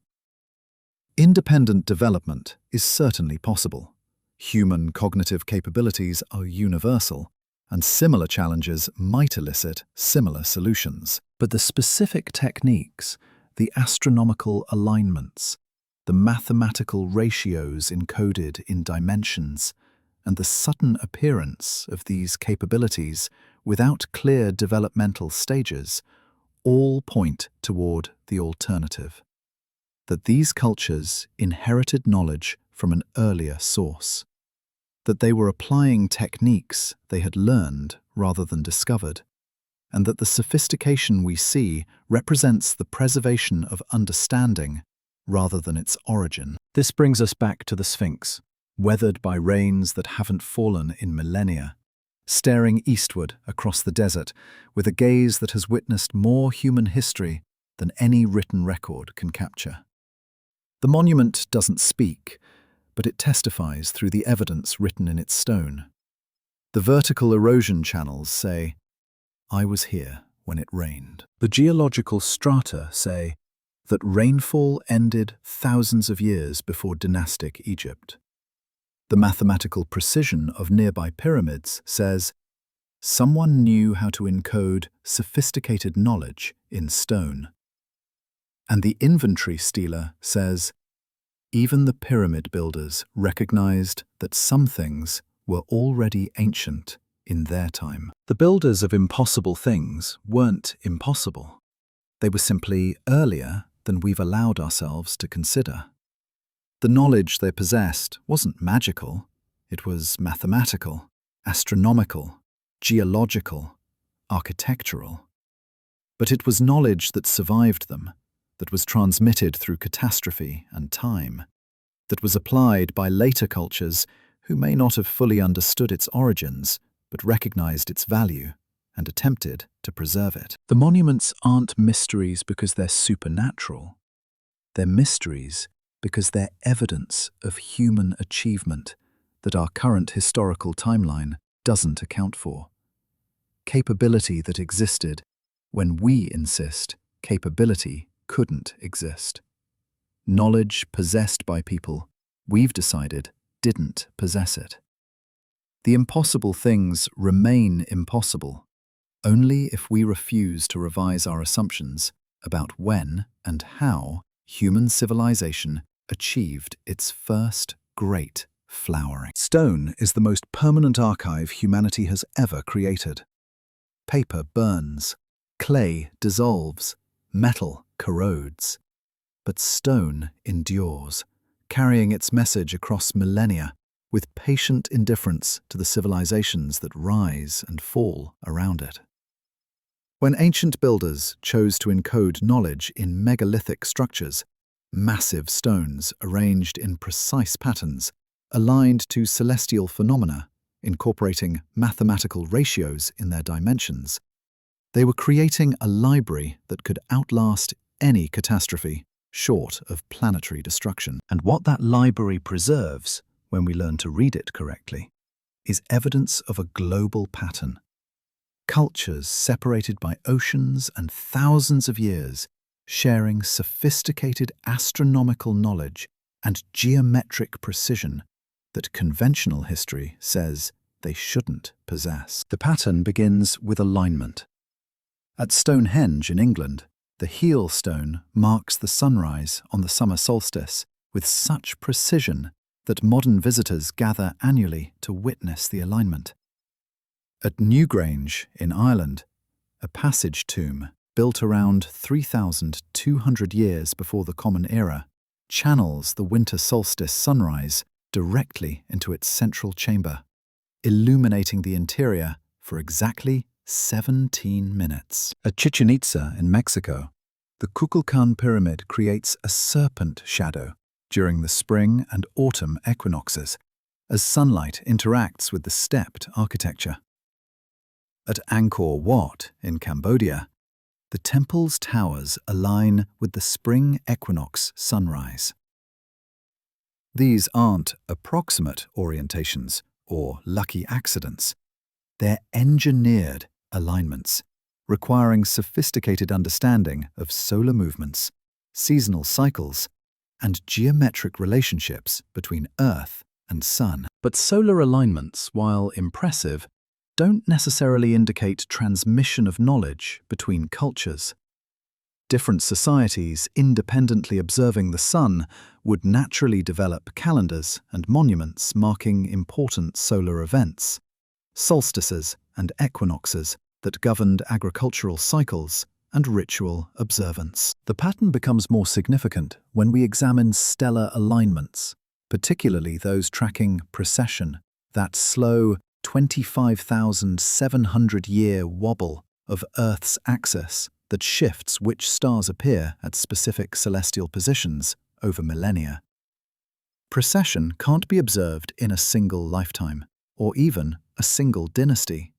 Independent development is certainly possible. Human cognitive capabilities are universal, and similar challenges might elicit similar solutions. But the specific techniques, the astronomical alignments, the mathematical ratios encoded in dimensions, and the sudden appearance of these capabilities without clear developmental stages all point toward the alternative, that these cultures inherited knowledge from an earlier source, that they were applying techniques they had learned rather than discovered, and that the sophistication we see represents the preservation of understanding rather than its origin. This brings us back to the Sphinx, weathered by rains that haven't fallen in millennia, staring eastward across the desert with a gaze that has witnessed more human history than any written record can capture. The monument doesn't speak, but it testifies through the evidence written in its stone. The vertical erosion channels say, "I was here when it rained." The geological strata say that rainfall ended thousands of years before dynastic Egypt. The mathematical precision of nearby pyramids says someone knew how to encode sophisticated knowledge in stone. And the inventory stela says even the pyramid builders recognized that some things were already ancient in their time. The builders of impossible things weren't impossible. They were simply earlier than we've allowed ourselves to consider. The knowledge they possessed wasn't magical. It was mathematical, astronomical, geological, architectural. But it was knowledge that survived them, that was transmitted through catastrophe and time, that was applied by later cultures who may not have fully understood its origins, but recognized its value and attempted to preserve it. The monuments aren't mysteries because they're supernatural. They're mysteries because they're evidence of human achievement that our current historical timeline doesn't account for. Capability that existed when we insist capability couldn't exist. Knowledge possessed by people we've decided didn't possess it. The impossible things remain impossible only if we refuse to revise our assumptions about when and how human civilization achieved its first great flowering. Stone is the most permanent archive humanity has ever created. Paper burns, clay dissolves, metal corrodes. But stone endures, carrying its message across millennia with patient indifference to the civilizations that rise and fall around it. When ancient builders chose to encode knowledge in megalithic structures, massive stones arranged in precise patterns, aligned to celestial phenomena, incorporating mathematical ratios in their dimensions, they were creating a library that could outlast any catastrophe short of planetary destruction. And what that library preserves, when we learn to read it correctly, is evidence of a global pattern. Cultures separated by oceans and thousands of years, sharing sophisticated astronomical knowledge and geometric precision that conventional history says they shouldn't possess. The pattern begins with alignment. At Stonehenge in England, the heel stone marks the sunrise on the summer solstice with such precision that modern visitors gather annually to witness the alignment. At Newgrange in Ireland, a passage tomb built around 3,200 years before the Common Era channels the winter solstice sunrise directly into its central chamber, illuminating the interior for exactly 17 minutes. At Chichen Itza in Mexico, the Kukulkan Pyramid creates a serpent shadow during the spring and autumn equinoxes as sunlight interacts with the stepped architecture. At Angkor Wat in Cambodia, the temple's towers align with the spring equinox sunrise. These aren't approximate orientations or lucky accidents. They're engineered alignments, requiring sophisticated understanding of solar movements, seasonal cycles, and geometric relationships between Earth and Sun. But solar alignments, while impressive, don't necessarily indicate transmission of knowledge between cultures. Different societies independently observing the sun would naturally develop calendars and monuments marking important solar events, solstices and equinoxes that governed agricultural cycles and ritual observance. The pattern becomes more significant when we examine stellar alignments, particularly those tracking precession, that slow 25,700-year wobble of Earth's axis that shifts which stars appear at specific celestial positions over millennia. Precession can't be observed in a single lifetime, or even a single dynasty.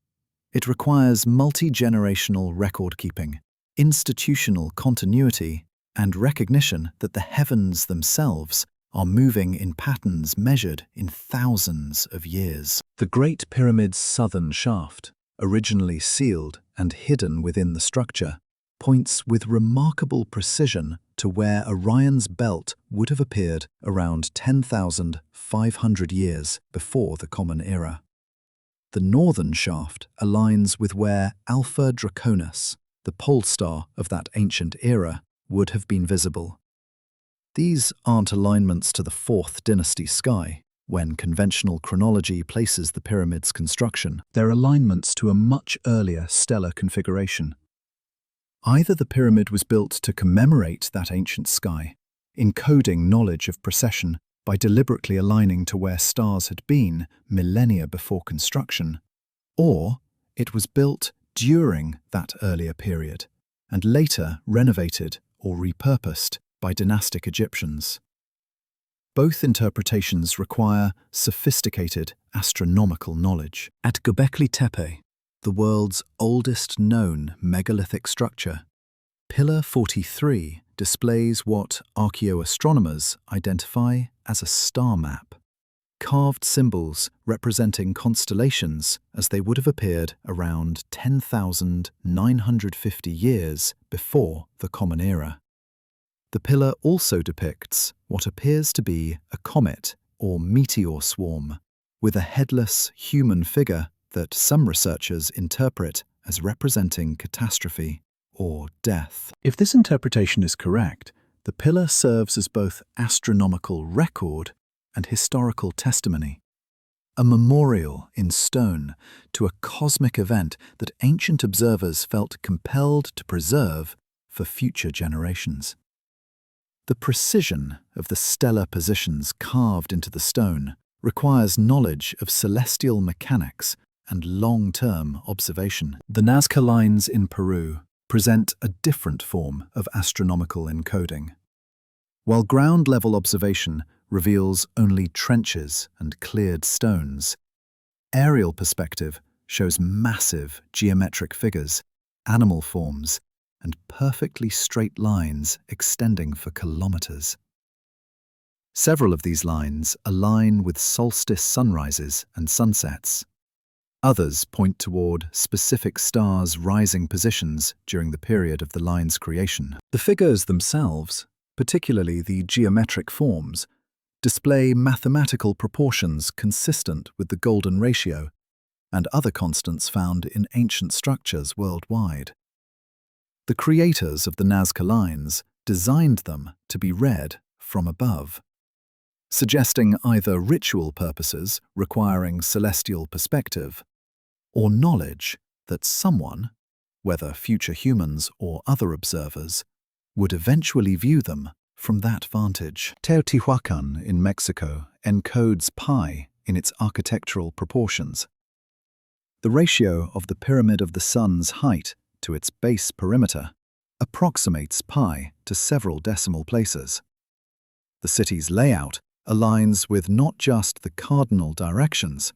It requires multi-generational record-keeping, institutional continuity, and recognition that the heavens themselves are moving in patterns measured in thousands of years. The Great Pyramid's southern shaft, originally sealed and hidden within the structure, points with remarkable precision to where Orion's belt would have appeared around 10,500 years before the Common Era. The northern shaft aligns with where Alpha Draconis, the pole star of that ancient era, would have been visible. These aren't alignments to the Fourth Dynasty sky. when conventional chronology places the pyramid's construction, their alignments to a much earlier stellar configuration. Either the pyramid was built to commemorate that ancient sky, encoding knowledge of precession by deliberately aligning to where stars had been millennia before construction, or it was built during that earlier period and later renovated or repurposed by dynastic Egyptians. Both interpretations require sophisticated astronomical knowledge. At Göbekli Tepe, the world's oldest known megalithic structure, Pillar 43 displays what archaeoastronomers identify as a star map, carved symbols representing constellations as they would have appeared around 10,950 years before the Common Era. The pillar also depicts what appears to be a comet or meteor swarm, with a headless human figure that some researchers interpret as representing catastrophe or death. If this interpretation is correct, the pillar serves as both astronomical record and historical testimony, a memorial in stone to a cosmic event that ancient observers felt compelled to preserve for future generations. The precision of the stellar positions carved into the stone requires knowledge of celestial mechanics and long-term observation. The Nazca lines in Peru present a different form of astronomical encoding. While ground-level observation reveals only trenches and cleared stones, aerial perspective shows massive geometric figures, animal forms, and perfectly straight lines extending for kilometers. Several of these lines align with solstice sunrises and sunsets. Others point toward specific stars' rising positions during the period of the line's creation. The figures themselves, particularly the geometric forms, display mathematical proportions consistent with the golden ratio and other constants found in ancient structures worldwide. The creators of the Nazca lines designed them to be read from above, suggesting either ritual purposes requiring celestial perspective, or knowledge that someone, whether future humans or other observers, would eventually view them from that vantage. Teotihuacan in Mexico encodes pi in its architectural proportions. The ratio of the Pyramid of the Sun's height to its base perimeter approximates pi to several decimal places. The city's layout aligns with not just the cardinal directions,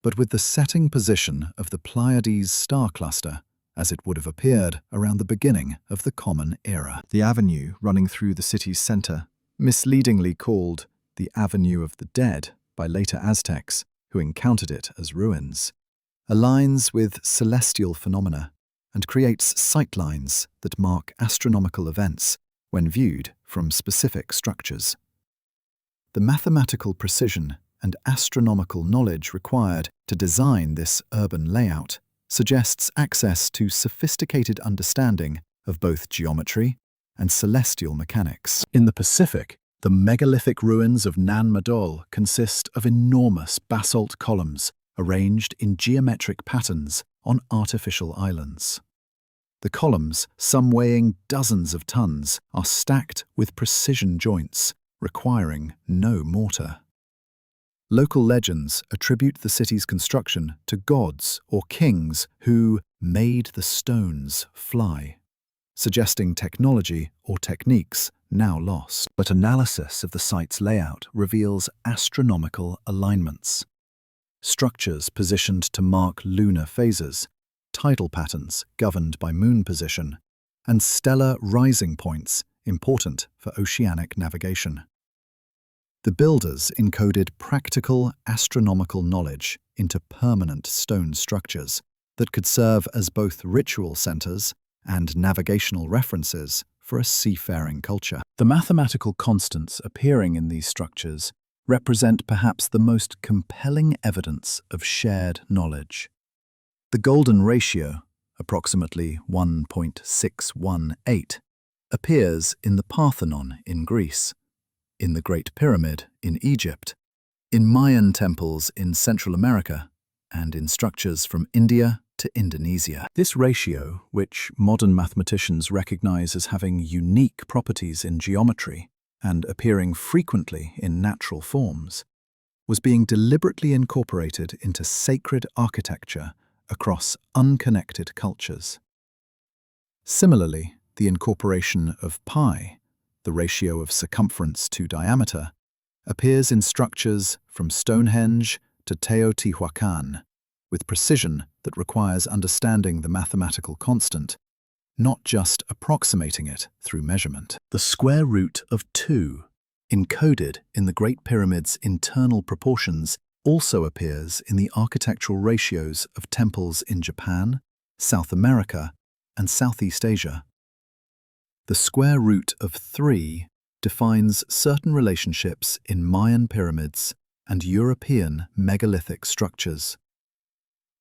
but with the setting position of the Pleiades star cluster as it would have appeared around the beginning of the Common Era. The avenue running through the city's center, misleadingly called the Avenue of the Dead by later Aztecs who encountered it as ruins, aligns with celestial phenomena and creates sightlines that mark astronomical events when viewed from specific structures. The mathematical precision and astronomical knowledge required to design this urban layout suggests access to sophisticated understanding of both geometry and celestial mechanics. In the Pacific, the megalithic ruins of Nan Madol consist of enormous basalt columns arranged in geometric patterns on artificial islands. The columns, some weighing dozens of tons, are stacked with precision joints, requiring no mortar. Local legends attribute the city's construction to gods or kings who made the stones fly, suggesting technology or techniques now lost. But analysis of the site's layout reveals astronomical alignments. Structures positioned to mark lunar phases, tidal patterns governed by moon position, and stellar rising points important for oceanic navigation. The builders encoded practical astronomical knowledge into permanent stone structures that could serve as both ritual centers and navigational references for a seafaring culture. The mathematical constants appearing in these structures represent perhaps the most compelling evidence of shared knowledge. The golden ratio, approximately 1.618, appears in the Parthenon in Greece, in the Great Pyramid in Egypt, in Mayan temples in Central America, and in structures from India to Indonesia. This ratio, which modern mathematicians recognize as having unique properties in geometry and appearing frequently in natural forms, was being deliberately incorporated into sacred architecture across unconnected cultures. Similarly, the incorporation of pi, the ratio of circumference to diameter, appears in structures from Stonehenge to Teotihuacan, with precision that requires understanding the mathematical constant, not just approximating it through measurement. The square root of 2, encoded in the Great Pyramid's internal proportions, also appears in the architectural ratios of temples in Japan, South America, and Southeast Asia. The square root of 3 defines certain relationships in Mayan pyramids and European megalithic structures.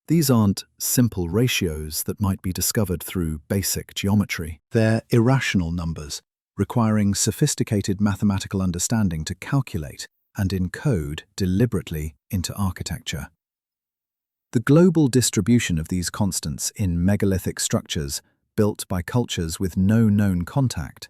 These aren't simple ratios that might be discovered through basic geometry. They're irrational numbers, requiring sophisticated mathematical understanding to calculate and encode deliberately into architecture. The global distribution of these constants in megalithic structures built by cultures with no known contact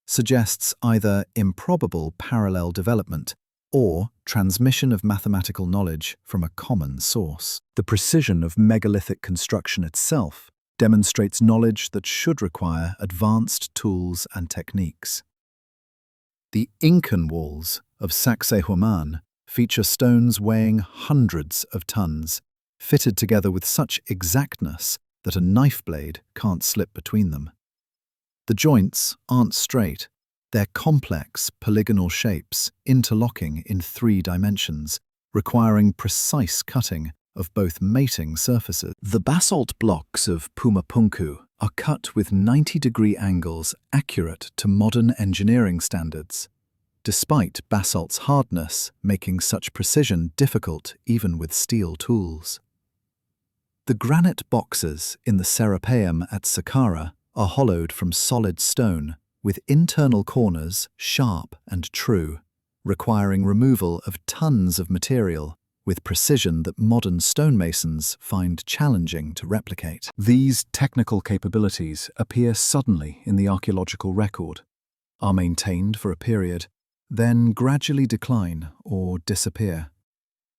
suggests either improbable parallel development or transmission of mathematical knowledge from a common source. The precision of megalithic construction itself demonstrates knowledge that should require advanced tools and techniques. The Incan walls of Sacsayhuaman feature stones weighing hundreds of tons, fitted together with such exactness that a knife blade can't slip between them. The joints aren't straight. They're complex polygonal shapes interlocking in 3 dimensions, requiring precise cutting of both mating surfaces. The basalt blocks of Pumapunku are cut with 90-degree angles accurate to modern engineering standards, despite basalt's hardness making such precision difficult even with steel tools. The granite boxes in the Serapeum at Saqqara are hollowed from solid stone, with internal corners sharp and true, requiring removal of tons of material with precision that modern stonemasons find challenging to replicate. These technical capabilities appear suddenly in the archaeological record, are maintained for a period, then gradually decline or disappear.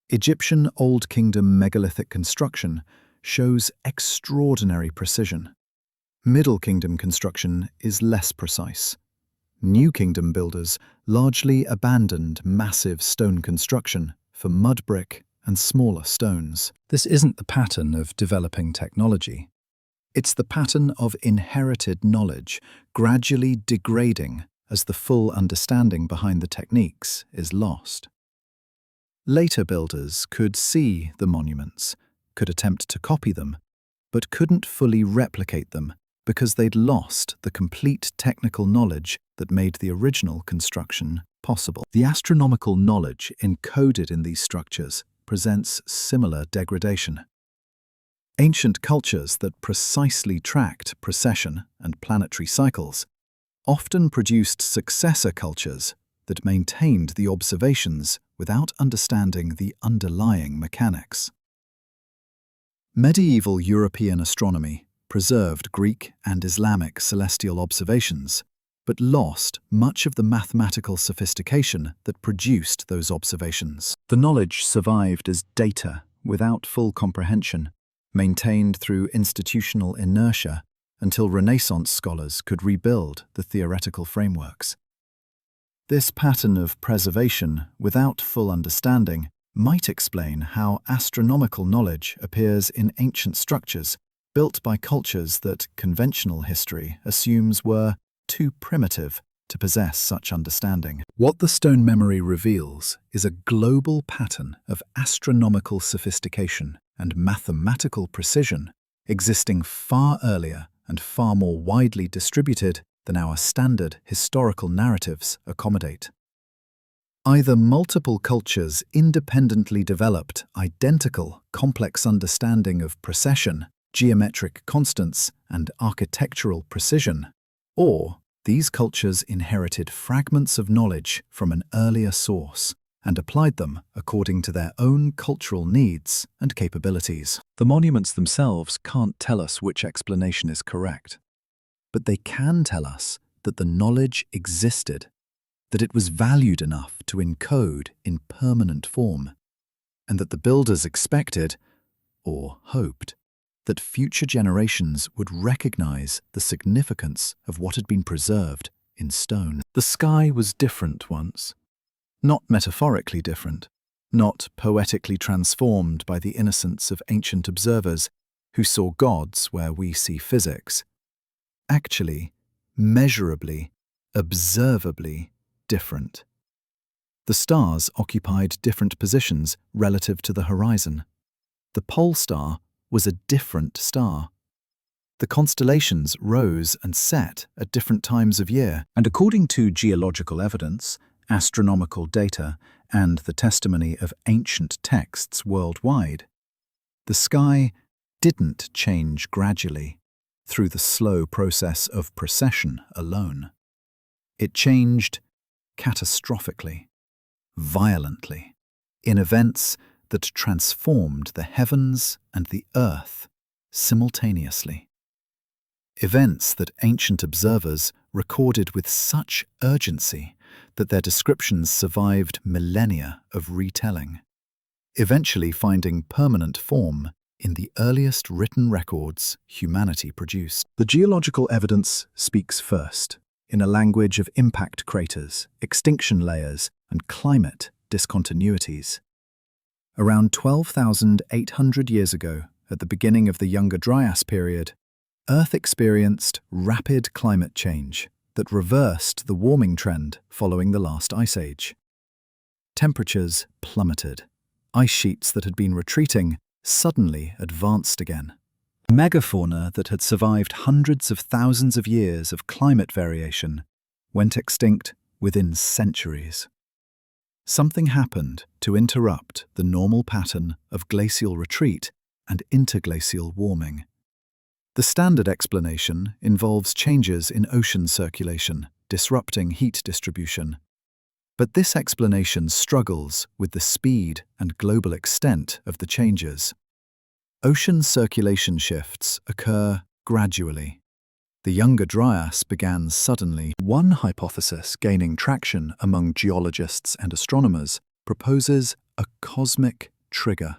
Egyptian Old Kingdom megalithic construction shows extraordinary precision. Middle Kingdom construction is less precise. New Kingdom builders largely abandoned massive stone construction for mud brick and smaller stones. This isn't the pattern of developing technology. It's the pattern of inherited knowledge gradually degrading as the full understanding behind the techniques is lost. Later builders could see the monuments, could attempt to copy them, but couldn't fully replicate them because they'd lost the complete technical knowledge that made the original construction possible. The astronomical knowledge encoded in these structures presents similar degradation. Ancient cultures that precisely tracked precession and planetary cycles often produced successor cultures that maintained the observations without understanding the underlying mechanics. Medieval European astronomy preserved Greek and Islamic celestial observations, but lost much of the mathematical sophistication that produced those observations. The knowledge survived as data without full comprehension, maintained through institutional inertia until Renaissance scholars could rebuild the theoretical frameworks. This pattern of preservation without full understanding might explain how astronomical knowledge appears in ancient structures built by cultures that conventional history assumes were too primitive to possess such understanding. What the stone memory reveals is a global pattern of astronomical sophistication and mathematical precision existing far earlier and far more widely distributed than our standard historical narratives accommodate. Either multiple cultures independently developed identical, complex understanding of precession, geometric constants, and architectural precision, or these cultures inherited fragments of knowledge from an earlier source, and applied them according to their own cultural needs and capabilities. The monuments themselves can't tell us which explanation is correct, but they can tell us that the knowledge existed, that it was valued enough to encode in permanent form, and that the builders expected, or hoped, that future generations would recognize the significance of what had been preserved in stone. The sky was different once. Not metaphorically different, not poetically transformed by the innocence of ancient observers who saw gods where we see physics. Actually, measurably, observably different. The stars occupied different positions relative to the horizon. The pole star was a different star. The constellations rose and set at different times of year, and according to geological evidence, astronomical data, and the testimony of ancient texts worldwide, the sky didn't change gradually through the slow process of precession alone. It changed catastrophically, violently, in events that transformed the heavens and the earth simultaneously. Events that ancient observers recorded with such urgency that their descriptions survived millennia of retelling, eventually finding permanent form in the earliest written records humanity produced. The geological evidence speaks first, in a language of impact craters, extinction layers, and climate discontinuities. Around 12,800 years ago, at the beginning of the Younger Dryas period, Earth experienced rapid climate change that reversed the warming trend following the last ice age. Temperatures plummeted. Ice sheets that had been retreating suddenly advanced again. Megafauna that had survived hundreds of thousands of years of climate variation went extinct within centuries. Something happened to interrupt the normal pattern of glacial retreat and interglacial warming. The standard explanation involves changes in ocean circulation, disrupting heat distribution. But this explanation struggles with the speed and global extent of the changes. Ocean circulation shifts occur gradually. The Younger Dryas began suddenly. One hypothesis gaining traction among geologists and astronomers proposes a cosmic trigger.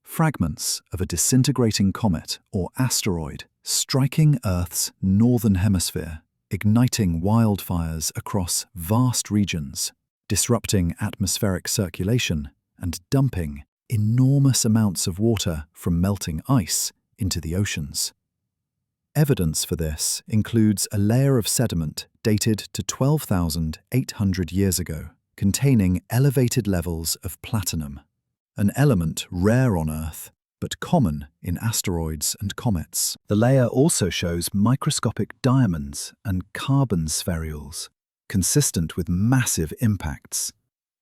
Fragments of a disintegrating comet or asteroid striking Earth's northern hemisphere, igniting wildfires across vast regions, disrupting atmospheric circulation and dumping enormous amounts of water from melting ice into the oceans. Evidence for this includes a layer of sediment dated to 12,800 years ago, containing elevated levels of platinum, an element rare on Earth but common in asteroids and comets. The layer also shows microscopic diamonds and carbon spherules, consistent with massive impacts,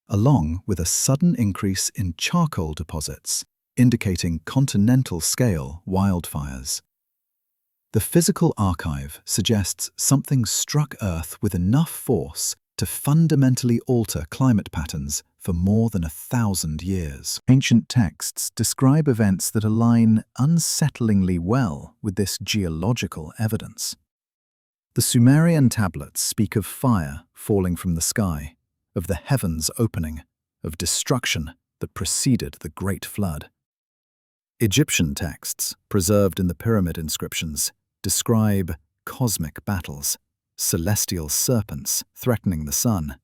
along with a sudden increase in charcoal deposits, indicating continental-scale wildfires. The physical archive suggests something struck Earth with enough force to fundamentally alter climate patterns for more than 1,000 years. Ancient texts describe events that align unsettlingly well with this geological evidence. The Sumerian tablets speak of fire falling from the sky, of the heavens opening, of destruction that preceded the Great Flood. Egyptian texts, preserved in the pyramid inscriptions, describe cosmic battles, celestial serpents threatening the sun,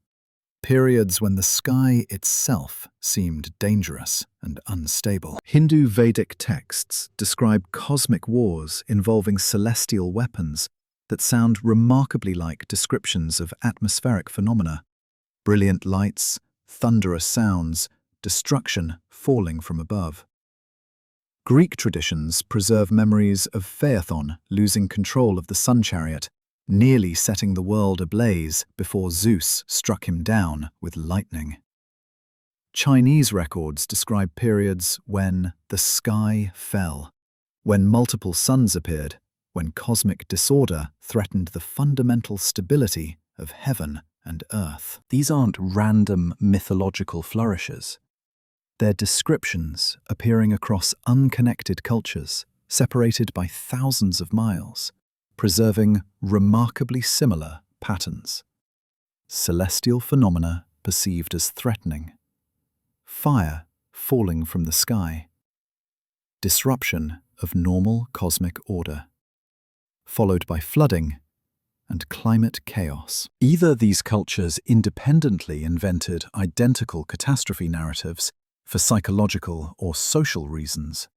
periods when the sky itself seemed dangerous and unstable. Hindu Vedic texts describe cosmic wars involving celestial weapons that sound remarkably like descriptions of atmospheric phenomena: brilliant lights, thunderous sounds, destruction falling from above. Greek traditions preserve memories of Phaethon losing control of the sun chariot, nearly setting the world ablaze before Zeus struck him down with lightning. Chinese records describe periods when the sky fell, when multiple suns appeared, when cosmic disorder threatened the fundamental stability of heaven and Earth. These aren't random mythological flourishes. They're descriptions appearing across unconnected cultures, separated by thousands of miles, preserving remarkably similar patterns. Celestial phenomena perceived as threatening. Fire falling from the sky. Disruption of normal cosmic order, followed by flooding and climate chaos. Either these cultures independently invented identical catastrophe narratives for psychological or social reasons,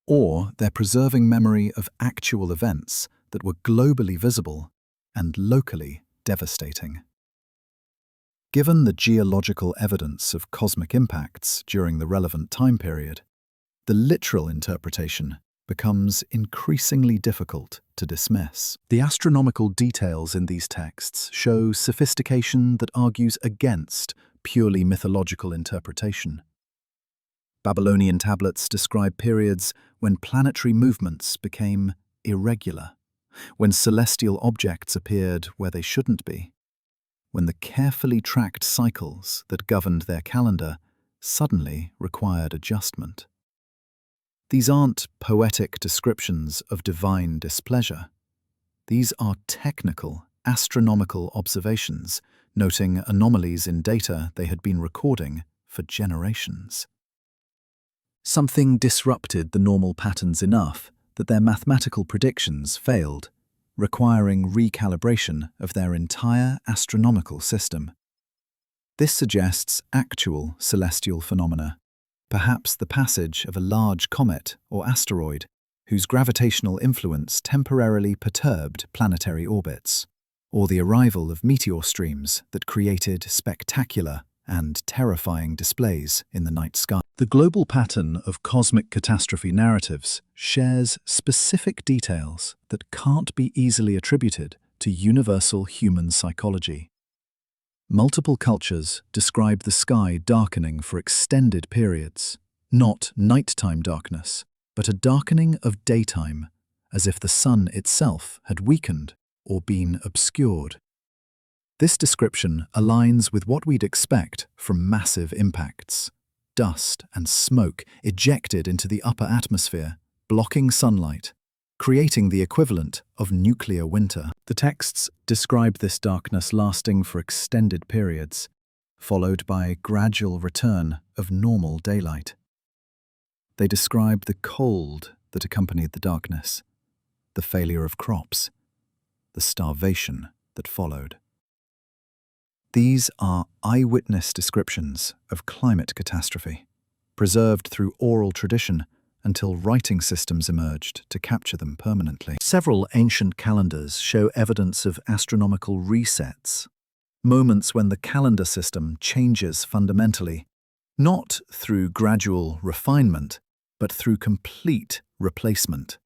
or they're preserving memory of actual events that were globally visible and locally devastating. Given the geological evidence of cosmic impacts during the relevant time period, the literal interpretation becomes increasingly difficult to dismiss. The astronomical details in these texts show sophistication that argues against purely mythological interpretation. Babylonian tablets describe periods when planetary movements became irregular, when celestial objects appeared where they shouldn't be, when the carefully tracked cycles that governed their calendar suddenly required adjustment. These aren't poetic descriptions of divine displeasure. These are technical, astronomical observations, noting anomalies in data they had been recording for generations. Something disrupted the normal patterns enough that their mathematical predictions failed, requiring recalibration of their entire astronomical system. This suggests actual celestial phenomena, perhaps the passage of a large comet or asteroid whose gravitational influence temporarily perturbed planetary orbits, or the arrival of meteor streams that created spectacular and terrifying displays in the night sky. The global pattern of cosmic catastrophe narratives shares specific details that can't be easily attributed to universal human psychology. Multiple cultures describe the sky darkening for extended periods, not nighttime darkness, but a darkening of daytime, as if the sun itself had weakened or been obscured. This description aligns with what we'd expect from massive impacts. Dust and smoke ejected into the upper atmosphere, blocking sunlight, creating the equivalent of nuclear winter. The texts describe this darkness lasting for extended periods, followed by gradual return of normal daylight. They describe the cold that accompanied the darkness, the failure of crops, the starvation that followed. These are eyewitness descriptions of climate catastrophe, preserved through oral tradition until writing systems emerged to capture them permanently. Several ancient calendars show evidence of astronomical resets, moments when the calendar system changes fundamentally, not through gradual refinement, but through complete replacement.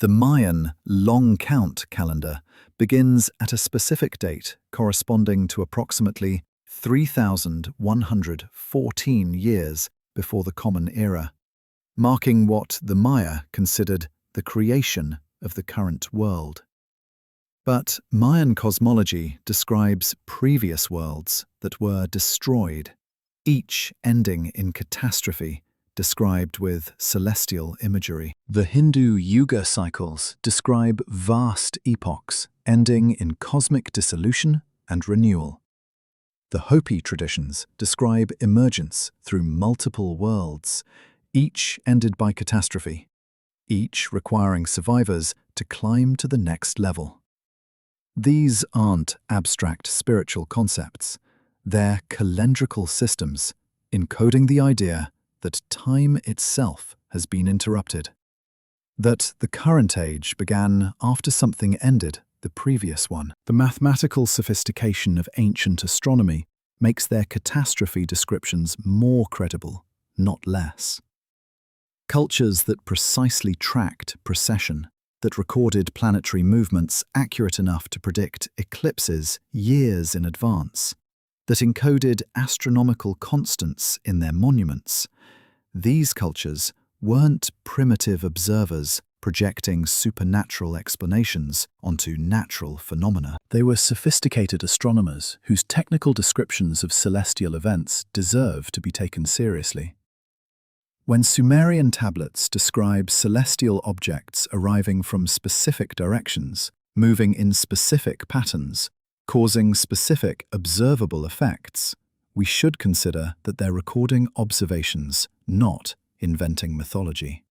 The Mayan long count calendar begins at a specific date corresponding to approximately 3,114 years before the Common Era, marking what the Maya considered the creation of the current world. But Mayan cosmology describes previous worlds that were destroyed, each ending in catastrophe, described with celestial imagery. The Hindu Yuga cycles describe vast epochs ending in cosmic dissolution and renewal. The Hopi traditions describe emergence through multiple worlds, each ended by catastrophe, each requiring survivors to climb to the next level. These aren't abstract spiritual concepts, they're calendrical systems, encoding the idea that time itself has been interrupted, that the current age began after something ended the previous one. The mathematical sophistication of ancient astronomy makes their catastrophe descriptions more credible, not less. Cultures that precisely tracked precession, that recorded planetary movements accurate enough to predict eclipses years in advance, that encoded astronomical constants in their monuments. These cultures weren't primitive observers projecting supernatural explanations onto natural phenomena. They were sophisticated astronomers whose technical descriptions of celestial events deserve to be taken seriously. When Sumerian tablets describe celestial objects arriving from specific directions, moving in specific patterns, causing specific observable effects, we should consider that they're recording observations, not inventing mythology.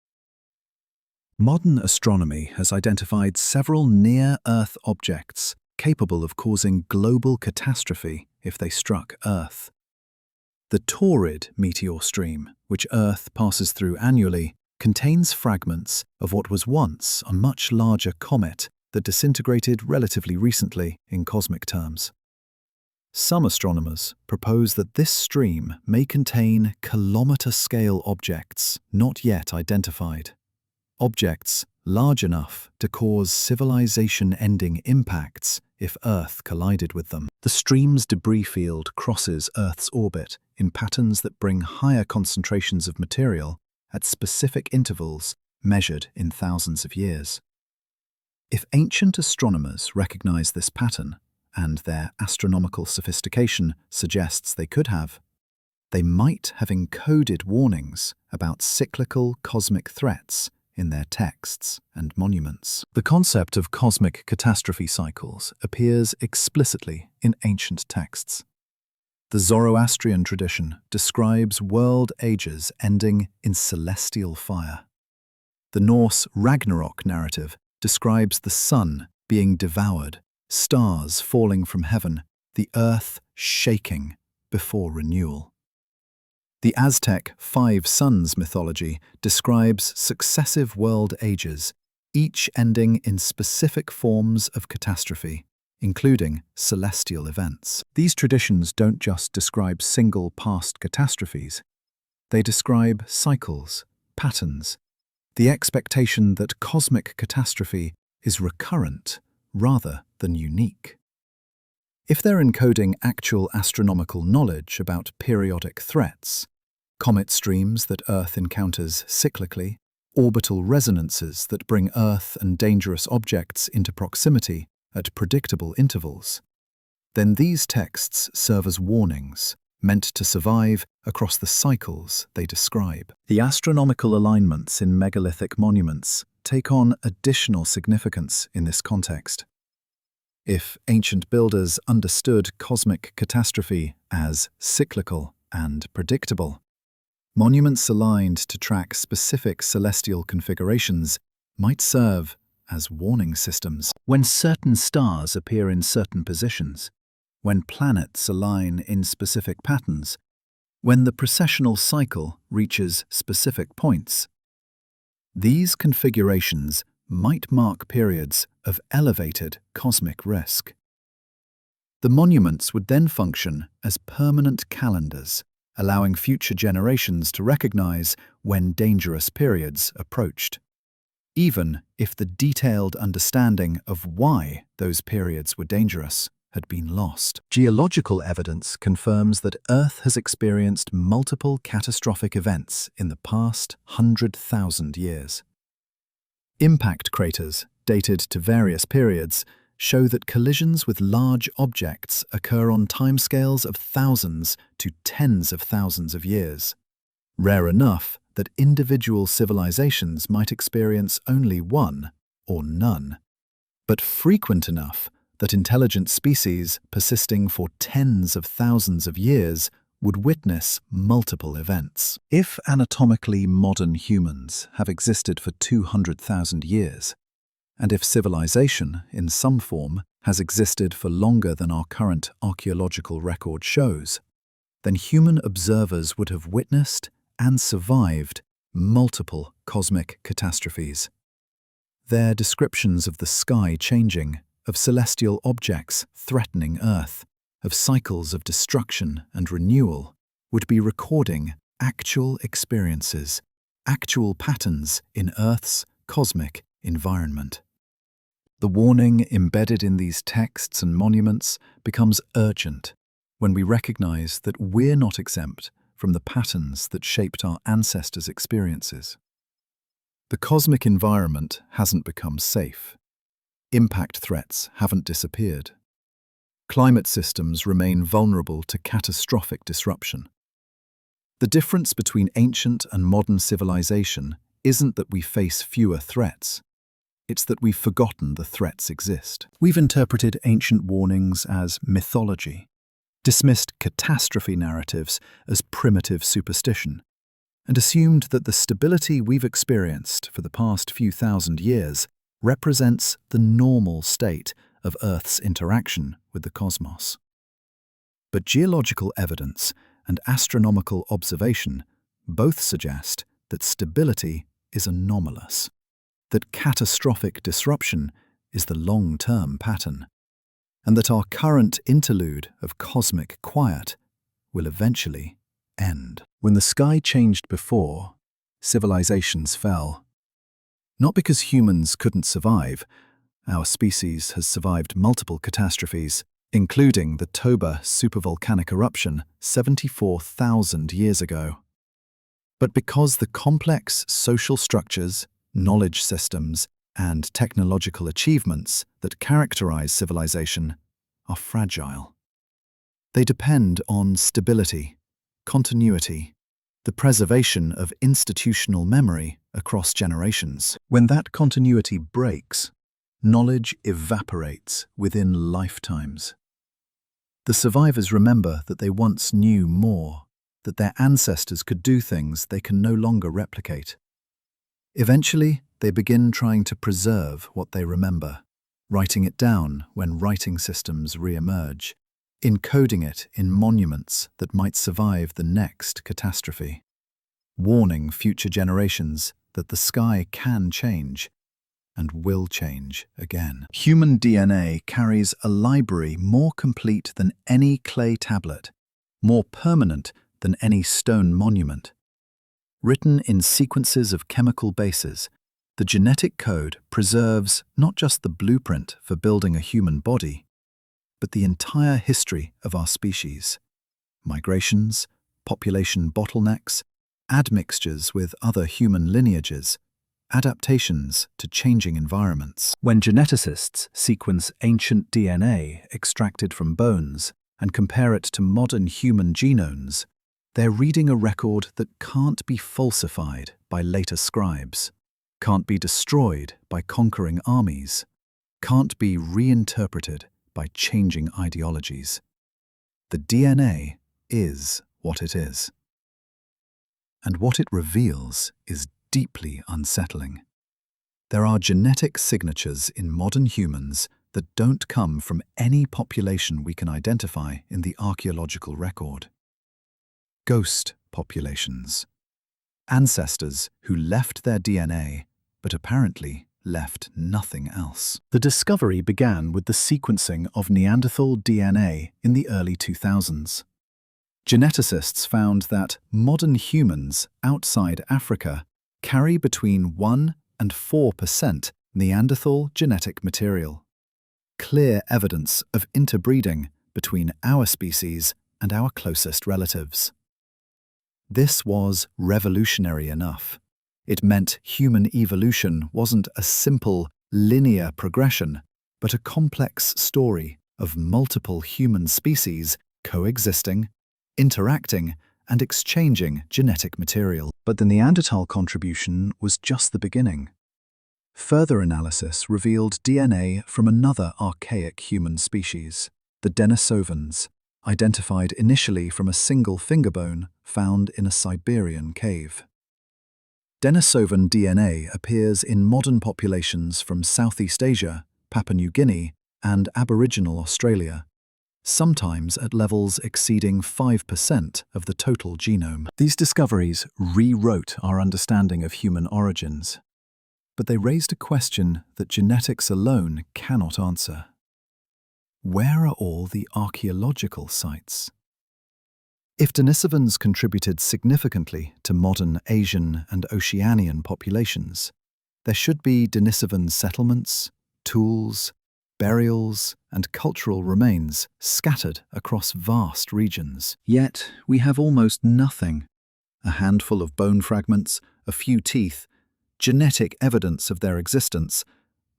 Modern astronomy has identified several near-Earth objects capable of causing global catastrophe if they struck Earth. The Taurid meteor stream, which Earth passes through annually, contains fragments of what was once a much larger comet that disintegrated relatively recently in cosmic terms. Some astronomers propose that this stream may contain kilometer-scale objects not yet identified. Objects large enough to cause civilization-ending impacts if Earth collided with them. The stream's debris field crosses Earth's orbit in patterns that bring higher concentrations of material at specific intervals measured in thousands of years. If ancient astronomers recognize this pattern, and their astronomical sophistication suggests they could have, they might have encoded warnings about cyclical cosmic threats in their texts and monuments. The concept of cosmic catastrophe cycles appears explicitly in ancient texts. The Zoroastrian tradition describes world ages ending in celestial fire. The Norse Ragnarok narrative describes the sun being devoured, stars falling from heaven, the earth shaking before renewal. The Aztec Five Suns mythology describes successive world ages, each ending in specific forms of catastrophe, including celestial events. These traditions don't just describe single past catastrophes. They describe cycles, patterns, the expectation that cosmic catastrophe is recurrent rather than unique. If they're encoding actual astronomical knowledge about periodic threats, comet streams that Earth encounters cyclically, orbital resonances that bring Earth and dangerous objects into proximity at predictable intervals, then these texts serve as warnings, meant to survive across the cycles they describe. The astronomical alignments in megalithic monuments take on additional significance in this context. If ancient builders understood cosmic catastrophe as cyclical and predictable, monuments aligned to track specific celestial configurations might serve as warning systems. When certain stars appear in certain positions, when planets align in specific patterns, when the precessional cycle reaches specific points, these configurations might mark periods of elevated cosmic risk. The monuments would then function as permanent calendars, allowing future generations to recognize when dangerous periods approached, even if the detailed understanding of why those periods were dangerous had been lost. Geological evidence confirms that Earth has experienced multiple catastrophic events in the past 100,000 years. Impact craters, dated to various periods, show that collisions with large objects occur on timescales of thousands to tens of thousands of years, rare enough that individual civilizations might experience only one or none, but frequent enough that intelligent species persisting for tens of thousands of years would witness multiple events. If anatomically modern humans have existed for 200,000 years, and if civilization, in some form, has existed for longer than our current archaeological record shows, then human observers would have witnessed and survived multiple cosmic catastrophes. Their descriptions of the sky changing, of celestial objects threatening Earth, of cycles of destruction and renewal, would be recording actual experiences, actual patterns in Earth's cosmic environment. The warning embedded in these texts and monuments becomes urgent when we recognize that we're not exempt from the patterns that shaped our ancestors' experiences. The cosmic environment hasn't become safe. Impact threats haven't disappeared. Climate systems remain vulnerable to catastrophic disruption. The difference between ancient and modern civilization isn't that we face fewer threats. It's that we've forgotten the threats exist. We've interpreted ancient warnings as mythology, dismissed catastrophe narratives as primitive superstition, and assumed that the stability we've experienced for the past few thousand years represents the normal state of Earth's interaction with the cosmos. But geological evidence and astronomical observation both suggest that stability is anomalous, that catastrophic disruption is the long-term pattern, and that our current interlude of cosmic quiet will eventually end. When the sky changed before, civilizations fell. Not because humans couldn't survive. Our species has survived multiple catastrophes, including the Toba supervolcanic eruption 74,000 years ago. But because the complex social structures, knowledge systems, and technological achievements that characterize civilization are fragile. They depend on stability, continuity, the preservation of institutional memory across generations. When that continuity breaks, knowledge evaporates within lifetimes. The survivors remember that they once knew more, that their ancestors could do things they can no longer replicate. Eventually, they begin trying to preserve what they remember, writing it down when writing systems re-emerge, encoding it in monuments that might survive the next catastrophe, warning future generations that the sky can change and will change again. Human DNA carries a library more complete than any clay tablet, more permanent than any stone monument. Written in sequences of chemical bases, the genetic code preserves not just the blueprint for building a human body, but the entire history of our species. Migrations, population bottlenecks, admixtures with other human lineages, adaptations to changing environments. When geneticists sequence ancient DNA extracted from bones and compare it to modern human genomes, they're reading a record that can't be falsified by later scribes, can't be destroyed by conquering armies, can't be reinterpreted by changing ideologies. The DNA is what it is. And what it reveals is deeply unsettling. There are genetic signatures in modern humans that don't come from any population we can identify in the archaeological record. Ghost populations. Ancestors who left their DNA, but apparently left nothing else. The discovery began with the sequencing of Neanderthal DNA in the early 2000s. Geneticists found that modern humans outside Africa carry between 1 and 4% Neanderthal genetic material. Clear evidence of interbreeding between our species and our closest relatives. This was revolutionary enough. It meant human evolution wasn't a simple, linear progression, but a complex story of multiple human species coexisting, interacting, and exchanging genetic material. But the Neanderthal contribution was just the beginning. Further analysis revealed DNA from another archaic human species, the Denisovans, identified initially from a single finger bone found in a Siberian cave. Denisovan DNA appears in modern populations from Southeast Asia, Papua New Guinea, and Aboriginal Australia, sometimes at levels exceeding 5% of the total genome. These discoveries rewrote our understanding of human origins, but they raised a question that genetics alone cannot answer. Where are all the archaeological sites? If Denisovans contributed significantly to modern Asian and Oceanian populations, there should be Denisovan settlements, tools, burials, and cultural remains scattered across vast regions. Yet we have almost nothing. A handful of bone fragments, a few teeth, genetic evidence of their existence,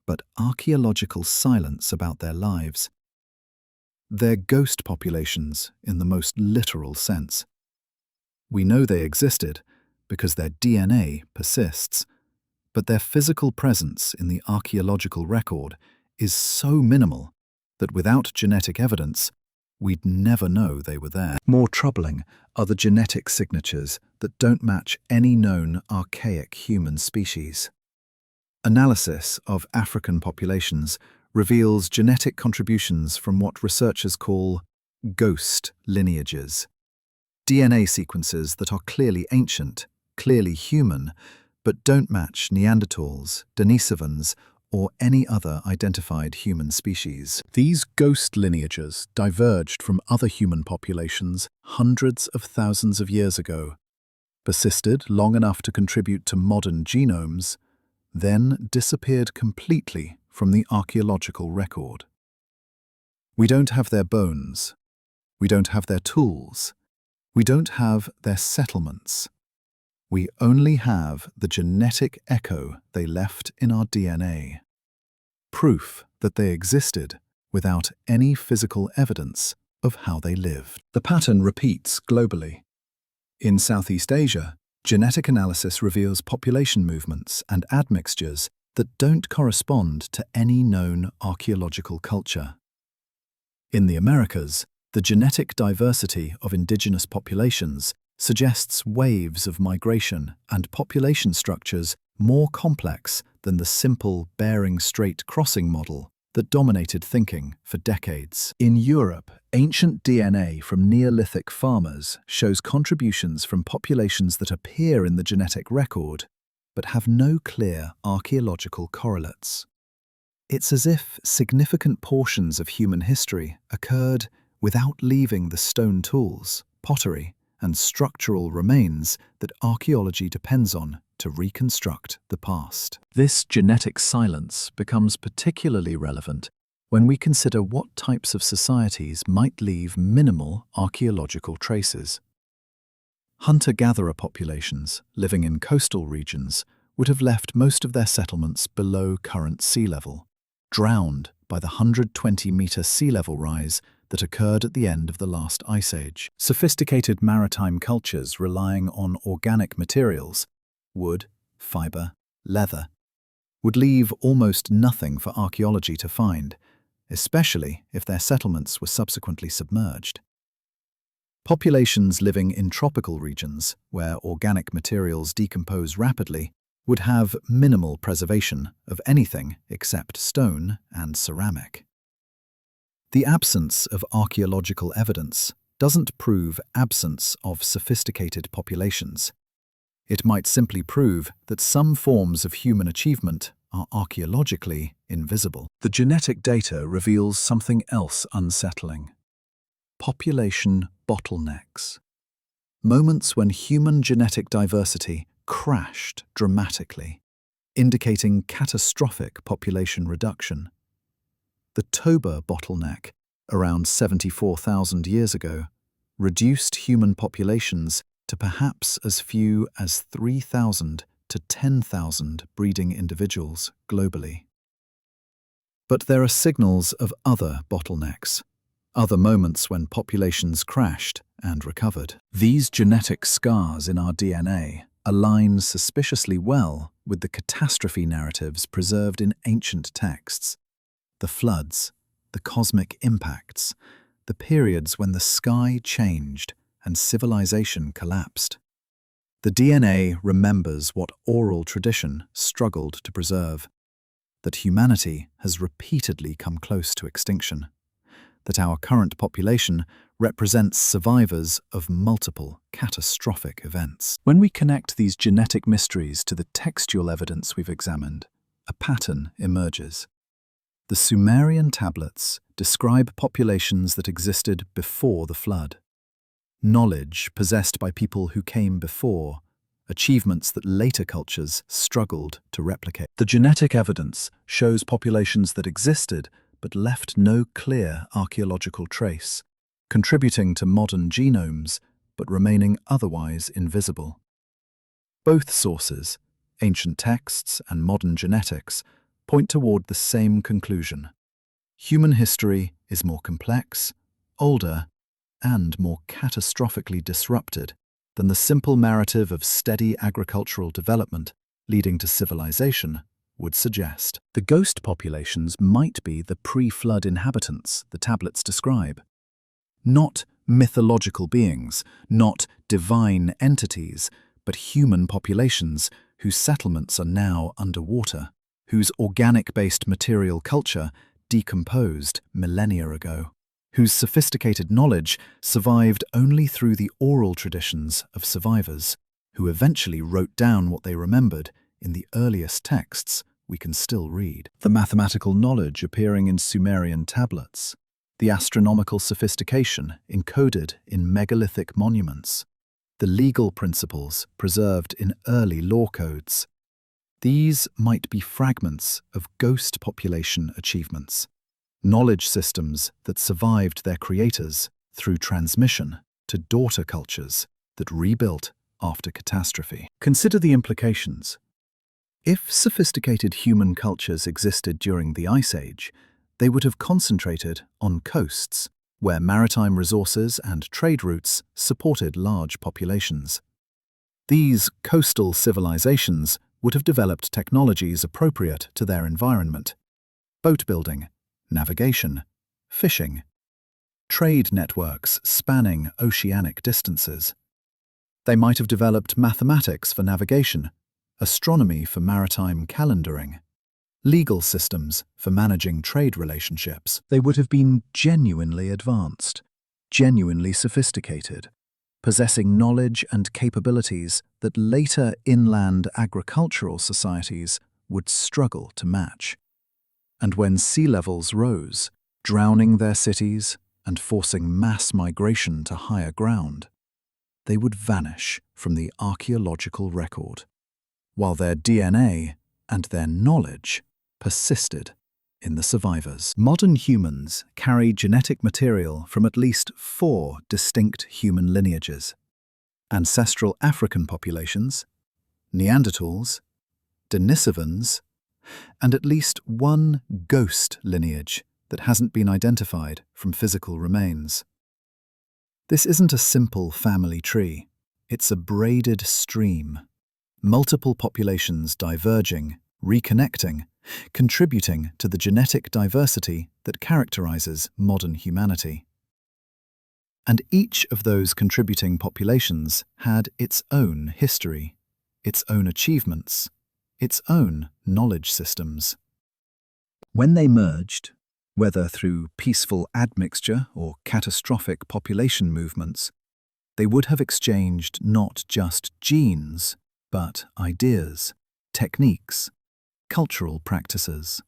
but archaeological silence about their lives. They're ghost populations in the most literal sense. We know they existed because their DNA persists, but their physical presence in the archaeological record is so minimal that without genetic evidence, we'd never know they were there. More troubling are the genetic signatures that don't match any known archaic human species. Analysis of African populations reveals genetic contributions from what researchers call ghost lineages. DNA sequences that are clearly ancient, clearly human, but don't match Neanderthals, Denisovans, or any other identified human species. These ghost lineages diverged from other human populations hundreds of thousands of years ago, persisted long enough to contribute to modern genomes, then disappeared completely from the archaeological record. We don't have their bones. We don't have their tools. We don't have their settlements. We only have the genetic echo they left in our DNA. Proof that they existed without any physical evidence of how they lived. The pattern repeats globally. In Southeast Asia, genetic analysis reveals population movements and admixtures that don't correspond to any known archaeological culture. In the Americas, the genetic diversity of indigenous populations suggests waves of migration and population structures more complex than the simple Bering Strait crossing model that dominated thinking for decades. In Europe, ancient DNA from Neolithic farmers shows contributions from populations that appear in the genetic record but have no clear archaeological correlates. It's as if significant portions of human history occurred without leaving the stone tools, pottery, and structural remains that archaeology depends on to reconstruct the past. This genetic silence becomes particularly relevant when we consider what types of societies might leave minimal archaeological traces. Hunter-gatherer populations living in coastal regions would have left most of their settlements below current sea level, drowned by the 120-meter sea level rise that occurred at the end of the last ice age. Sophisticated maritime cultures relying on organic materials, wood, fiber, leather, would leave almost nothing for archaeology to find, especially if their settlements were subsequently submerged. Populations living in tropical regions, where organic materials decompose rapidly, would have minimal preservation of anything except stone and ceramic. The absence of archaeological evidence doesn't prove absence of sophisticated populations. It might simply prove that some forms of human achievement are archaeologically invisible. The genetic data reveals something else unsettling: population bottlenecks. Moments when human genetic diversity crashed dramatically, indicating catastrophic population reduction. The Toba bottleneck, around 74,000 years ago, reduced human populations to perhaps as few as 3,000 to 10,000 breeding individuals globally. But there are signals of other bottlenecks, other moments when populations crashed and recovered. These genetic scars in our DNA align suspiciously well with the catastrophe narratives preserved in ancient texts. The floods, the cosmic impacts, the periods when the sky changed and civilization collapsed. The DNA remembers what oral tradition struggled to preserve, that humanity has repeatedly come close to extinction, that our current population represents survivors of multiple catastrophic events. When we connect these genetic mysteries to the textual evidence we've examined, a pattern emerges. The Sumerian tablets describe populations that existed before the flood. Knowledge possessed by people who came before, achievements that later cultures struggled to replicate. The genetic evidence shows populations that existed but left no clear archaeological trace, contributing to modern genomes but remaining otherwise invisible. Both sources, ancient texts, and modern genetics point toward the same conclusion. Human history is more complex, older, and more catastrophically disrupted than the simple narrative of steady agricultural development leading to civilization would suggest. The ghost populations might be the pre-flood inhabitants the tablets describe. Not mythological beings, not divine entities, but human populations whose settlements are now underwater, whose organic-based material culture decomposed millennia ago, whose sophisticated knowledge survived only through the oral traditions of survivors, who eventually wrote down what they remembered in the earliest texts we can still read. The mathematical knowledge appearing in Sumerian tablets, the astronomical sophistication encoded in megalithic monuments, the legal principles preserved in early law codes. These might be fragments of ghost population achievements, knowledge systems that survived their creators through transmission to daughter cultures that rebuilt after catastrophe. Consider the implications. If sophisticated human cultures existed during the Ice Age, they would have concentrated on coasts, where maritime resources and trade routes supported large populations. These coastal civilizations would have developed technologies appropriate to their environment: boat building, navigation, fishing, trade networks spanning oceanic distances. They might have developed mathematics for navigation, astronomy for maritime calendaring, legal systems for managing trade relationships. They would have been genuinely advanced, genuinely sophisticated, possessing knowledge and capabilities that later inland agricultural societies would struggle to match. And when sea levels rose, drowning their cities and forcing mass migration to higher ground, they would vanish from the archaeological record, while their DNA and their knowledge persisted in the survivors. Modern humans carry genetic material from at least 4 distinct human lineages: ancestral African populations, Neanderthals, Denisovans, and at least one ghost lineage that hasn't been identified from physical remains. This isn't a simple family tree, it's a braided stream, multiple populations diverging, reconnecting, contributing to the genetic diversity that characterizes modern humanity. And each of those contributing populations had its own history, its own achievements, its own knowledge systems. When they merged, whether through peaceful admixture or catastrophic population movements, they would have exchanged not just genes, but ideas, techniques, cultural practices.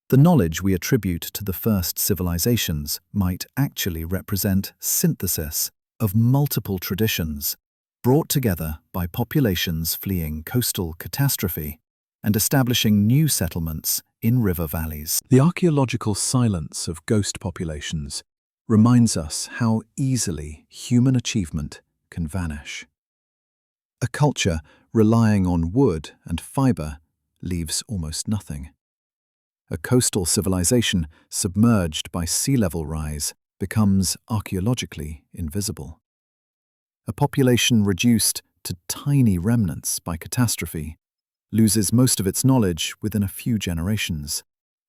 The knowledge we attribute to the first civilizations might actually represent synthesis of multiple traditions brought together by populations fleeing coastal catastrophe and establishing new settlements in river valleys. The archaeological silence of ghost populations reminds us how easily human achievement can vanish. A culture relying on wood and fiber leaves almost nothing. A coastal civilization submerged by sea level rise becomes archaeologically invisible. A population reduced to tiny remnants by catastrophe loses most of its knowledge within a few generations,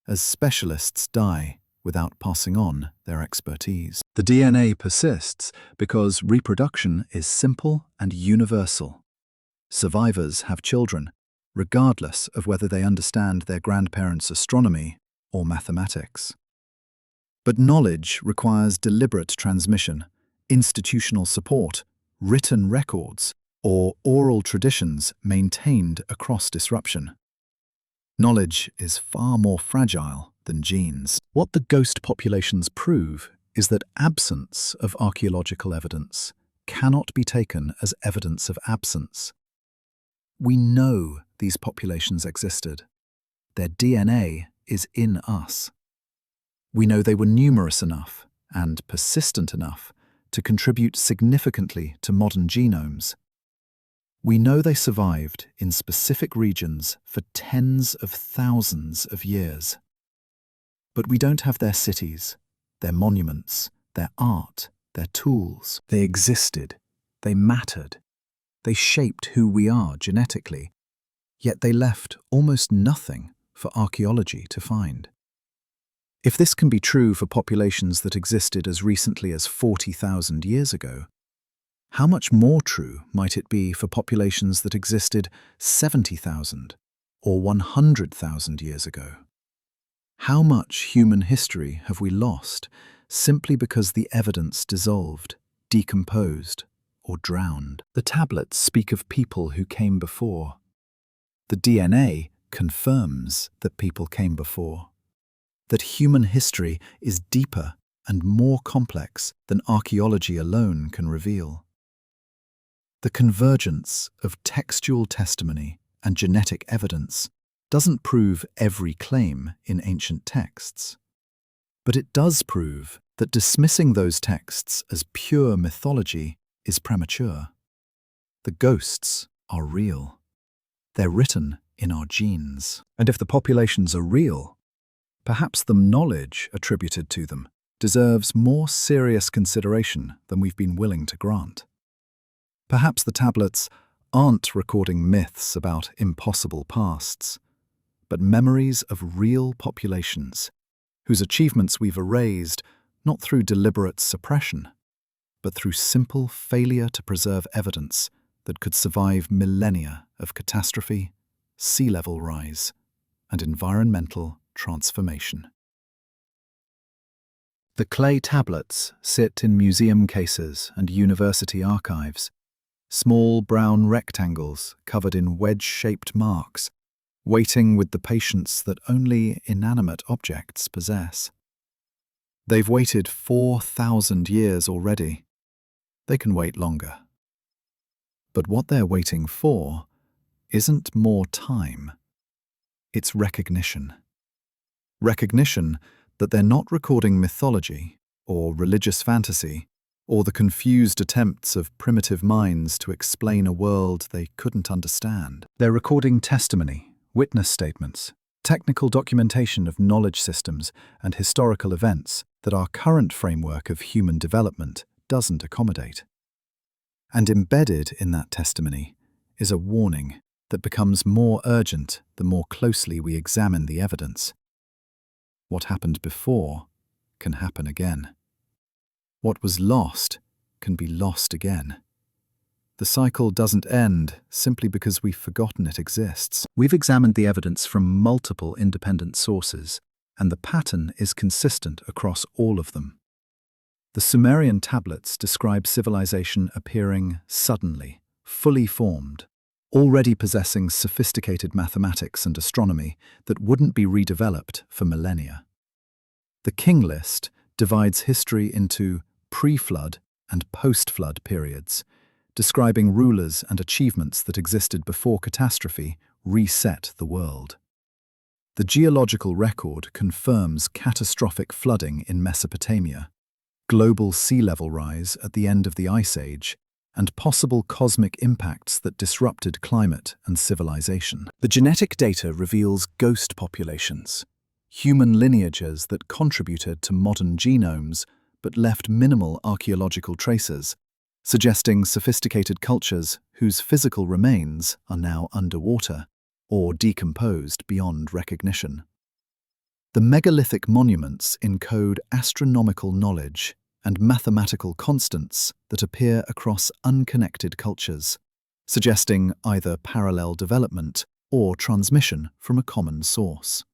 as specialists die without passing on their expertise. The DNA persists because reproduction is simple and universal. Survivors have children, regardless of whether they understand their grandparents' astronomy or mathematics. But knowledge requires deliberate transmission, institutional support, written records, or oral traditions maintained across disruption. Knowledge is far more fragile than genes. What the ghost populations prove is that absence of archaeological evidence cannot be taken as evidence of absence. We know these populations existed. Their DNA is in us. We know they were numerous enough and persistent enough to contribute significantly to modern genomes. We know they survived in specific regions for tens of thousands of years. But we don't have their cities, their monuments, their art, their tools. They existed. They mattered. They shaped who we are genetically. Yet they left almost nothing for archaeology to find. If this can be true for populations that existed as recently as 40,000 years ago, how much more true might it be for populations that existed 70,000 or 100,000 years ago? How much human history have we lost simply because the evidence dissolved, decomposed, or drowned? The tablets speak of people who came before. The DNA confirms that people came before, that human history is deeper and more complex than archaeology alone can reveal. The convergence of textual testimony and genetic evidence doesn't prove every claim in ancient texts, but it does prove that dismissing those texts as pure mythology is premature. The ghosts are real. They're written in our genes. And if the populations are real, perhaps the knowledge attributed to them deserves more serious consideration than we've been willing to grant. Perhaps the tablets aren't recording myths about impossible pasts, but memories of real populations whose achievements we've erased not through deliberate suppression, but through simple failure to preserve evidence that could survive millennia of catastrophe, sea level rise, and environmental transformation. The clay tablets sit in museum cases and university archives, small brown rectangles covered in wedge-shaped marks, waiting with the patience that only inanimate objects possess. They've waited 4,000 years already. They can wait longer. But what they're waiting for isn't more time. It's recognition. Recognition that they're not recording mythology or religious fantasy or the confused attempts of primitive minds to explain a world they couldn't understand. They're recording testimony, witness statements, technical documentation of knowledge systems and historical events that our current framework of human development doesn't accommodate. And embedded in that testimony is a warning that becomes more urgent the more closely we examine the evidence. What happened before can happen again. What was lost can be lost again. The cycle doesn't end simply because we've forgotten it exists. We've examined the evidence from multiple independent sources, and the pattern is consistent across all of them. The Sumerian tablets describe civilization appearing suddenly, fully formed, already possessing sophisticated mathematics and astronomy that wouldn't be redeveloped for millennia. The King List divides history into pre-flood and post-flood periods, describing rulers and achievements that existed before catastrophe reset the world. The geological record confirms catastrophic flooding in Mesopotamia, global sea level rise at the end of the Ice Age, and possible cosmic impacts that disrupted climate and civilization. The genetic data reveals ghost populations, human lineages that contributed to modern genomes but left minimal archaeological traces, suggesting sophisticated cultures whose physical remains are now underwater or decomposed beyond recognition. The megalithic monuments encode astronomical knowledge and mathematical constants that appear across unconnected cultures, suggesting either parallel development or transmission from a common source.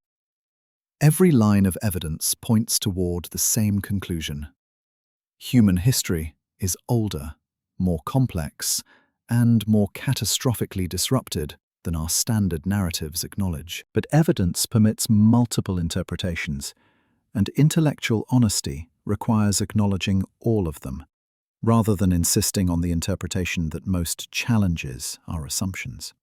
Every line of evidence points toward the same conclusion. Human history is older, more complex, and more catastrophically disrupted than our standard narratives acknowledge. But evidence permits multiple interpretations, and intellectual honesty requires acknowledging all of them, rather than insisting on the interpretation that most challenges our assumptions.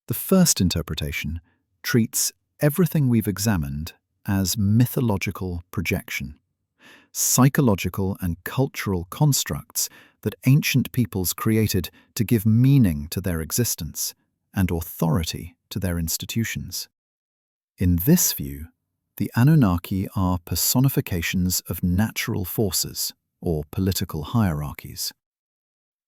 The first interpretation treats everything we've examined as mythological projection, psychological and cultural constructs that ancient peoples created to give meaning to their existence and authority to their institutions. In this view, the Anunnaki are personifications of natural forces or political hierarchies.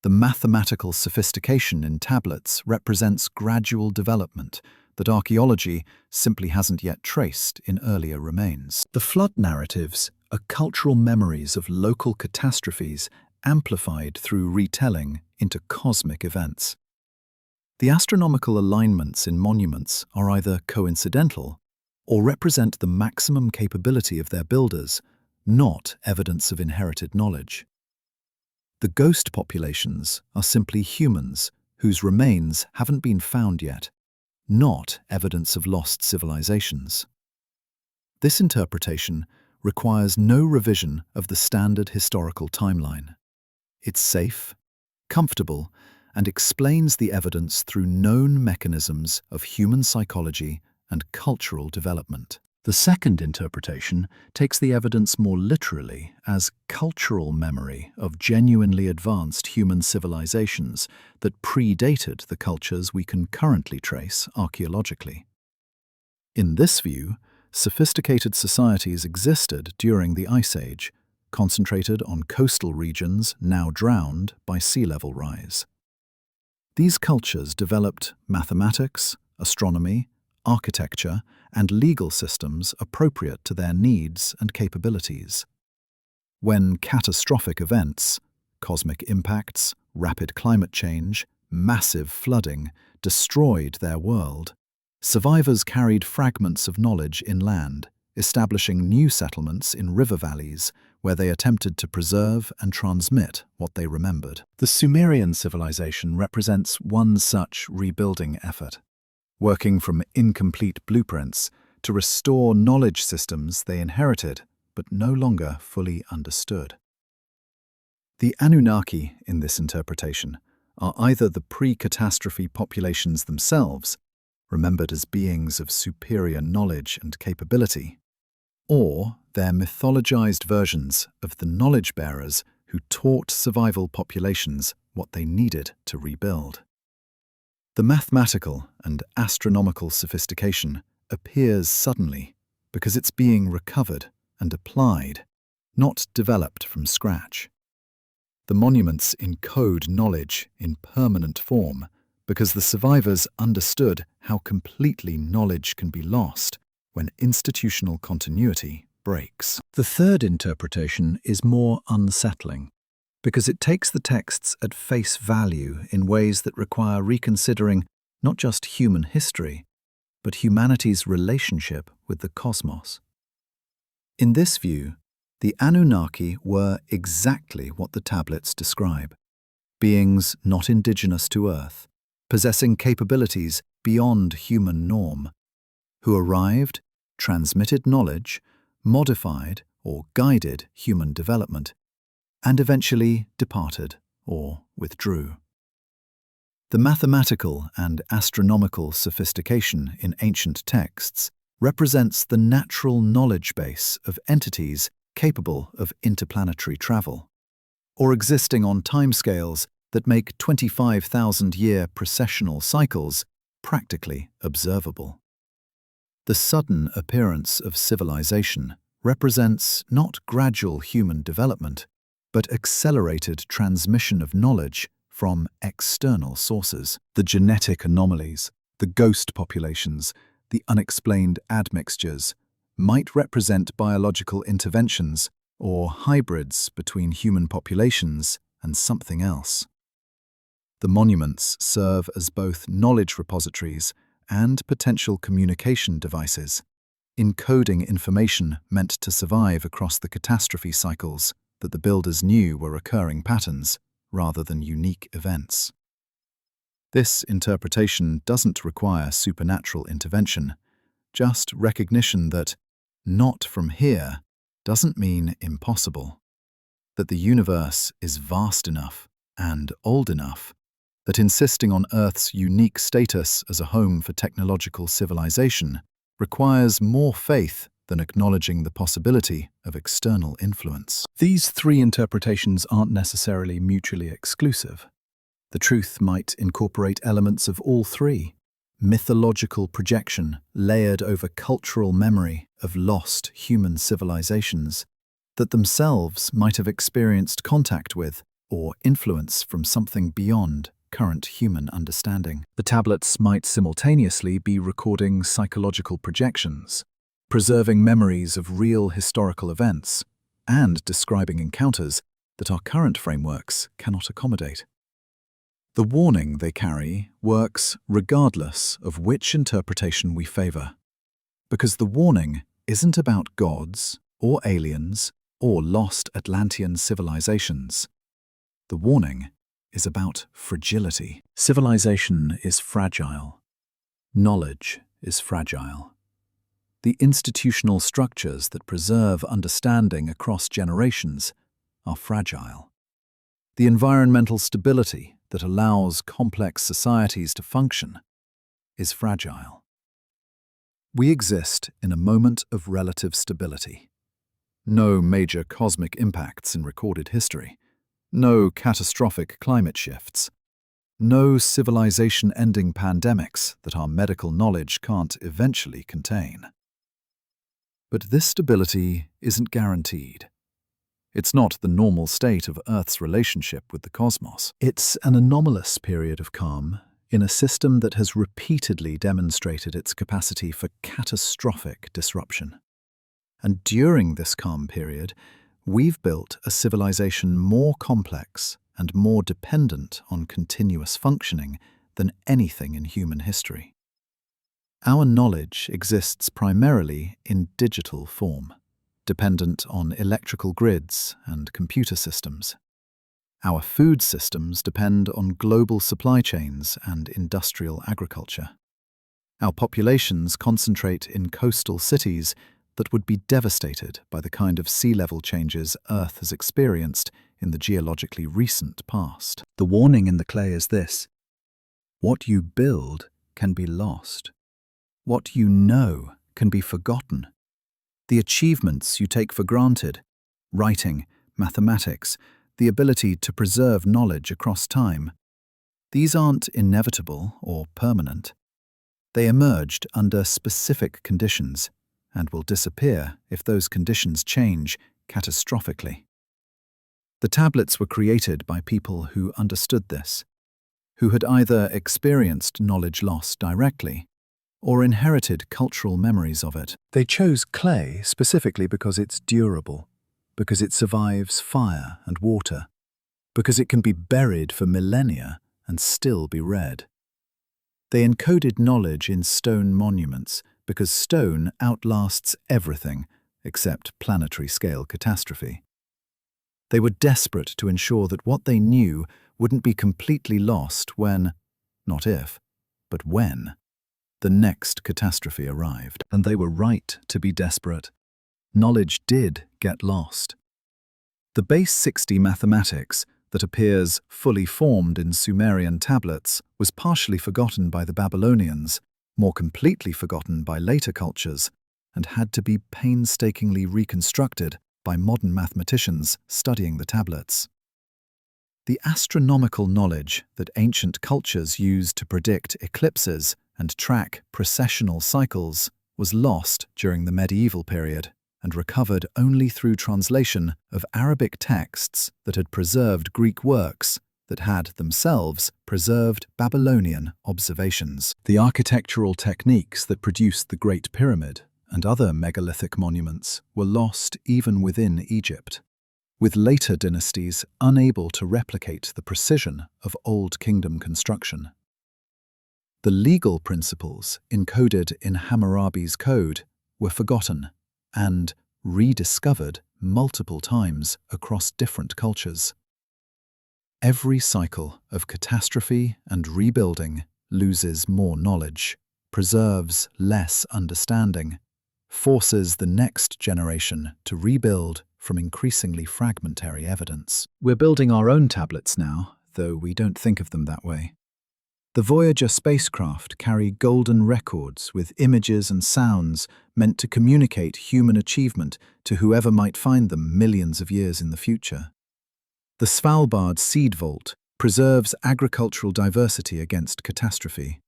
The mathematical sophistication in tablets represents gradual development that archaeology simply hasn't yet traced in earlier remains. The flood narratives are cultural memories of local catastrophes amplified through retelling into cosmic events. The astronomical alignments in monuments are either coincidental or represent the maximum capability of their builders, not evidence of inherited knowledge. The ghost populations are simply humans whose remains haven't been found yet, not evidence of lost civilizations. This interpretation requires no revision of the standard historical timeline. It's safe, comfortable, and explains the evidence through known mechanisms of human psychology and cultural development. The second interpretation takes the evidence more literally as cultural memory of genuinely advanced human civilizations that predated the cultures we can currently trace archaeologically. In this view, sophisticated societies existed during the Ice Age, concentrated on coastal regions now drowned by sea level rise. These cultures developed mathematics, astronomy, architecture, and legal systems appropriate to their needs and capabilities. When catastrophic events, cosmic impacts, rapid climate change, massive flooding, destroyed their world, survivors carried fragments of knowledge inland, establishing new settlements in river valleys where they attempted to preserve and transmit what they remembered. The Sumerian civilization represents one such rebuilding effort, working from incomplete blueprints to restore knowledge systems they inherited but no longer fully understood. The Anunnaki in this interpretation are either the pre-catastrophe populations themselves, remembered as beings of superior knowledge and capability, or their mythologized versions of the knowledge bearers who taught survival populations what they needed to rebuild. The mathematical and astronomical sophistication appears suddenly because it's being recovered and applied, not developed from scratch. The monuments encode knowledge in permanent form because the survivors understood how completely knowledge can be lost when institutional continuity breaks. The third interpretation is more unsettling, because it takes the texts at face value in ways that require reconsidering not just human history, but humanity's relationship with the cosmos. In this view, the Anunnaki were exactly what the tablets describe: beings not indigenous to Earth, possessing capabilities beyond human norm, who arrived, transmitted knowledge, modified or guided human development, and eventually departed or withdrew. The mathematical and astronomical sophistication in ancient texts represents the natural knowledge base of entities capable of interplanetary travel, or existing on timescales that make 25,000-year precessional cycles practically observable. The sudden appearance of civilization represents not gradual human development, but accelerated transmission of knowledge from external sources. The genetic anomalies, the ghost populations, the unexplained admixtures might represent biological interventions or hybrids between human populations and something else. The monuments serve as both knowledge repositories and potential communication devices, encoding information meant to survive across the catastrophe cycles that the builders knew were recurring patterns rather than unique events. This interpretation doesn't require supernatural intervention, just recognition that not from here doesn't mean impossible, that the universe is vast enough and old enough that insisting on Earth's unique status as a home for technological civilization requires more faith than acknowledging the possibility of external influence. These three interpretations aren't necessarily mutually exclusive. The truth might incorporate elements of all three: mythological projection layered over cultural memory of lost human civilizations that themselves might have experienced contact with or influence from something beyond current human understanding. The tablets might simultaneously be recording psychological projections, preserving memories of real historical events, and describing encounters that our current frameworks cannot accommodate. The warning they carry works regardless of which interpretation we favor, because the warning isn't about gods or aliens or lost Atlantean civilizations. The warning is about fragility. Civilization is fragile. Knowledge is fragile. The institutional structures that preserve understanding across generations are fragile. The environmental stability that allows complex societies to function is fragile. We exist in a moment of relative stability. No major cosmic impacts in recorded history. No catastrophic climate shifts. No civilization-ending pandemics that our medical knowledge can't eventually contain. But this stability isn't guaranteed. It's not the normal state of Earth's relationship with the cosmos. It's an anomalous period of calm in a system that has repeatedly demonstrated its capacity for catastrophic disruption. And during this calm period, we've built a civilization more complex and more dependent on continuous functioning than anything in human history. Our knowledge exists primarily in digital form, dependent on electrical grids and computer systems. Our food systems depend on global supply chains and industrial agriculture. Our populations concentrate in coastal cities that would be devastated by the kind of sea level changes Earth has experienced in the geologically recent past. The warning in the clay is this: what you build can be lost. What you know can be forgotten. The achievements you take for granted, writing, mathematics, the ability to preserve knowledge across time, these aren't inevitable or permanent. They emerged under specific conditions and will disappear if those conditions change catastrophically. The tablets were created by people who understood this, who had either experienced knowledge loss directly or inherited cultural memories of it. They chose clay specifically because it's durable, because it survives fire and water, because it can be buried for millennia and still be read. They encoded knowledge in stone monuments because stone outlasts everything except planetary-scale catastrophe. They were desperate to ensure that what they knew wouldn't be completely lost when, not if, but when, the next catastrophe arrived. And they were right to be desperate. Knowledge did get lost. The base 60 mathematics that appears fully formed in Sumerian tablets was partially forgotten by the Babylonians, more completely forgotten by later cultures, and had to be painstakingly reconstructed by modern mathematicians studying the tablets. The astronomical knowledge that ancient cultures used to predict eclipses and track precessional cycles was lost during the medieval period and recovered only through translation of Arabic texts that had preserved Greek works that had themselves preserved Babylonian observations. The architectural techniques that produced the Great Pyramid and other megalithic monuments were lost even within Egypt, with later dynasties unable to replicate the precision of Old Kingdom construction. The legal principles encoded in Hammurabi's code were forgotten and rediscovered multiple times across different cultures. Every cycle of catastrophe and rebuilding loses more knowledge, preserves less understanding, forces the next generation to rebuild from increasingly fragmentary evidence. We're building our own tablets now, though we don't think of them that way. The Voyager spacecraft carry golden records with images and sounds meant to communicate human achievement to whoever might find them millions of years in the future. The Svalbard Seed Vault preserves agricultural diversity against catastrophe.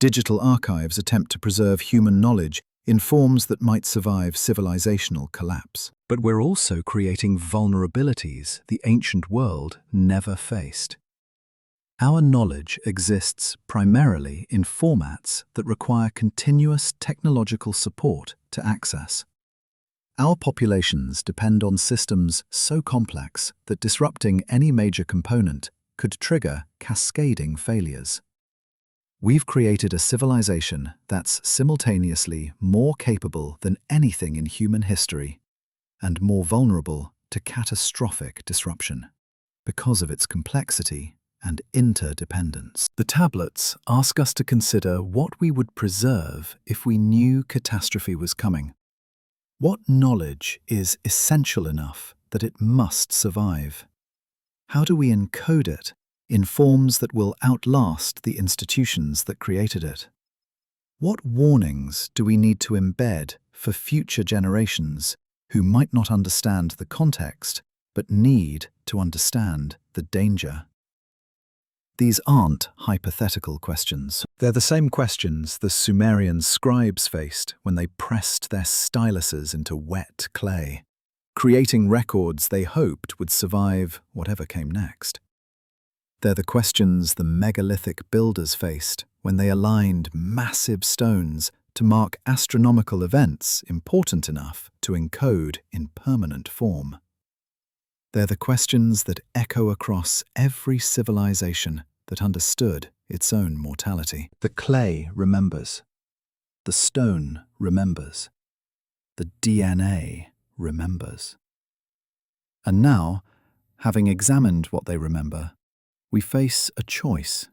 Digital archives attempt to preserve human knowledge in forms that might survive civilizational collapse. But we're also creating vulnerabilities the ancient world never faced. Our knowledge exists primarily in formats that require continuous technological support to access. Our populations depend on systems so complex that disrupting any major component could trigger cascading failures. We've created a civilization that's simultaneously more capable than anything in human history and more vulnerable to catastrophic disruption because of its complexity and interdependence. The tablets ask us to consider what we would preserve if we knew catastrophe was coming. What knowledge is essential enough that it must survive? How do we encode it in forms that will outlast the institutions that created it? What warnings do we need to embed for future generations who might not understand the context but need to understand the danger? These aren't hypothetical questions. They're the same questions the Sumerian scribes faced when they pressed their styluses into wet clay, creating records they hoped would survive whatever came next. They're the questions the megalithic builders faced when they aligned massive stones to mark astronomical events important enough to encode in permanent form. They're the questions that echo across every civilization that understood its own mortality. The clay remembers. The stone remembers. The DNA remembers. And now, having examined what they remember, we face a choice.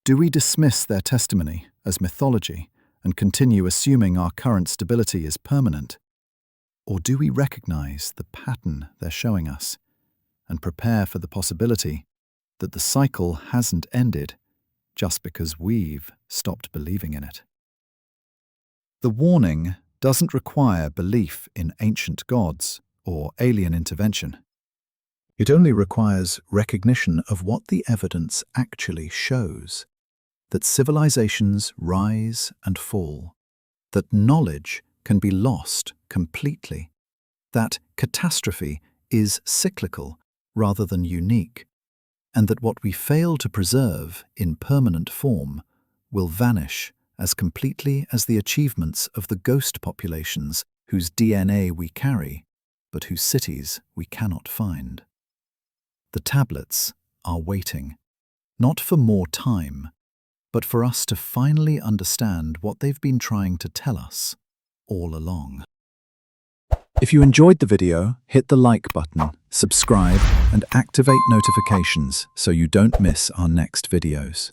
Do we dismiss their testimony as mythology and continue assuming our current stability is permanent? Or do we recognize the pattern they're showing us and prepare for the possibility that the cycle hasn't ended just because we've stopped believing in it? The warning doesn't require belief in ancient gods or alien intervention. It only requires recognition of what the evidence actually shows: that civilizations rise and fall, that knowledge can be lost completely, that catastrophe is cyclical rather than unique, and that what we fail to preserve in permanent form will vanish as completely as the achievements of the ghost populations whose DNA we carry, but whose cities we cannot find. The tablets are waiting, not for more time, but for us to finally understand what they've been trying to tell us all along. If you enjoyed the video, hit the like button, subscribe, and activate notifications so you don't miss our next videos.